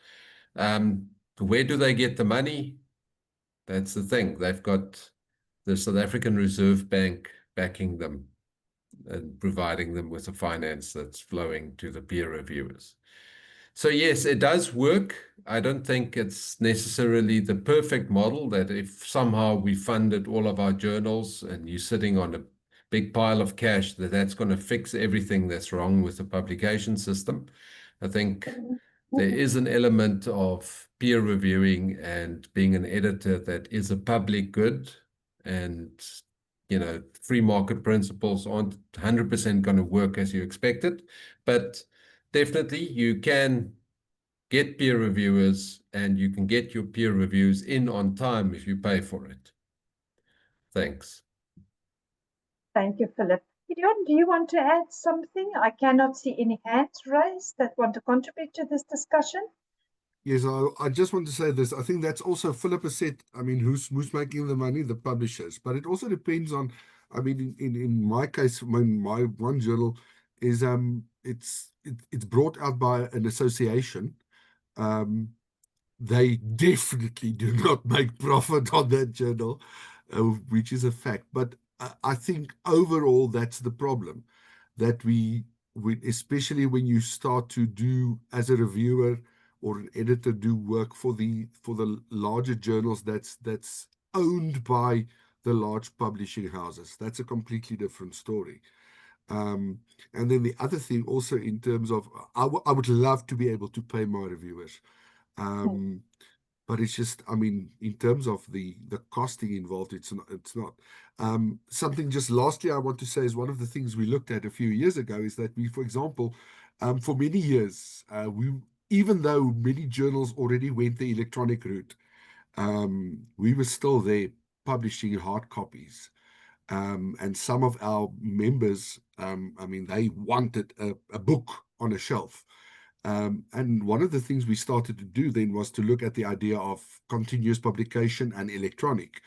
Where do they get the money? That's the thing. They've got the South African Reserve Bank backing them and providing them with the finance that's flowing to the peer reviewers. So yes, it does work. I don't think it's necessarily the perfect model that if somehow we funded all of our journals and you're sitting on a big pile of cash, that's going to fix everything that's wrong with the publication system. I think there is an element of peer reviewing and being an editor that is a public good, and free market principles aren't 100% going to work as you expected, but definitely you can get peer reviewers and you can get your peer reviews in on time if you pay for it. Thanks. Thank you, Philip. Gideon, do you want to add something? I cannot see any hands raised that want to contribute to this discussion. Yes, I just want to say this. I think that's also, Philip has said, I mean, who's making the money? The publishers. But it also depends on, I mean, in my case, my one journal is it's brought out by an association. They definitely do not make profit on that journal, which is a fact. But I think overall that's the problem, that we especially when you start to do as a reviewer or an editor do work for the larger journals that's owned by the large publishing houses. That's a completely different story. And then the other thing also in terms of, I would love to be able to pay my reviewers. But it's just, I mean, in terms of the costing involved, it's not. Something just lastly I want to say is one of the things we looked at a few years ago is that we, for example, for many years, even though many journals already went the electronic route, we were still there publishing hard copies. And some of our members, I mean, they wanted a book on a shelf. And one of the things we started to do then was to look at the idea of continuous publication and electronic.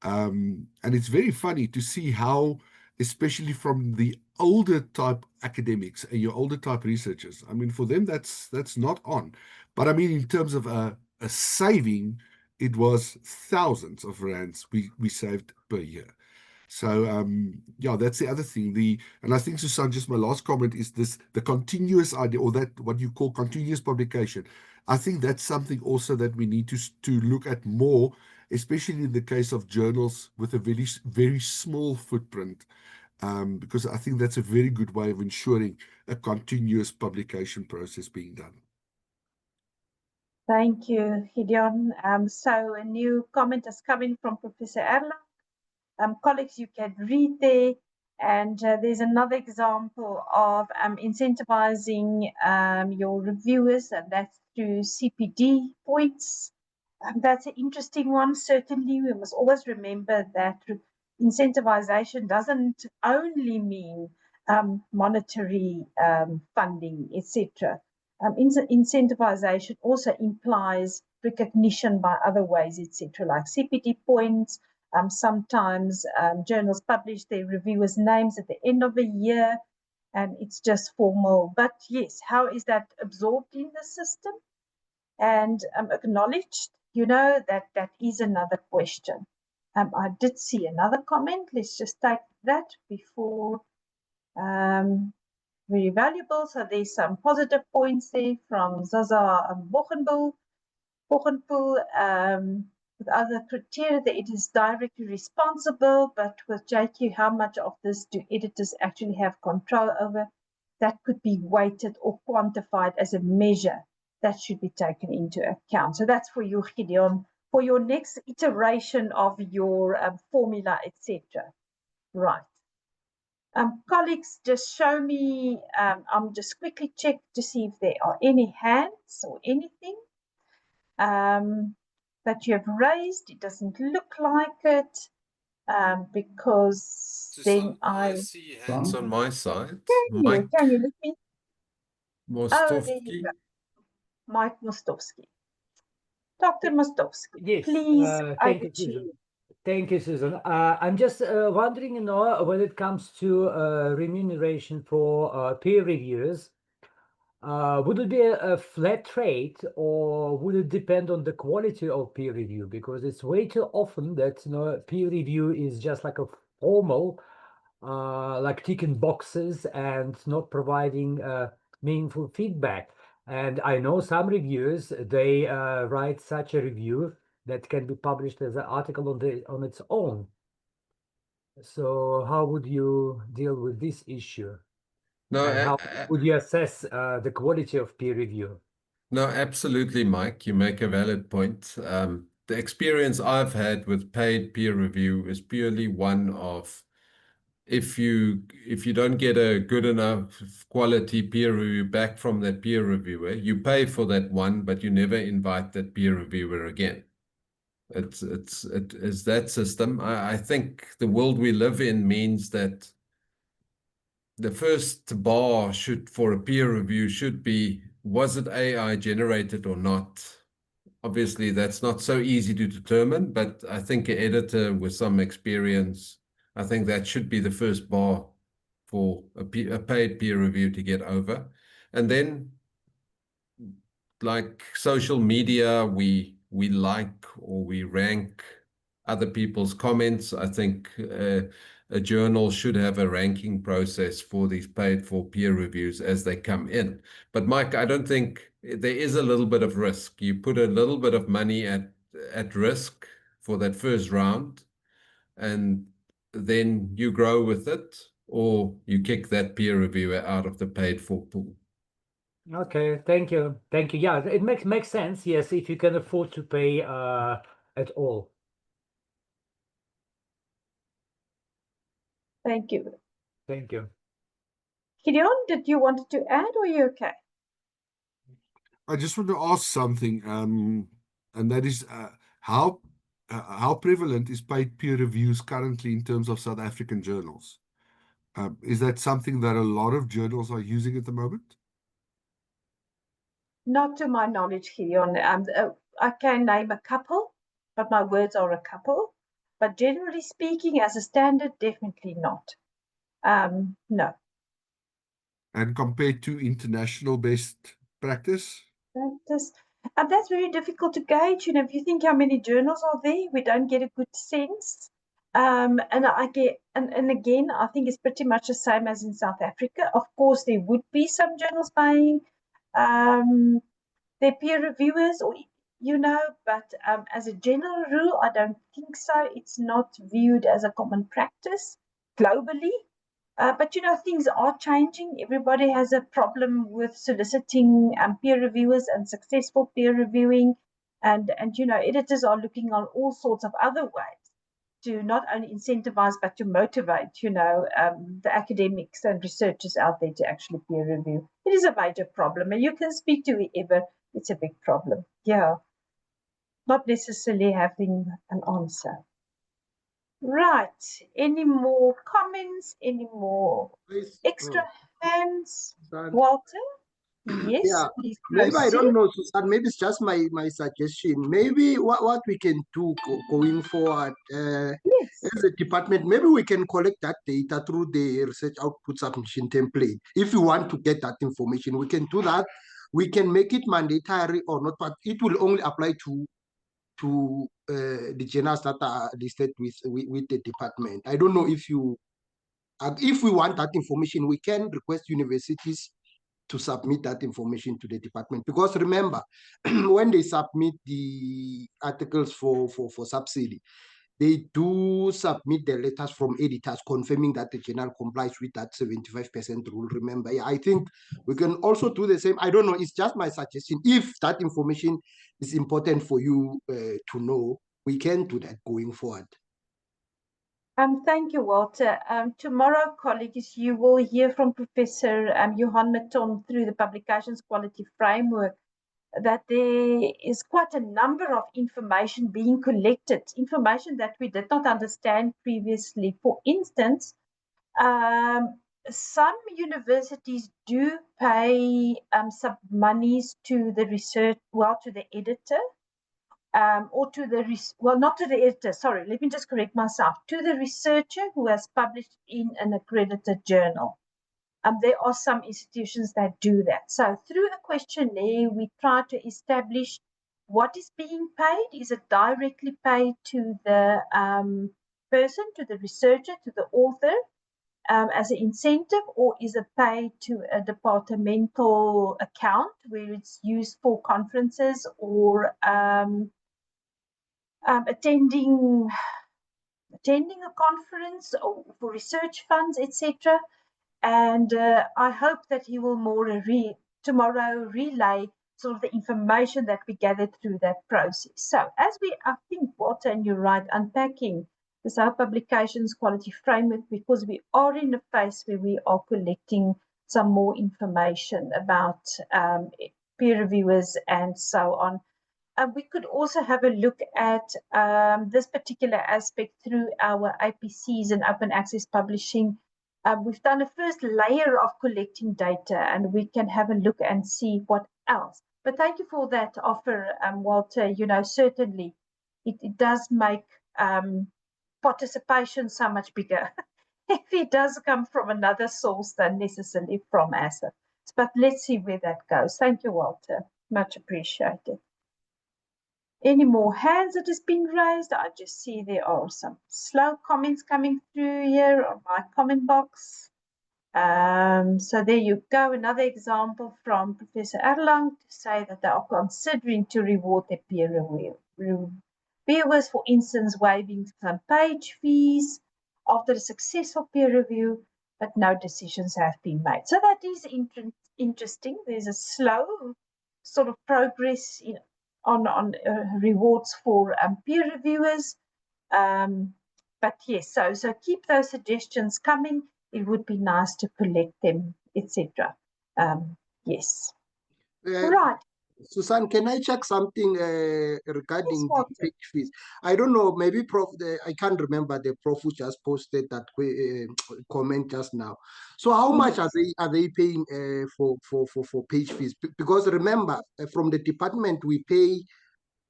And it's very funny to see how, especially from the older type academics and your older type researchers, I mean, for them, that's not on. But I mean, in terms of a saving, it was thousands of rands we saved per year. So yeah, that's the other thing. And I think, Susan, just my last comment is the continuous idea, or that what you call continuous publication. I think that's something also that we need to look at more, especially in the case of journals with a very, very small footprint, because I think that's a very good way of ensuring a continuous publication process being done. Thank you, Gideon. So a new comment is coming from Professor Erla. Colleagues, you can read there. And there's another example of incentivizing your reviewers, and that's through CPD points. That's an interesting one. Certainly, we must always remember that incentivization doesn't only mean monetary funding, etc. Incentivization also implies recognition by other ways, etc., like CPD points. Sometimes journals publish their reviewers' names at the end of the year, and it's just formal. But yes, how is that absorbed in the system and acknowledged? You know, that is another question. I did see another comment. Let's just take that before. Very valuable. So there's some positive points there from Zaza Bochenpoel. With other criteria that it is directly responsible, but with JQ, how much of this do editors actually have control over? That could be weighted or quantified as a measure that should be taken into account. So that's for you, Gideon, for your next iteration of your formula, etc. Right. Colleagues, just show me, I'm just quickly check to see if there are any hands or anything that you have raised. It doesn't look like it because then I see hands on my side. Mike can you let me? Oh, there you Mostovsky. go. Mike Mostovsky. Dr. Mostovsky, Yes, please, thank over you, to Susan. you. Thank you, Susan. I'm just wondering, when it comes to remuneration for peer reviewers, would it be a flat rate, or would it depend on the quality of peer review? Because it's way too often that peer review is just like a formal, like ticking boxes and not providing meaningful feedback. And I know some reviewers, they write such a review that can be published as an article on its own. So how would you deal with this issue? No, And how would you assess the quality of peer review? no, absolutely, Mike. You make a valid point. The experience I've had with paid peer review is purely one of if you don't get a good enough quality peer review back from that peer reviewer, you pay for that one, but you never invite that peer reviewer again. It is that system. I think the world we live in means that the first bar for a peer review should be, was it AI generated or not? Obviously, that's not so easy to determine, but I think an editor with some experience, I think that should be the first bar for a paid peer review to get over. And then, like social media, we like or we rank other people's comments. I think a journal should have a ranking process for these paid for peer reviews as they come in. But Mike, I don't think there is a little bit of risk. You put a little bit of money at risk for that first round, and then you grow with it, or you kick that peer reviewer out of the paid for pool. Okay, thank you. Thank you. Yeah, it makes sense. Yes, if you can afford to pay at all. Thank you. Thank you. Gideon, did you want to add, or are you okay? I just want to ask something, and that is how prevalent is paid peer reviews currently in terms of South African journals? Is that something that a lot of journals are using at the moment? Not to my knowledge, Gideon. I can name a couple, but my words are a couple. But generally speaking, as a standard, definitely not. No. And compared to international best practice? That's very difficult to gauge. You know, if you think how many journals are there, we don't get a good sense. And again, I think it's pretty much the same as in South Africa. Of course, there would be some journals paying their peer reviewers, or but as a general rule, I don't think so. It's not viewed as a common practice globally. But things are changing. Everybody has a problem with soliciting peer reviewers and successful peer reviewing, and editors are looking on all sorts of other ways to not only incentivize but to motivate the academics and researchers out there to actually peer review. It is a major problem, and you can speak to whoever. It's a big problem. Yeah, not necessarily having an answer. Right. Any more comments? Any more extra hands? Walter? Yes, Yeah, please maybe I proceed. don't know, Susan. Maybe it's just my suggestion. Maybe what we can do going forward Yes. as a department, maybe we can collect that data through the research output submission template. If you want to get that information, we can do that. We can make it mandatory or not, but it will only apply to the journals that are listed with the department. I don't know if we want that information, we can request universities to submit that information to the department. Because remember, when they submit the articles for subsidy, they do submit the letters from editors confirming that the journal complies with that 75% rule. Remember, I think we can also do the same. I don't know, it's just my suggestion. If that information is important for you to know, we can do that going forward. Thank you, Walter. Tomorrow, colleagues, you will hear from Professor Johan Maton through the Publications Quality Framework that there is quite a number of information being collected, information that we did not understand previously. For instance, some universities do pay some monies to the research, to the editor, or to the, not to the editor, sorry, let me just correct myself, to the researcher who has published in an accredited journal. There are some institutions that do that. So through a questionnaire, we try to establish what is being paid. Is it directly paid to the person, to the researcher, to the author as an incentive, or is it paid to a departmental account where it's used for conferences or attending a conference or for research funds, etc. And I hope that he will tomorrow relay sort of the information that we gathered through that process. So as I think, Walter, and you're right, unpacking this whole publications quality framework, because we are in a phase where we are collecting some more information about peer reviewers and so on. We could also have a look at this particular aspect through our APCs and open access publishing. We've done a first layer of collecting data, and we can have a look and see what else. But thank you for that offer, Walter. Certainly it does make participation so much bigger if it does come from another source than necessarily from ASSAf. But let's see where that goes. Thank you, Walter. Much appreciated. Any more hands that has been raised? I just see there are some slow comments coming through here on my comment box. So there you go. Another example from Professor Erlang to say that they are considering to reward their peer reviewers, for instance, waiving some page fees after a successful peer review, but no decisions have been made. So that is interesting. There's a slow sort of progress on rewards for peer reviewers. But yes, so keep those suggestions coming. It would be nice to collect them, etc. Yes. Right. Susan, can I check something regarding the page fees? I don't know, maybe I can't remember, the Prof who just posted that comment just now. So how much are they paying for page fees? Because remember, from the department we pay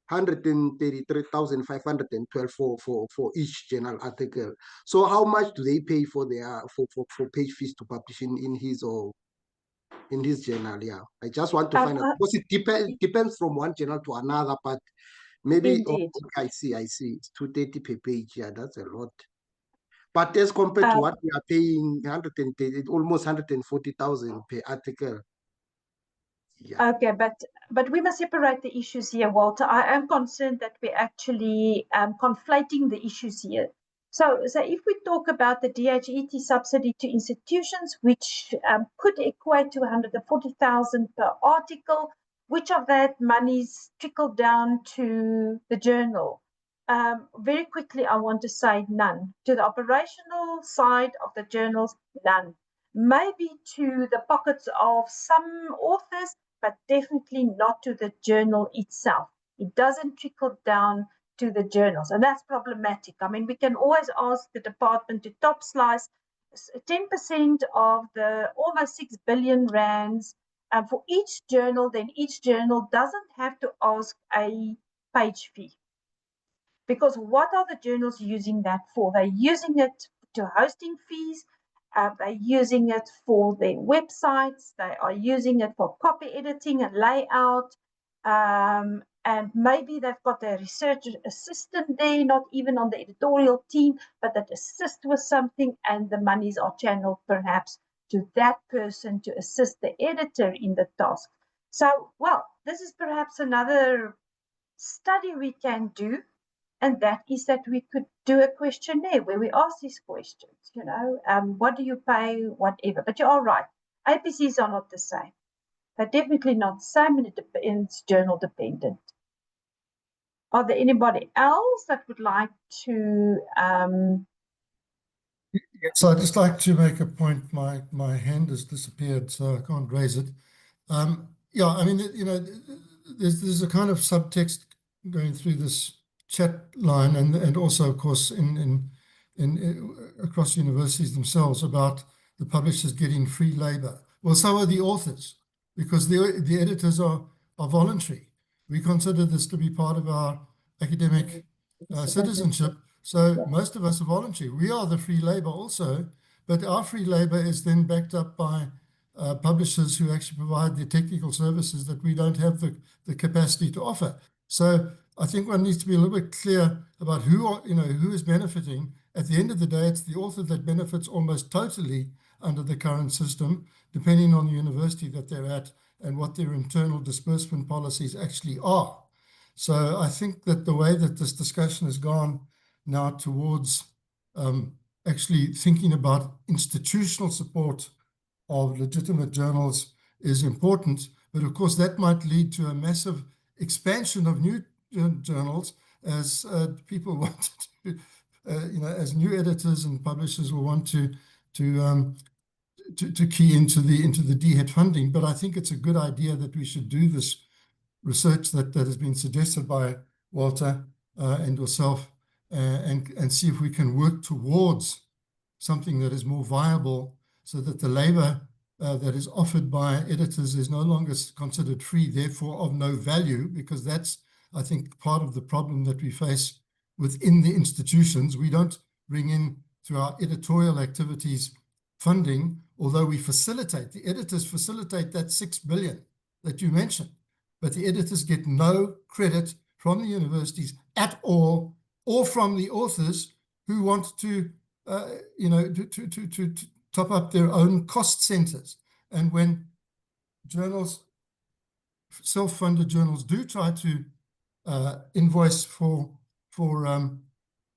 133,512 for each journal article. So how much do they pay for their for page fees to publish in his journal? Yeah, I just want to find out, because it depends from one journal to another, but maybe I see it's 230 per page. Yeah, that's a lot. But as compared to what we are paying, 130, almost 140,000 per article. Yeah. Okay, but we must separate the issues here, Walter. I am concerned that we're actually conflating the issues here. So if we talk about the DHET subsidy to institutions, which could equate to 140,000 per article, which of that money's trickled down to the journal? Very quickly, I want to say none. To the operational side of the journals, none. Maybe to the pockets of some authors, but definitely not to the journal itself. It doesn't trickle down to the journals, and that's problematic. I mean, we can always ask the department to top slice 10% of the almost 6 billion rands for each journal, then each journal doesn't have to ask a page fee. Because what are the journals using that for? They're using it to hosting fees, they're using it for their websites, they are using it for copy editing and layout, and maybe they've got a research assistant there, not even on the editorial team, but that assist with something, and the monies are channeled perhaps to that person to assist the editor in the task. So, well, this is perhaps another study we can do, and that is that we could do a questionnaire where we ask these questions, what do you pay, whatever. But you are right, APCs are not the same. They're definitely not the same, and it's journal dependent. Are there anybody else that would like to? So I'd just like to make a point. My hand has disappeared, so I can't raise it. Yeah, I mean, there's a kind of subtext going through this chat line, and also, of course, in across universities themselves about the publishers getting free labor. Well, so are the authors, because the editors are voluntary. We consider this to be part of our academic citizenship. So most of us are voluntary. We are the free labor also, but our free labor is then backed up by publishers who actually provide the technical services that we don't have the capacity to offer. So I think one needs to be a little bit clear about who is benefiting. At the end of the day, it's the author that benefits almost totally under the current system, depending on the university that they're at and what their internal disbursement policies actually are. So I think that the way that this discussion has gone now towards actually thinking about institutional support of legitimate journals is important, but of course that might lead to a massive expansion of new journals as people want to, as new editors and publishers will want to key into the DHET funding. But I think it's a good idea that we should do this research that has been suggested by Walter and yourself, and see if we can work towards something that is more viable, so that the labor that is offered by editors is no longer considered free, therefore of no value, because that's, I think, part of the problem that we face within the institutions. We don't bring in, through our editorial activities, funding, although we facilitate, the editors facilitate that 6 billion that you mentioned, but the editors get no credit from the universities at all, or from the authors who want to to top up their own cost centers. And when journals, self-funded journals, do try to invoice for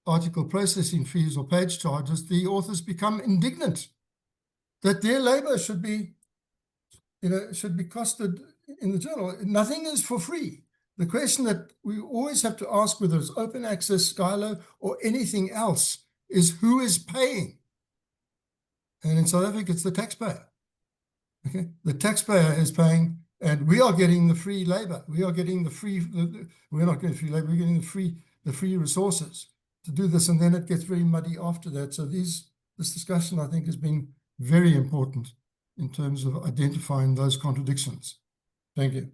article processing fees or page charges, the authors become indignant that their labor should be costed in the journal. Nothing is for free. The question that we always have to ask, whether it's open access, Skylo, or anything else, is who is paying? And in South Africa, it's the taxpayer. Okay, the taxpayer is paying, and we are getting the free labor. We are getting the free. We're not getting free labor. We're getting the free resources to do this, and then it gets very muddy after that. So this discussion, I think, has been very important in terms of identifying those contradictions. Thank you.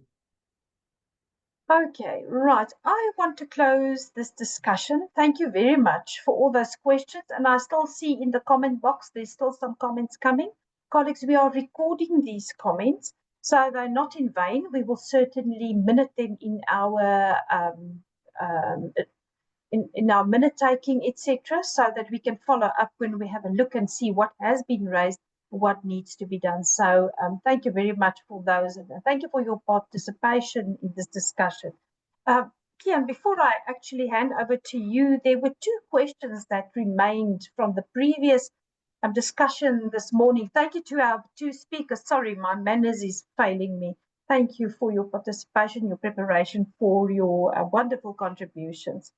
Okay, right. I want to close this discussion. Thank you very much for all those questions. And I still see in the comment box, there's still some comments coming. Colleagues, we are recording these comments, so they're not in vain. We will certainly minute them in our in our minute taking, etc., so that we can follow up when we have a look and see what has been raised, what needs to be done. So thank you very much for those, and thank you for your participation in this discussion. Kian, before I actually hand over to you, there were two questions that remained from the previous discussion this morning. Thank you to our two speakers. Sorry, my manners is failing me. Thank you for your participation, your preparation, for your wonderful contributions.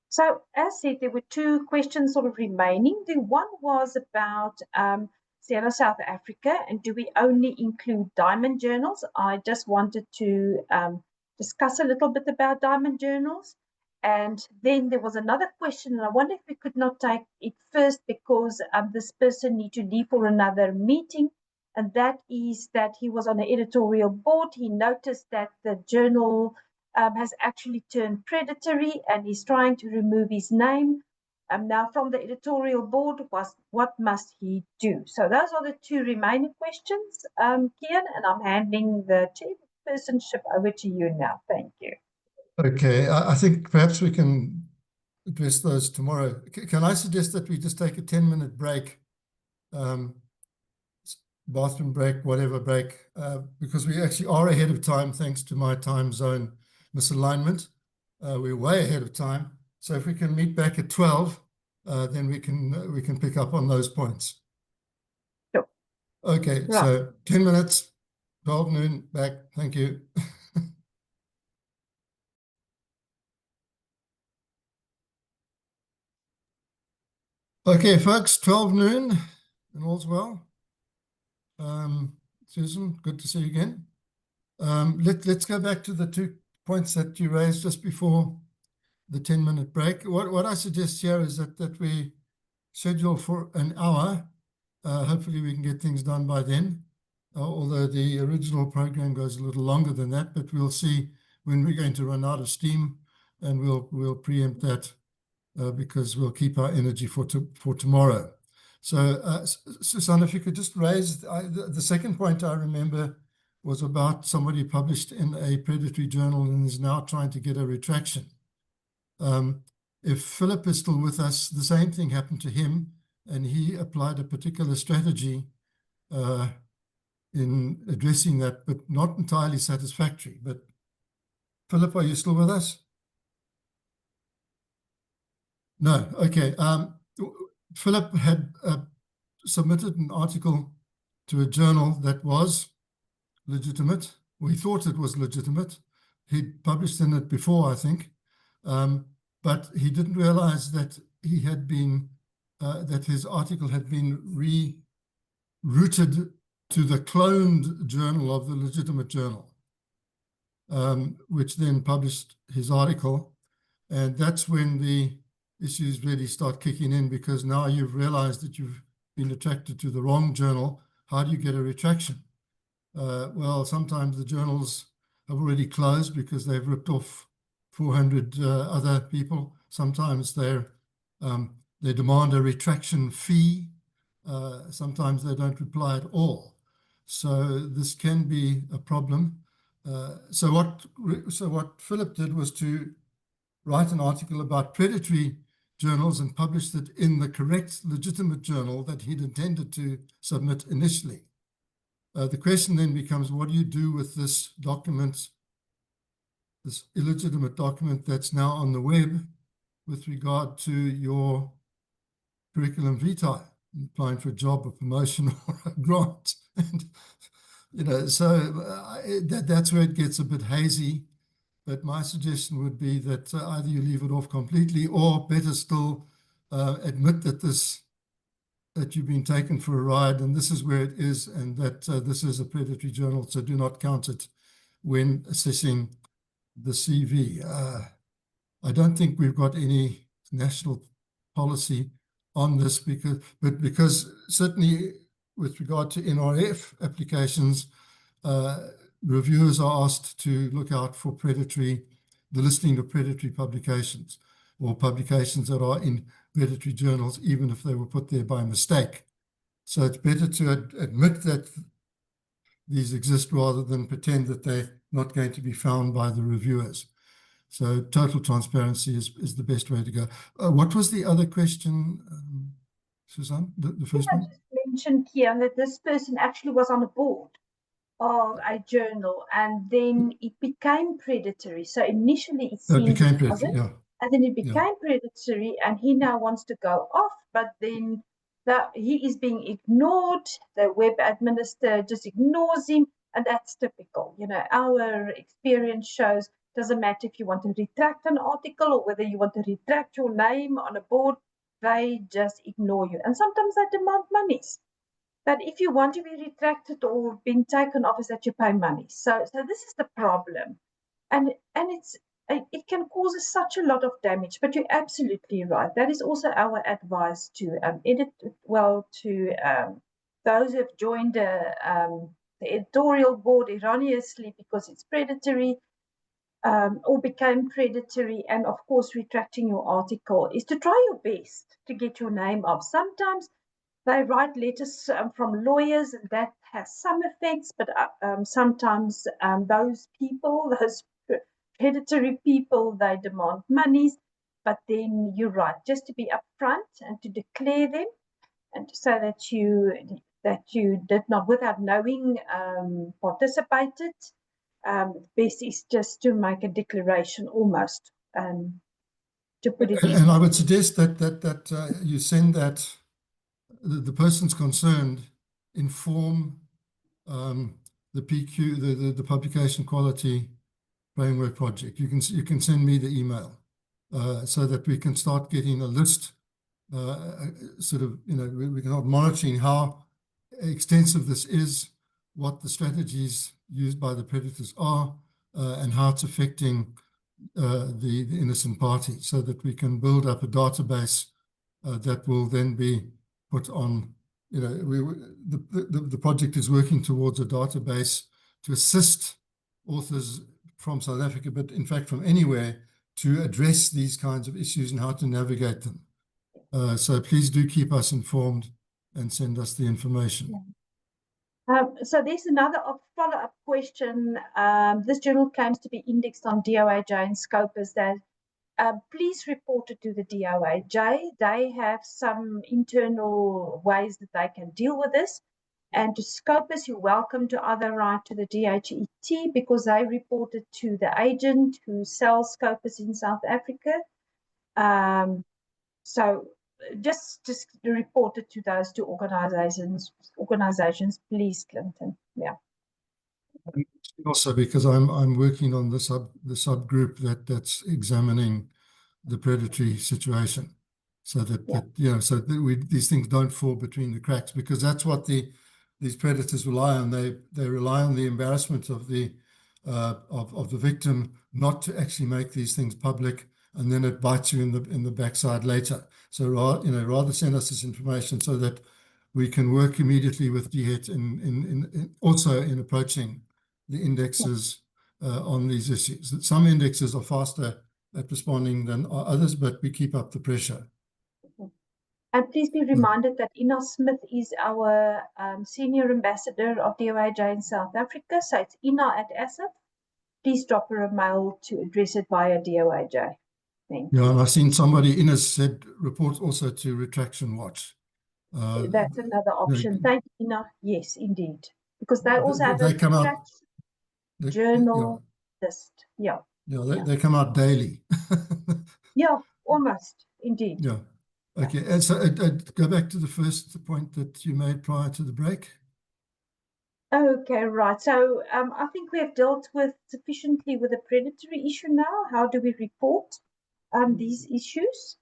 So, as said, there were two questions sort of remaining. The one was about Siena South Africa, and do we only include diamond journals? I just wanted to discuss a little bit about diamond journals. And then there was another question, and I wonder if we could not take it first because this person needs to leave for another meeting. And that is that he was on the editorial board. He noticed that the journal has actually turned predatory and he's trying to remove his name. Now from the editorial board, what must he do? So those are the two remaining questions, Kian, and I'm handing the chairpersonship over to you now. Thank you. Okay, I think perhaps we can address those tomorrow. Can I suggest that we just take a 10-minute break, bathroom break, whatever break, because we actually are ahead of time thanks to my time zone misalignment. We're way ahead of time. So if we can meet back at 12, then we can pick up on those points. Sure. Okay, Right. so 10 minutes, 12 noon, back. Thank you. Okay, folks, 12 noon and all's well. Susan, good to see you again. Let's go back to the 2 points that you raised just before the 10-minute break. What I suggest here is that we schedule for an hour. Hopefully we can get things done by then, although the original program goes a little longer than that, but we'll see when we're going to run out of steam, and we'll preempt that because we'll keep our energy for tomorrow. So, Susanna, if you could just raise, the second point I remember was about somebody published in a predatory journal and is now trying to get a retraction. If Philip is still with us, the same thing happened to him, and he applied a particular strategy in addressing that, but not entirely satisfactory. But Philip, are you still with us? No, okay. Philip had submitted an article to a journal that was legitimate. We thought it was legitimate. He'd published in it before, I think, but he didn't realize that he had been, that his article had been rerouted to the cloned journal of the legitimate journal, which then published his article. And that's when the issues really start kicking in, because now you've realized that you've been attracted to the wrong journal. How do you get a retraction? Well, sometimes the journals have already closed because they've ripped off 400 other people. Sometimes they demand a retraction fee. Sometimes they don't reply at all. So this can be a problem. So what Philip did was to write an article about predatory journals and published it in the correct legitimate journal that he'd intended to submit initially. The question then becomes, what do you do with this document, this illegitimate document that's now on the web with regard to your curriculum vitae, applying for a job, a promotion, or a grant? And, you know, so that's where it gets a bit hazy. But my suggestion would be that either you leave it off completely, or better still, admit that you've been taken for a ride and this is where it is, and that this is a predatory journal, so do not count it when assessing the CV. I don't think we've got any national policy on this, because certainly with regard to NRF applications, reviewers are asked to look out for the listing of predatory publications, or publications that are in predatory journals, even if they were put there by mistake. So it's better to admit that these exist rather than pretend that they're not going to be found by the reviewers. So total transparency is the best way to go. What was the other question, Suzanne? The first one? I just mentioned here that this person actually was on a board. of a journal, and then it became predatory. So initially it It seemed became it wasn't, predatory, yeah. and then it Yeah. became predatory, and he now wants to go off, but then he is being ignored. The web administrator just ignores him, and that's typical. You know, our experience shows doesn't matter if you want to retract an article or whether you want to retract your name on a board, they just ignore you. And sometimes they demand monies. That if you want to be retracted or being taken off, is that you pay money. So this is the problem, and it can cause such a lot of damage. But you're absolutely right. That is also our advice to those who have joined the editorial board erroneously because it's predatory. Or became predatory, and of course retracting your article, is to try your best to get your name off. Sometimes they write letters from lawyers, and that has some effects, but sometimes those predatory people, they demand monies. But then you're right, just to be upfront and to declare them, and to say that you did not, without knowing, participated. Best is just to make a declaration almost, to put it in. And I would suggest that you send that the persons concerned inform the PQ, the Publication Quality Framework Project. You can send me the email so that we can start getting a list. Sort of, you know, we can start monitoring how extensive this is, what the strategies used by the predators are, and how it's affecting the innocent party, so that we can build up a database that will then be put on. You know, the project is working towards a database to assist authors from South Africa, but in fact from anywhere, to address these kinds of issues and how to navigate them. So please do keep us informed and send us the information. Yeah. So there's another follow-up question. This journal claims to be indexed on DOAJ and Scopus. That please report it to the DOAJ. They have some internal ways that they can deal with this. And to Scopus, you're welcome to either write to the DHET, because they reported to the agent who sells Scopus in South Africa. So just report it to those two organizations, please, Clinton. Yeah. Also, because I'm working on the subgroup that's examining the predatory situation, so that you know, so that these things don't fall between the cracks, because that's what these predators rely on. They rely on the embarrassment of the victim not to actually make these things public, and then it bites you in the backside later. So rather send us this information so that we can work immediately with DHET also in approaching the indexes on these issues. Some indexes are faster at responding than others, but we keep up the pressure. And please be reminded that Ina Smith is our senior ambassador of DOAJ in South Africa. So it's Ina at ASSAf. Please drop her a mail to address it via DOAJ. Thank you. Yeah, and I've seen somebody, Ina said, report also to Retraction Watch. That's another option. Thank you, Ina. Yes, indeed. Because they also have they a come out, journal list. Yeah. Yeah, they come out daily. Yeah, almost, indeed. Yeah. Okay, and so go back to the first point that you made prior to the break. Okay, right. So I think we have dealt with sufficiently with the predatory issue now. How do we report these issues?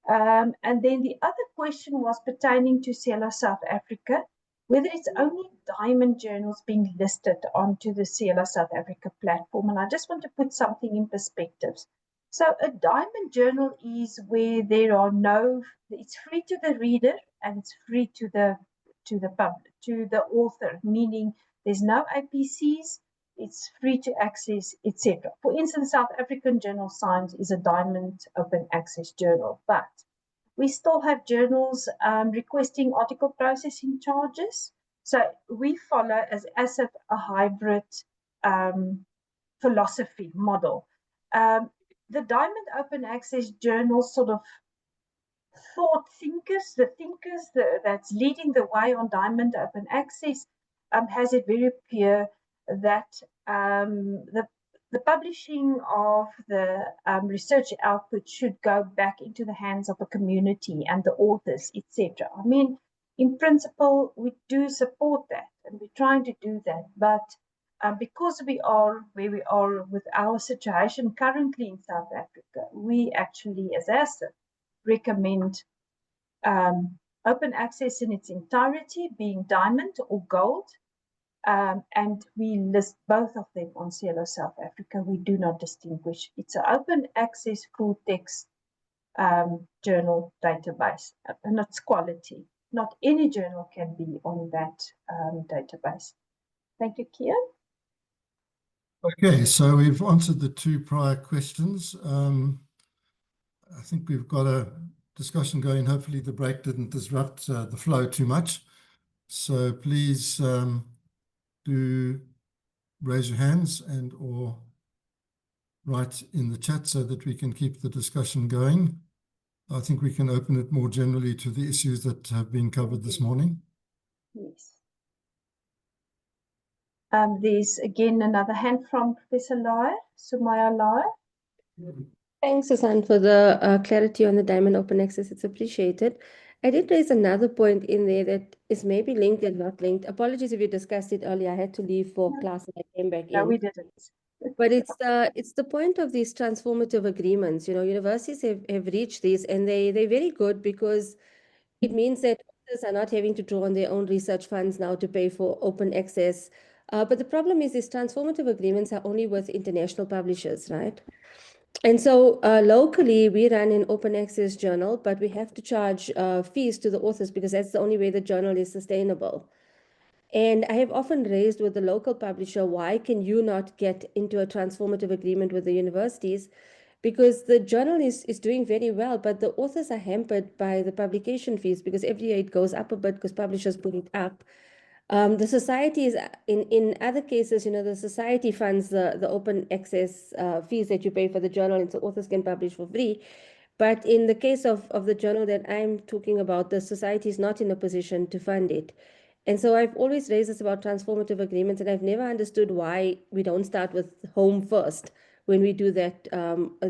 And then the other question was pertaining to CELA South Africa, whether it's only diamond journals being listed onto the CELA South Africa platform. And I just want to put something in perspective. So a diamond journal is where there are it's free to the reader and it's free to the public, to the author, meaning there's no APCs, it's free to access, etc. For instance, South African Journal of Science is a diamond open access journal, but we still have journals requesting article processing charges. So we follow as ASSAf a hybrid philosophy model. The diamond open access journals sort of the thinkers that's leading the way on diamond open access has it very clear that the publishing of the research output should go back into the hands of the community and the authors, etc. I mean, in principle, we do support that, and we're trying to do that. But because we are where we are with our situation currently in South Africa, we actually, as ASSAf, recommend open access in its entirety, being diamond or gold. And we list both of them on CLO South Africa. We do not distinguish. It's an open access full text journal database, and it's quality. Not any journal can be on that database. Thank you, Kian. Okay, so we've answered the two prior questions. I think we've got a discussion going. Hopefully the break didn't disrupt the flow too much. So please do raise your hands and or write in the chat so that we can keep the discussion going. I think we can open it more generally to the issues that have been covered this morning. Yes. There's again another hand from Professor Lauer, Sumaya Lauer. Thanks, Susan, for the clarity on the diamond open access. It's appreciated. I did raise another point in there that is maybe linked and not linked. Apologies if you discussed it earlier. I had to leave for class and I came back in. No, we didn't. But it's the point of these transformative agreements. You know, universities have reached these, and they're very good because it means that authors are not having to draw on their own research funds now to pay for open access. But the problem is these transformative agreements are only with international publishers, right? And so locally, we run an open access journal, but we have to charge fees to the authors because that's the only way the journal is sustainable. And I have often raised with the local publisher, why can you not get into a transformative agreement with the universities? Because the journal is doing very well, but the authors are hampered by the publication fees because every year it goes up a bit because publishers put it up. The society is, in other cases, you know, the society funds the open access fees that you pay for the journal, and so authors can publish for free. But in the case of the journal that I'm talking about, the society is not in a position to fund it. And so I've always raised this about transformative agreements, and I've never understood why we don't start with home first when we do that,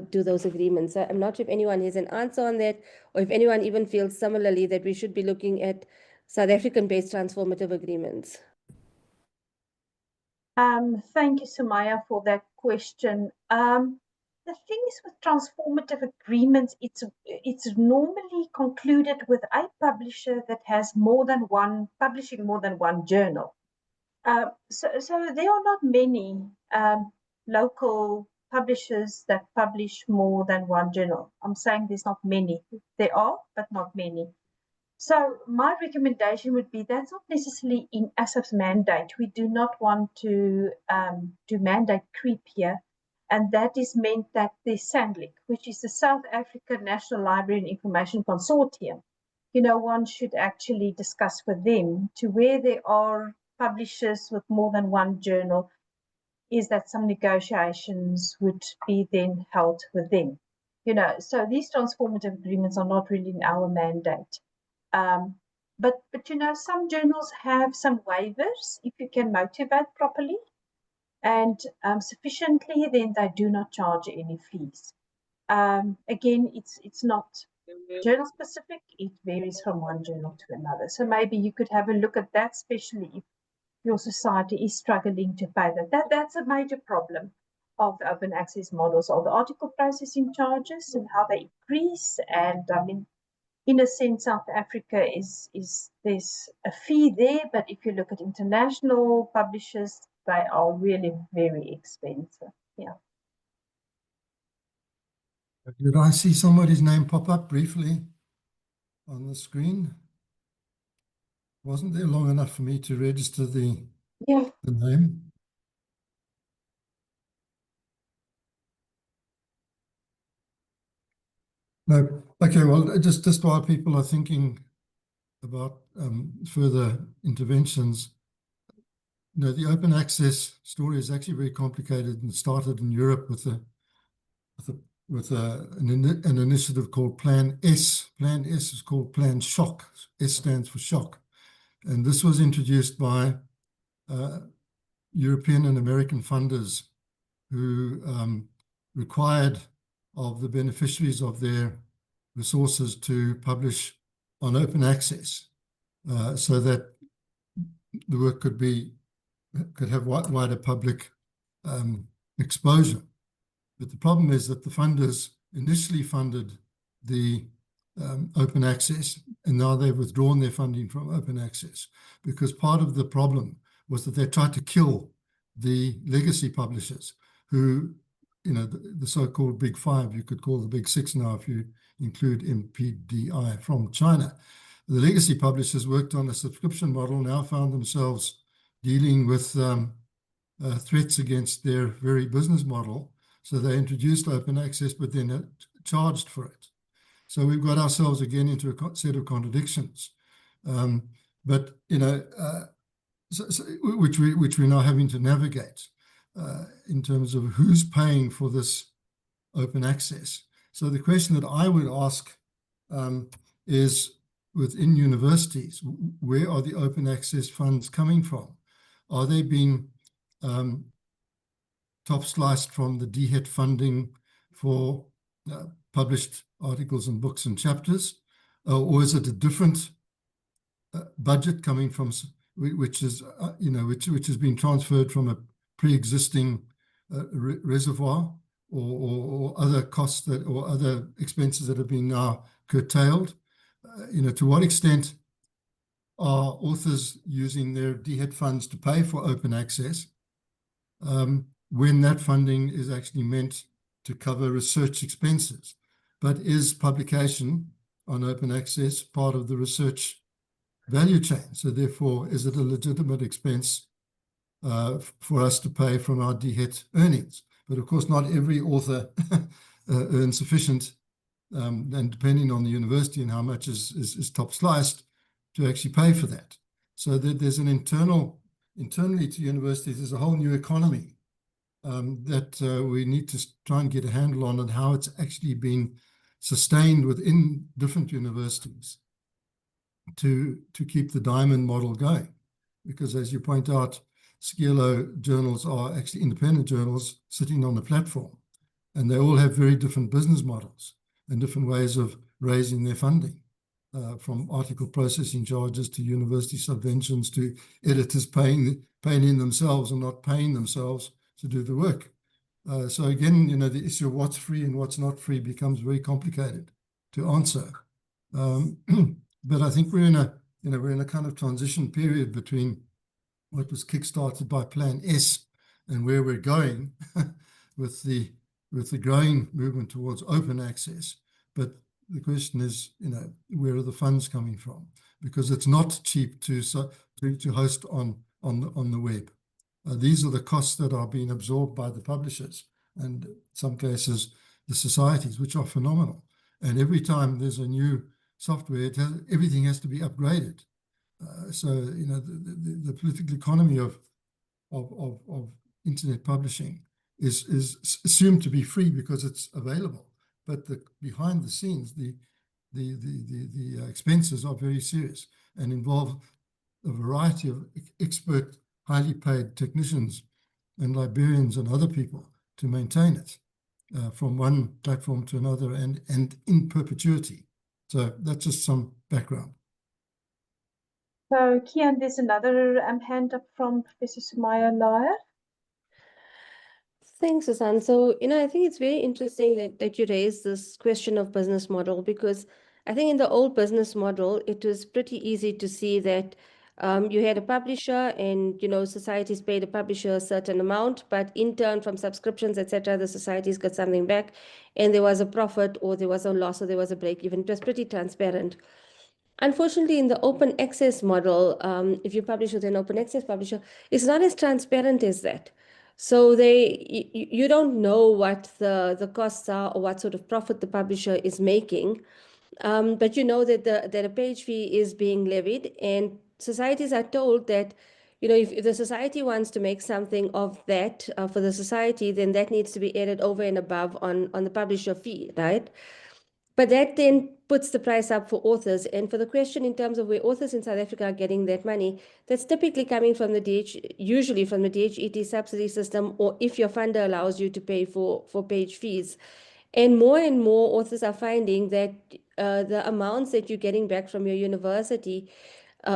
do those agreements. So I'm not sure if anyone has an answer on that, or if anyone even feels similarly that we should be looking at South African-based transformative agreements. Thank you, Sumaya, for that question. The thing is with transformative agreements, it's normally concluded with a publisher that has publishing more than one journal. So there are not many local publishers that publish more than one journal. I'm saying there's not many. There are, but not many. So my recommendation would be that's not necessarily in ASSAF's mandate. We do not want to mandate creep here. And that is meant that the SANLIC, which is the South African National Library and Information Consortium, you know, one should actually discuss with them to where there are publishers with more than one journal, is that some negotiations would be then held with them. You know, so these transformative agreements are not really in our mandate. But you know, some journals have some waivers if you can motivate properly and sufficiently, then they do not charge any fees. Again, it's not journal specific, it varies from one journal to another. So maybe you could have a look at that, especially if your society is struggling to pay that. That's a major problem of the open access models, or the article processing charges and how they increase. And I mean, in a sense, South Africa is there's a fee there, but if you look at international publishers, they are really very expensive. Yeah. Did I see somebody's name pop up briefly on the screen? Wasn't there long enough for me to register the name? No. Okay, well, just while people are thinking about further interventions, you know, the open access story is actually very complicated and started in Europe with an initiative called Plan S. Plan S is called Plan Shock. S stands for shock. And this was introduced by European and American funders who required of the beneficiaries of their resources to publish on open access so that the work could have wider public exposure. But the problem is that the funders initially funded the open access, and now they've withdrawn their funding from open access, because part of the problem was that they tried to kill the legacy publishers who, the so-called big five, you could call the big six now if you include MPDI from China. The legacy publishers worked on a subscription model, now found themselves dealing with threats against their very business model. So they introduced open access, but then charged for it. So we've got ourselves again into a set of contradictions, which we're now having to navigate in terms of who's paying for this open access. So the question that I would ask is, within universities, where are the open access funds coming from? Are they being top sliced from the DHET funding for published articles and books and chapters, or is it a different budget coming from which has been transferred from a pre-existing reservoir, or other costs or other expenses that have been now curtailed? To what extent are authors using their DHET funds to pay for open access when that funding is actually meant to cover research expenses? But is publication on open access part of the research value chain? So therefore, is it a legitimate expense for us to pay from our DHET earnings? But of course, not every author earns sufficient, and depending on the university and how much is top sliced, to actually pay for that. So there's an internally to universities, there's a whole new economy that we need to try and get a handle on, and how it's actually been sustained within different universities to keep the diamond model going. Because as you point out, Skilo journals are actually independent journals sitting on a platform, and they all have very different business models and different ways of raising their funding, from article processing charges to university subventions to editors paying in themselves and not paying themselves to do the work. So again, the issue of what's free and what's not free becomes very complicated to answer. But I think we're in a kind of transition period between what was kickstarted by Plan S and where we're going with the growing movement towards open access. But the question is, where are the funds coming from? Because it's not cheap to host on the web. These are the costs that are being absorbed by the publishers, and in some cases the societies, which are phenomenal. And every time there's a new software, everything has to be upgraded. So the political economy of internet publishing is assumed to be free because it's available, but behind the scenes, the expenses are very serious and involve a variety of expert, highly paid technicians and librarians and other people to maintain it from one platform to another and in perpetuity. So that's just some background. So, Kian, there's another hand up from Professor Sumaya Laya. Thanks, Susan. So, I think it's very interesting that you raised this question of business model, because I think in the old business model, it was pretty easy to see that you had a publisher and, societies paid the publisher a certain amount, but in turn from subscriptions, etc., the societies got something back, and there was a profit or there was a loss or there was a break even. It was pretty transparent. Unfortunately, in the open access model, if you publish with an open access publisher, it's not as transparent as that. So you don't know what the costs are or what sort of profit the publisher is making, but you know that a page fee is being levied, and societies are told that if the society wants to make something of that for the society, then that needs to be added over and above on the publisher fee, right? But that then puts the price up for authors. And for the question in terms of where authors in South Africa are getting that money, that's typically coming from usually from the DHET subsidy system, or if your funder allows you to pay for page fees. And more authors are finding that the amounts that you're getting back from your university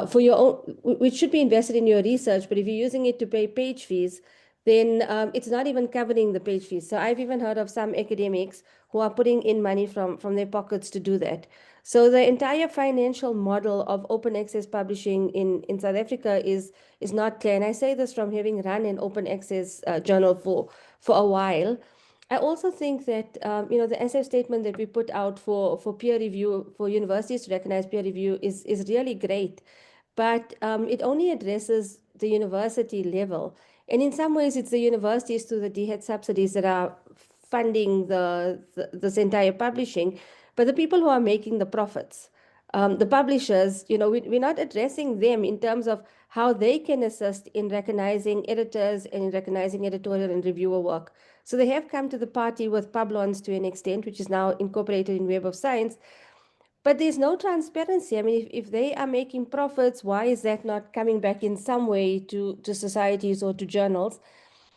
for your own, which should be invested in your research, but if you're using it to pay page fees, then it's not even covering the page fees. So I've even heard of some academics who are putting in money from their pockets to do that. So the entire financial model of open access publishing in South Africa is not clear. And I say this from having run an open access journal for a while. I also think that the ASSAf statement that we put out for peer review, for universities to recognize peer review is really great, but it only addresses the university level. And in some ways, it's the universities through the DHET subsidies that are funding this entire publishing, but the people who are making the profits, the publishers, we're not addressing them in terms of how they can assist in recognizing editors and in recognizing editorial and reviewer work. So they have come to the party with Publons to an extent, which is now incorporated in Web of Science, but there's no transparency. I mean, if they are making profits, why is that not coming back in some way to societies or to journals?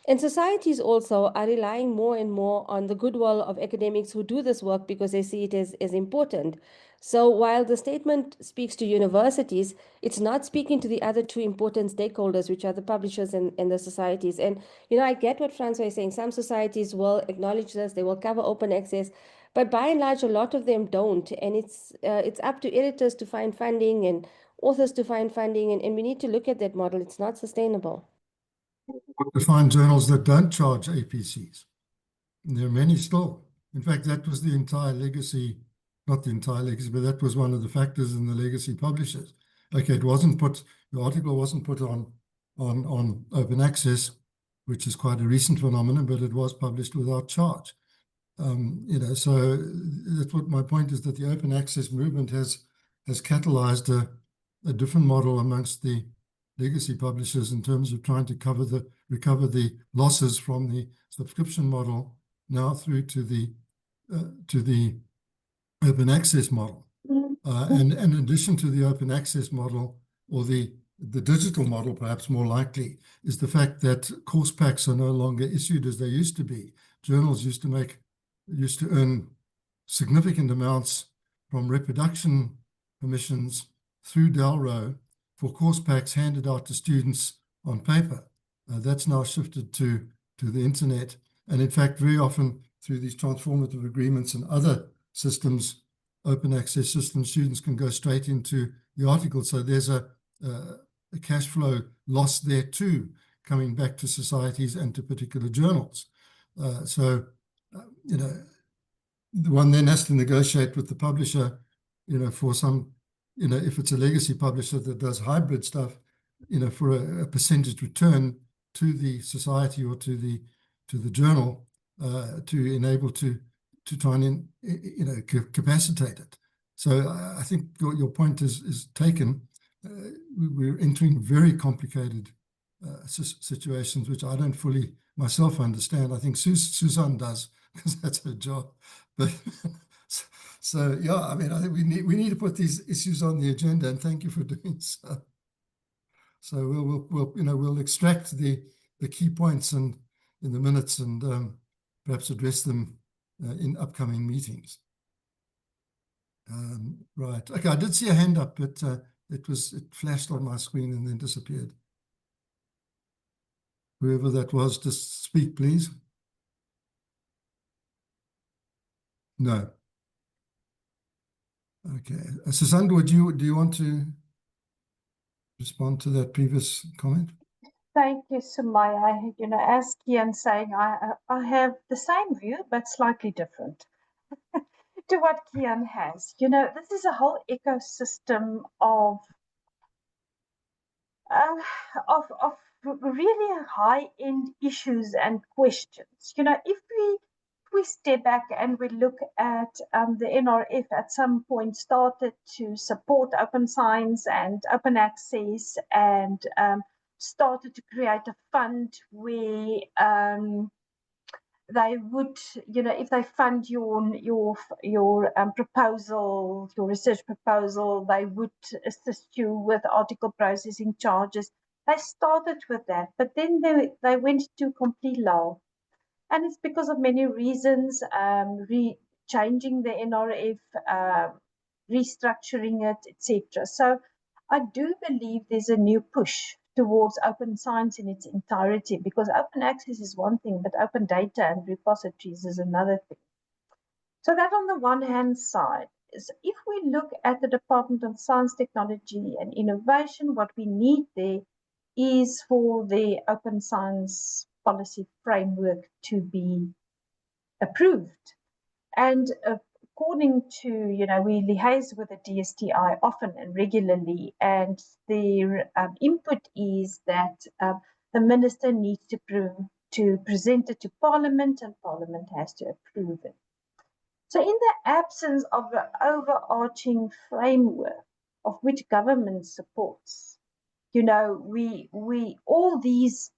And societies also are relying more and more on the goodwill of academics who do this work because they see it as important. So while the statement speaks to universities, it's not speaking to the other two important stakeholders, which are the publishers and the societies. And, I get what Francois is saying. Some societies will acknowledge this, they will cover open access, but by and large, a lot of them don't. And it's up to editors to find funding and authors to find funding, and we need to look at that model. It's not sustainable. To find journals that don't charge APCs. And there are many still. In fact, that was the entire legacy, not the entire legacy, but that was one of the factors in the legacy publishers. Okay, it wasn't put, the article wasn't put on open access, which is quite a recent phenomenon, but it was published without charge. So that's what my point is, that the open access movement has catalyzed a different model amongst the legacy publishers in terms of trying to recover the losses from the subscription model now through to the open access model. And in addition to the open access model, or the digital model, perhaps more likely, is the fact that course packs are no longer issued as they used to be. Journals used to earn significant amounts from reproduction permissions through Dalro for course packs handed out to students on paper. That's now shifted to the internet. And in fact, very often through these transformative agreements and other systems, open access systems, students can go straight into the article. So there's a cash flow loss there too, coming back to societies and to particular journals. One then has to negotiate with the publisher, for some, if it's a legacy publisher that does hybrid stuff, for a percentage return to the society or to the journal, to enable to try and capacitate it. So I think your point is taken. We're entering very complicated situations, which I don't fully myself understand. I think Suzanne does, because that's her job. But so yeah, I mean, I think we need to put these issues on the agenda, and thank you for doing so. So we'll extract the key points and in the minutes, and perhaps address them in upcoming meetings. Right. Okay, I did see a hand up, but it flashed on my screen and then disappeared. Whoever that was, just speak, please. No. Okay. Suzanne, do you want to respond to that previous comment? Thank you, Sumaya. As Kian saying, I have the same view, but slightly different to what Kian has. This is a whole ecosystem of really high-end issues and questions. If we step back and we look at the NRF at some point started to support open science and open access, and started to create a fund where they would, if they fund your proposal, your research proposal, they would assist you with article processing charges. They started with that, but then they went to complete lull. And it's because of many reasons, changing the NRF, restructuring it, etc. So I do believe there's a new push towards open science in its entirety, because open access is one thing, but open data and repositories is another thing. So that on the one hand side is, if we look at the Department of Science, Technology and Innovation, what we need there is for the open science policy framework to be approved. And according to, we liaise with the DSTI often and regularly, and their input is that the minister needs to present it to Parliament, and Parliament has to approve it. So in the absence of an overarching framework of which government supports, we all these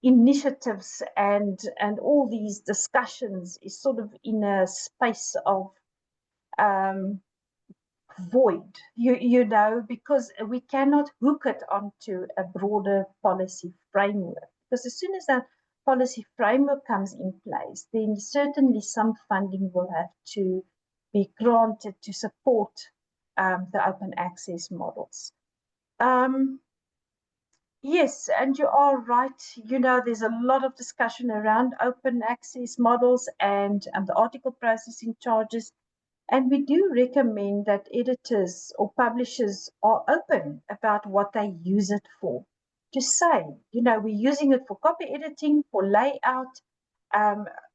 initiatives and all these discussions is sort of in a space of void, because we cannot hook it onto a broader policy framework. Because as soon as that policy framework comes in place, then certainly some funding will have to be granted to support the open access models. Yes, and you are right. There's a lot of discussion around open access models and the article processing charges. And we do recommend that editors or publishers are open about what they use it for. To say, we're using it for copy editing, for layout.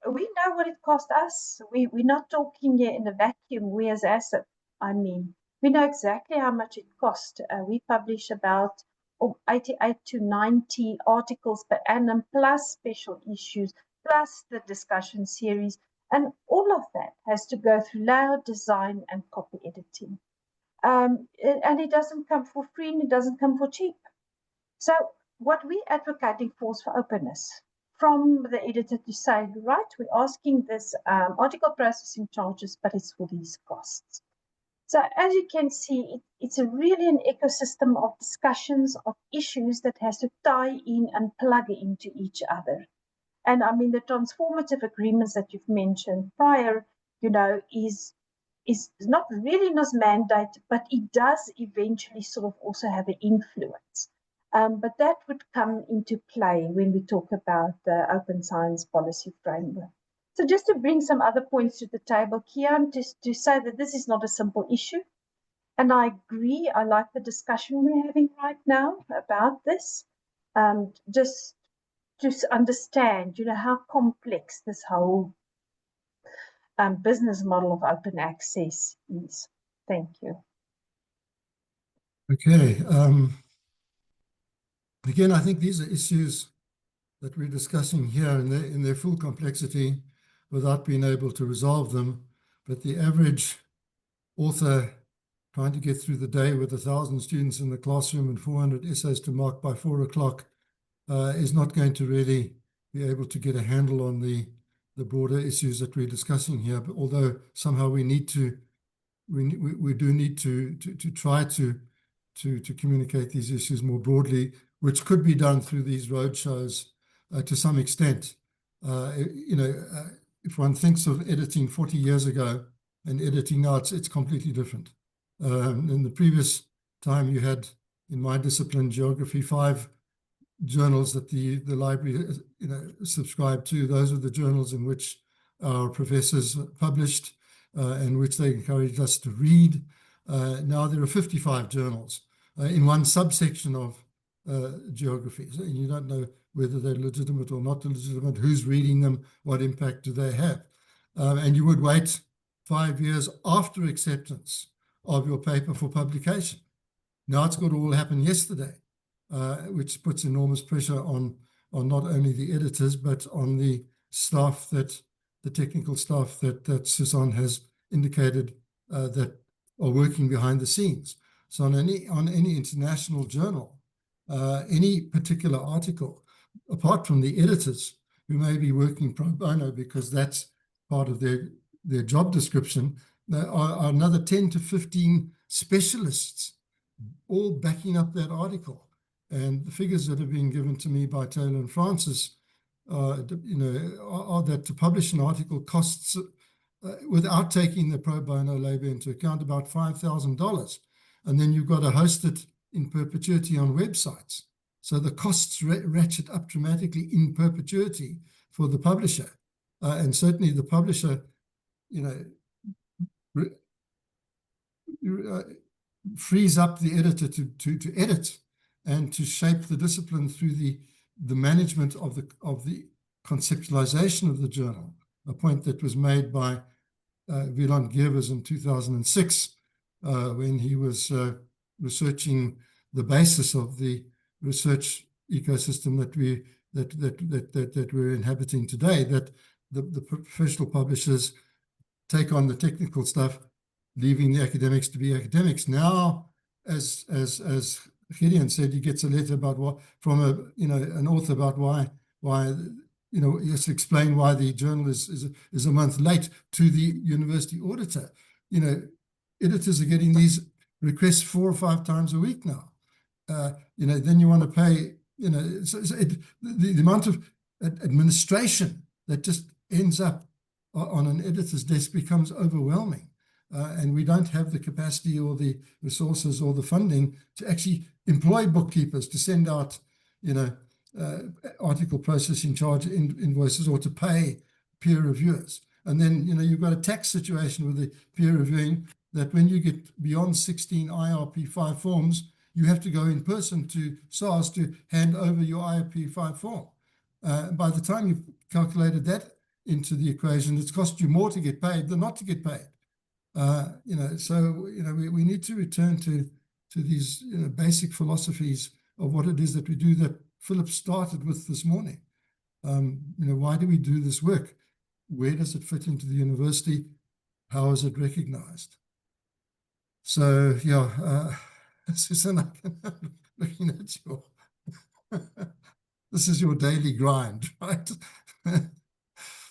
We know what it cost us. We're not talking here in a vacuum, we as ASSAf. We know exactly how much it cost. We publish about 88 to 90 articles per annum, plus special issues, plus the discussion series. And all of that has to go through layout, design, and copy editing. And it doesn't come for free, and it doesn't come for cheap. So what we're advocating for is for openness from the editor to say, right, we're asking this article processing charges, but it's for these costs. So as you can see, it's really an ecosystem of discussions, of issues that has to tie in and plug into each other. And the transformative agreements that you've mentioned prior, is not really in its mandate, but it does eventually sort of also have an influence. But that would come into play when we talk about the open science policy framework. So just to bring some other points to the table, Kian, just to say that this is not a simple issue. And I agree, I like the discussion we're having right now about this. Just to understand, how complex this whole business model of open access is. Thank you. Okay. Again, I think these are issues that we're discussing here in their full complexity without being able to resolve them. But the average author trying to get through the day with 1,000 students in the classroom and 400 essays to mark by 4 o'clock is not going to really be able to get a handle on the broader issues that we're discussing here. But although somehow we need to, we do need to try to communicate these issues more broadly, which could be done through these roadshows to some extent. If one thinks of editing 40 years ago and editing now, it's completely different. In the previous time, you had, in my discipline, geography, 5 journals that the library subscribed to. Those were the journals in which our professors published and which they encouraged us to read. Now there are 55 journals in one subsection of geography. So you don't know whether they're legitimate or not legitimate, who's reading them, what impact do they have. And you would wait 5 years after acceptance of your paper for publication. Now it's got to all happen yesterday, which puts enormous pressure on not only the editors, but on the staff, the technical staff that Susan has indicated that are working behind the scenes. So on any international journal, any particular article, apart from the editors, who may be working pro bono because that's part of their job description. There are another 10 to 15 specialists all backing up that article. And the figures that have been given to me by Taylor and Francis, are that to publish an article costs, without taking the pro bono labor into account, about $5,000. And then you've got to host it in perpetuity on websites. So the costs ratchet up dramatically in perpetuity for the publisher. And certainly the publisher, frees up the editor to edit and to shape the discipline through the management of the conceptualization of the journal, a point that was made by Wieland Gervers in 2006 when he was researching the basis of the research ecosystem that we're inhabiting today, that the professional publishers take on the technical stuff, leaving the academics to be academics. Now, as Gideon said, he gets a letter about from an author about why he has to explain why the journal is a month late to the university auditor. Editors are getting these requests 4 or 5 times a week now. Then you want to pay, the amount of administration that just ends up on an editor's desk becomes overwhelming. And we don't have the capacity or the resources or the funding to actually employ bookkeepers to send out, article processing charge invoices, or to pay peer reviewers. And then, you've got a tax situation with the peer reviewing, that when you get beyond 16 IRP5 forms, you have to go in person to SARS to hand over your IRP5 form. By the time you've calculated that into the equation, it's cost you more to get paid than not to get paid. We need to return to these basic philosophies of what it is that we do, that Philip started with this morning. Why do we do this work? Where does it fit into the university? How is it recognized? So, Susan, I'm looking at you. This is your daily grind, right?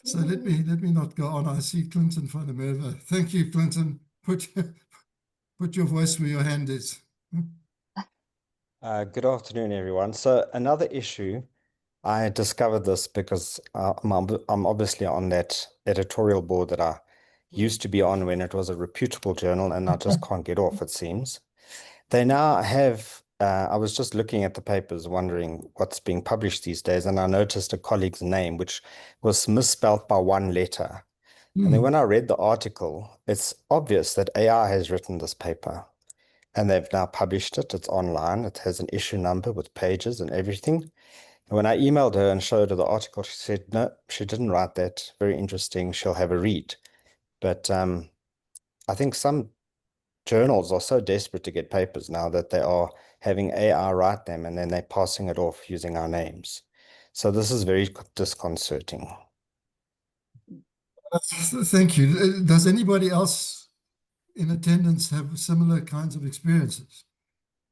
So let me not go on. I see Clinton van der Merwe. Thank you, Clinton. Put your voice where your hand is. Good afternoon, everyone. So another issue, I discovered this because I'm obviously on that editorial board that I used to be on when it was a reputable journal, and I just can't get off, it seems. They now have, I was just looking at the papers, wondering what's being published these days, and I noticed a colleague's name, which was misspelled by 1 letter. And then when I read the article, it's obvious that AI has written this paper, and they've now published it. It's online. It has an issue number with pages and everything. And when I emailed her and showed her the article, she said, no, she didn't write that. Very interesting. She'll have a read. But I think some journals are so desperate to get papers now that they are having AI write them, and then they're passing it off using our names. So this is very disconcerting. Thank you. Does anybody else in attendance have similar kinds of experiences?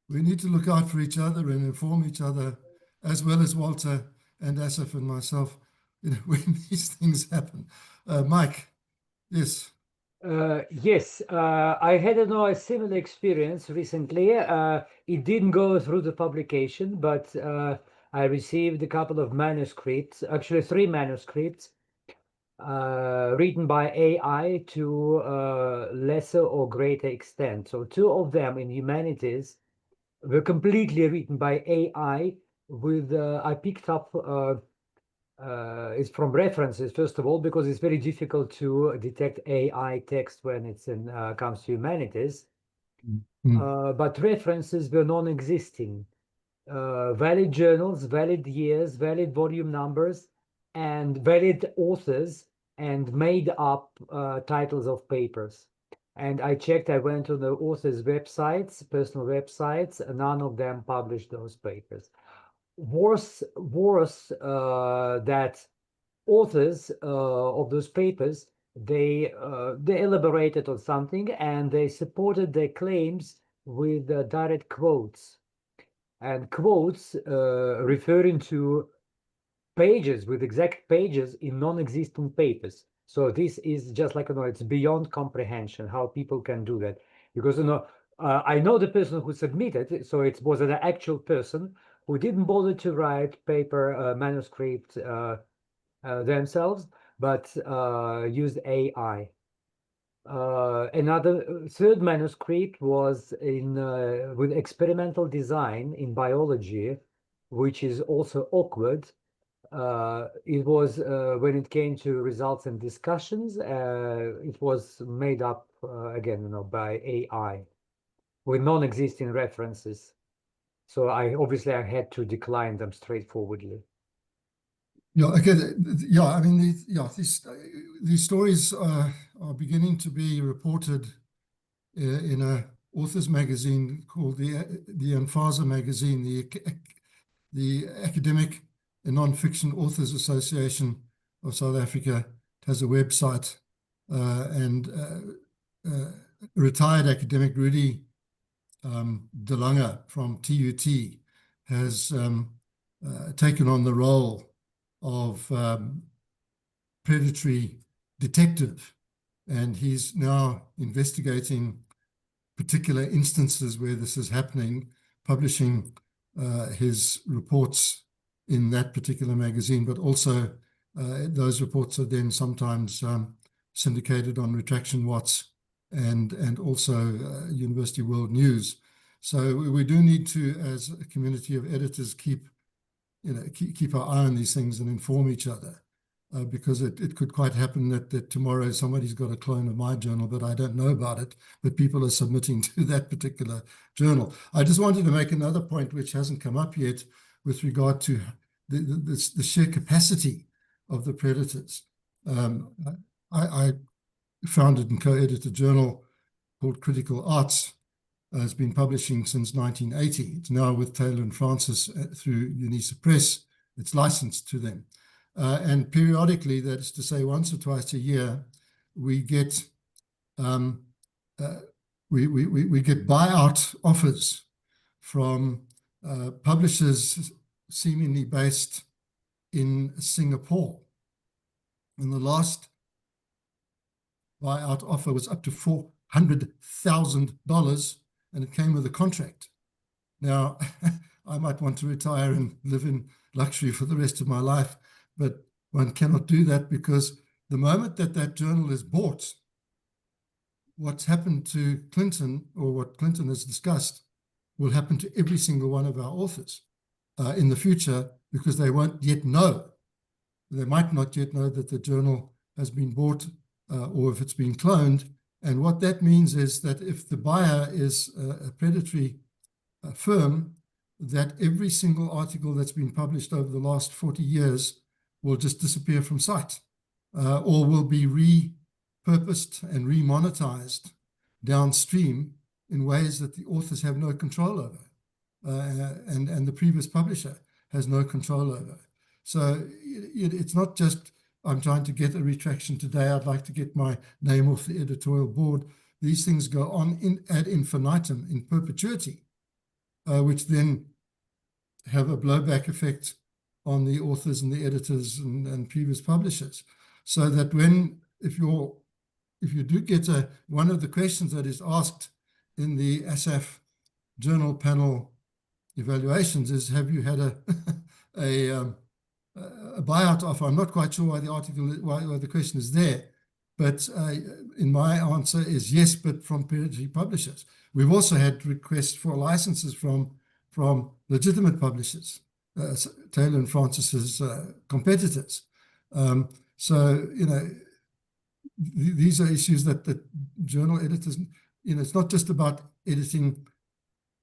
We need to look out for each other and inform each other, as well as Walter and ASSAf and myself, when these things happen. Mike, yes. Yes, I had a similar experience recently. It didn't go through the publication, but I received a couple of manuscripts, actually 3 manuscripts, written by AI to lesser or greater extent. So 2 of them in humanities were completely written by AI with, I picked up it's from references, first of all, because it's very difficult to detect AI text when it's in comes to humanities. But references were non-existing. Valid journals, valid years, valid volume numbers, and valid authors, and made up titles of papers. And I checked, I went to the authors' websites, personal websites, and none of them published those papers. Worse, that authors of those papers, they elaborated on something, and they supported their claims with direct quotes, and quotes referring to pages with exact pages in non-existent papers. So this is just like, it's beyond comprehension how people can do that. Because, I know the person who submitted, so it was an actual person who didn't bother to write paper manuscript themselves, but used AI. Another third manuscript was in with experimental design in biology, which is also awkward. It was when it came to results and discussions, it was made up again, by AI with non-existing references. So I had to decline them straightforwardly. Yeah, okay. Yeah, I mean, these stories are beginning to be reported in a authors magazine called the ASSAf magazine, the Academic and Non-Fiction Authors Association of South Africa. It has a website, and retired academic Rudy De Lange from TUT has taken on the role of predatory detective, and he's now investigating particular instances where this is happening, publishing his reports in that particular magazine, but also those reports are then sometimes syndicated on Retraction Watts and also University World News. So we do need to, as a community of editors, keep our eye on these things and inform each other, because it could quite happen that tomorrow somebody's got a clone of my journal, but I don't know about it, but people are submitting to that particular journal. I just wanted to make another point which hasn't come up yet with regard to the sheer capacity of the predators. I founded and co-edited a journal called Critical Arts. It's been publishing since 1980. It's now with Taylor and Francis through UNISA Press. It's licensed to them. And periodically, that is to say once or twice a year, we get we get buyout offers from publishers seemingly based in Singapore. And the last buyout offer was up to $400,000, and it came with a contract. Now, I might want to retire and live in luxury for the rest of my life, but one cannot do that, because the moment that journal is bought, what's happened to Clinton, or what Clinton has discussed, will happen to every single one of our authors in the future, because they won't yet know. They might not yet know that the journal has been bought or if it's been cloned. And what that means is that if the buyer is a predatory firm, that every single article that's been published over the last 40 years will just disappear from sight, or will be repurposed and remonetized downstream in ways that the authors have no control over, and the previous publisher has no control over. So it's not just, I'm trying to get a retraction today, I'd like to get my name off the editorial board. These things go on ad infinitum, in perpetuity, which then have a blowback effect on the authors and the editors and previous publishers. So that if you do get one of the questions that is asked in the ASSAf journal panel evaluations is, have you had a buyout offer? I'm not quite sure why the question is there, but in my answer is yes, but from predatory publishers. We've also had requests for licenses from legitimate publishers, Taylor and Francis's competitors. So, these are issues that journal editors, it's not just about editing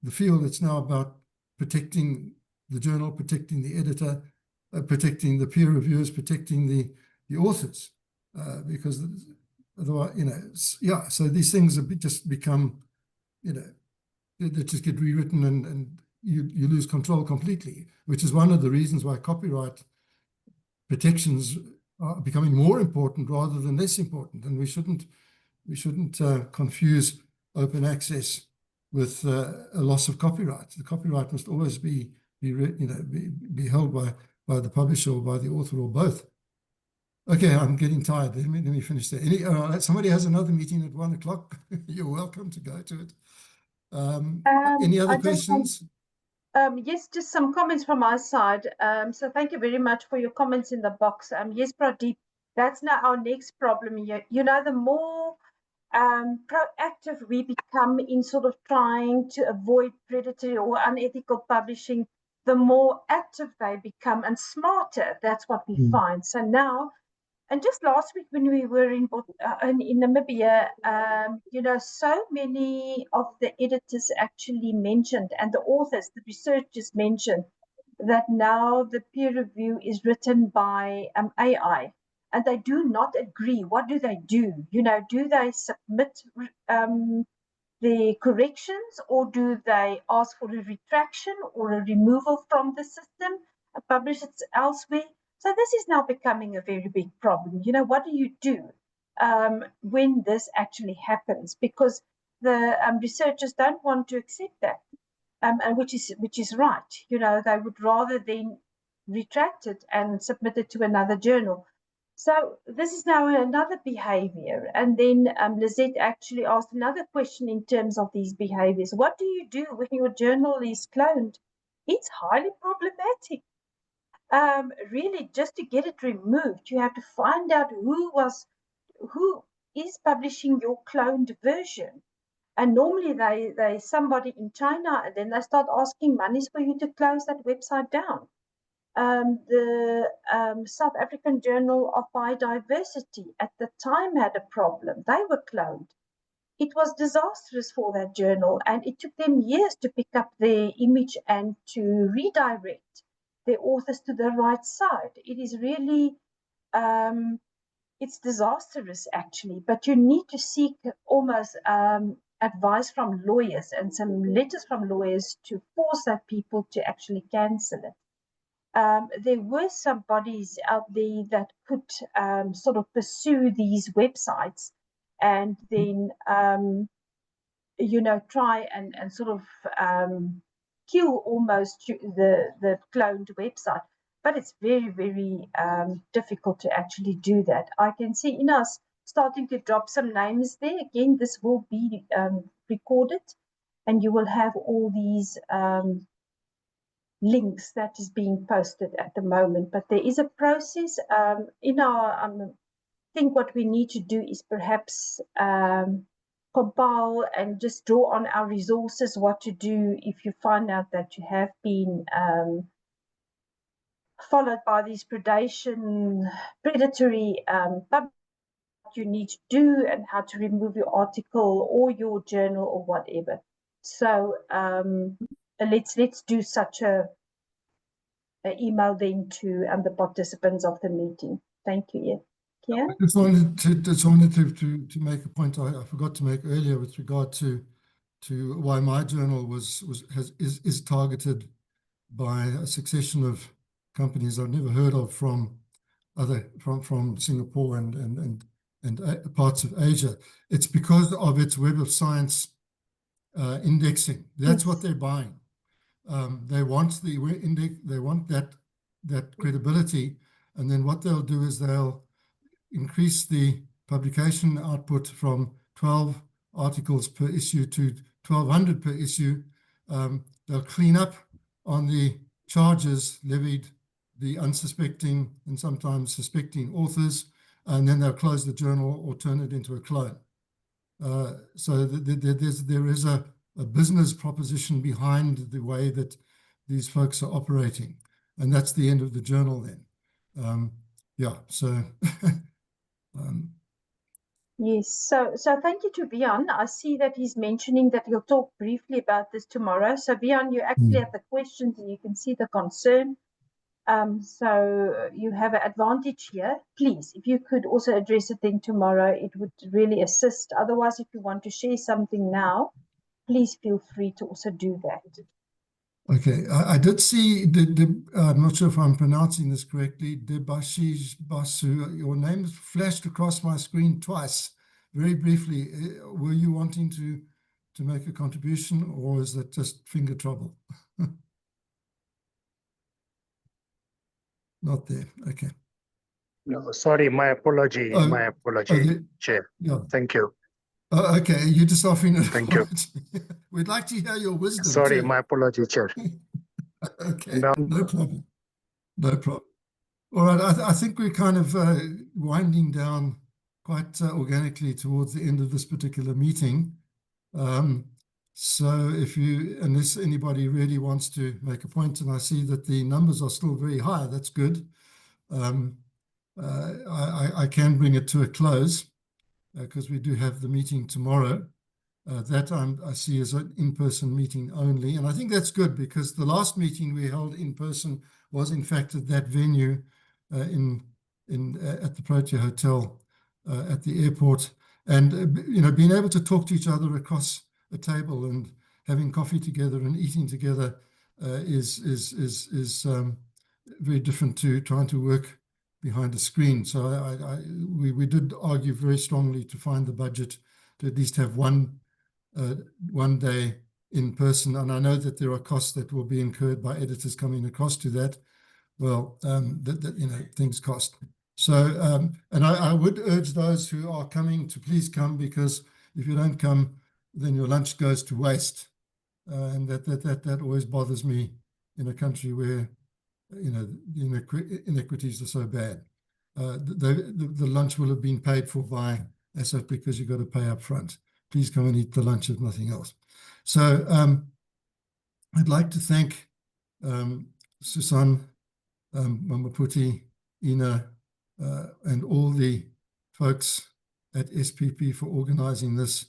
the field, it's now about protecting the journal, protecting the editor, protecting the peer reviewers, protecting the authors, because otherwise, so these things have just become, they just get rewritten and you lose control completely, which is one of the reasons why copyright protections are becoming more important rather than less important. And we shouldn't confuse open access with a loss of copyright. The copyright must always be held by by the publisher or by the author or both. Okay, I'm getting tired. Let me finish there. Somebody has another meeting at 1 o'clock. You're welcome to go to it. Any other questions? Yes, just some comments from my side. So thank you very much for your comments in the box. Yes, Pradeep, that's now our next problem here. You know, the more proactive we become in sort of trying to avoid predatory or unethical publishing, the more active they become and smarter. That's what we find. So now, and just last week when we were in Namibia, you know, so many of the editors actually mentioned, and the authors, the researchers mentioned, that now the peer review is written by AI, and they do not agree. What do they do? You know, do they submit the corrections, or do they ask for a retraction or a removal from the system and publish it elsewhere? So this is now becoming a very big problem. You know, what do you do when this actually happens? Because the researchers don't want to accept that, and which is right. You know, they would rather then retract it and submit it to another journal. So this is now another behavior. And then Lizette actually asked another question in terms of these behaviors. What do you do when your journal is cloned? It's highly problematic. Really, just to get it removed, you have to find out who is publishing your cloned version. And normally they somebody in China, and then they start asking monies for you to close that website down. The South African Journal of Biodiversity at the time had a problem. They were cloned. It was disastrous for that journal, and it took them years to pick up their image and to redirect their authors to the right side. It is really, it's disastrous actually, but you need to seek almost advice from lawyers and some letters from lawyers to force that people to actually cancel it. There were some bodies out there that could sort of pursue these websites and then, you know, try and sort of kill almost the cloned website. But it's very, very difficult to actually do that. I can see in us starting to drop some names there. Again, this will be recorded, and you will have all these links that is being posted at the moment. But there is a process. In our, I think what we need to do is perhaps compile and just draw on our resources what to do if you find out that you have been followed by these predatory what you need to do and how to remove your article or your journal or whatever. So let's do such a email then to the participants of the meeting. Thank you. Yeah. I just wanted to make a point I forgot to make earlier with regard to why my journal is targeted by a succession of companies I've never heard of from Singapore and parts of Asia. It's because of its Web of Science indexing. That's what they're buying. They want the index. They want that credibility, and then what they'll do is they'll increase the publication output from 12 articles per issue to 1,200 per issue. They'll clean up on the charges levied the unsuspecting and sometimes suspecting authors, and then they'll close the journal or turn it into a clone. So there is a business proposition behind the way that these folks are operating, and that's the end of the journal then. Yeah, so yes, so thank you to Vian. I see that he's mentioning that he'll talk briefly about this tomorrow. So Vian, you actually have the questions and you can see the concern. So you have an advantage here. Please, if you could also address it then tomorrow, it would really assist. Otherwise, if you want to share something now, please feel free to also do that. okay, I did see I'm not sure if I'm pronouncing this correctly, Debashish Basu. Your name flashed across my screen twice, very briefly. Were you wanting to make a contribution, or is that just finger trouble? Not there. Okay. No, sorry, my apology, Chair. Yeah. Thank you. Okay, you're just offering it. Thank you. We'd like to hear your wisdom. Sorry, too. my apology, Chair. Okay, no problem. No problem. All right, I think we're kind of winding down quite organically towards the end of this particular meeting. So unless anybody really wants to make a point, and I see that the numbers are still very high, that's good. I can bring it to a close because we do have the meeting tomorrow. That I see as an in-person meeting only. And I think that's good because the last meeting we held in person was in fact at that venue at the Protea Hotel at the airport. And, being able to talk to each other across a table and having coffee together and eating together is very different to trying to work behind a screen. So we did argue very strongly to find the budget to at least have one day in person. And I know that there are costs that will be incurred by editors coming across to that. Well, things cost. So, and I would urge those who are coming to please come, because if you don't come, then your lunch goes to waste. And that always bothers me in a country where, the inequities are so bad. The lunch will have been paid for by ASSAf because you've got to pay up front. Please come and eat the lunch if nothing else. So I'd like to thank Susan, Mamaputi, Ina, and all the folks at SPP for organizing this.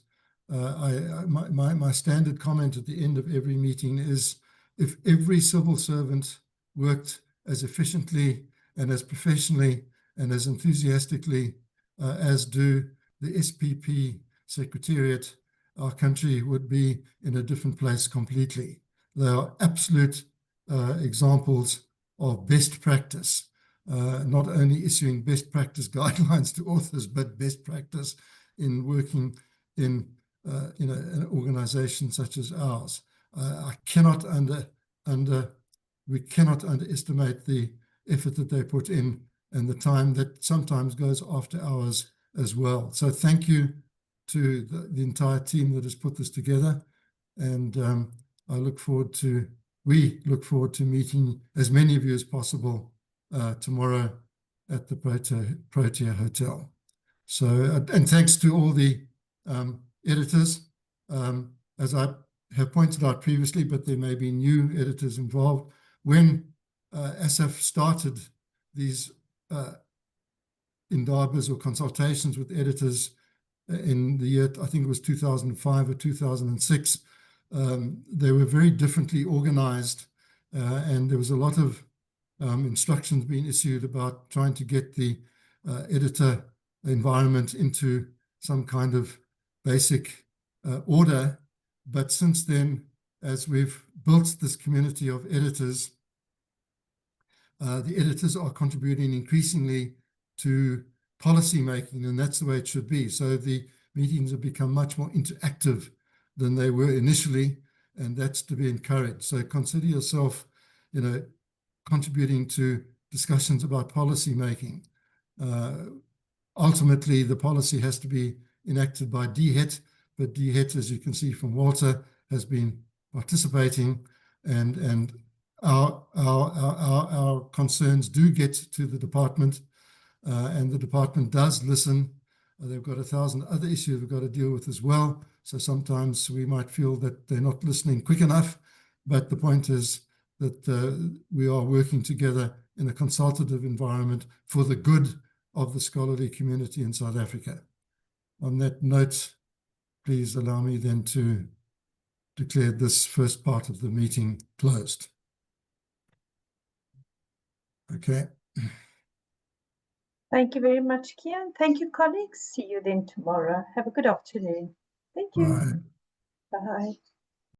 My standard comment at the end of every meeting is, if every civil servant worked as efficiently and as professionally and as enthusiastically as do the SPP Secretariat, our country would be in a different place completely. They are absolute examples of best practice, not only issuing best practice guidelines to authors, but best practice in working in an organization such as ours. We cannot underestimate the effort that they put in and the time that sometimes goes after hours as well. So thank you to the entire team that has put this together. And we look forward to meeting as many of you as possible tomorrow at the Protea Hotel. So, and thanks to all the editors, as I have pointed out previously, but there may be new editors involved. When ASSAf started these indabas or consultations with editors in the year, I think it was 2005 or 2006, they were very differently organized, and there was a lot of instructions being issued about trying to get the editor environment into some kind of basic order. But since then, as we've built this community of editors, the editors are contributing increasingly to policy making, and that's the way it should be. So the meetings have become much more interactive than they were initially, and that's to be encouraged. So consider yourself, contributing to discussions about policy making. Ultimately, the policy has to be enacted by DHET, but DHET, as you can see from Walter, has been participating, and our concerns do get to the department, and the department does listen. They've got 1,000 other issues we've got to deal with as well. So sometimes we might feel that they're not listening quick enough, but the point is that we are working together in a consultative environment for the good of the scholarly community in South Africa. On that note, please allow me then to declare this first part of the meeting closed. Okay. Thank you very much, Kian. Thank you, colleagues. See you then tomorrow. Have a good afternoon. Thank you. Bye. Bye.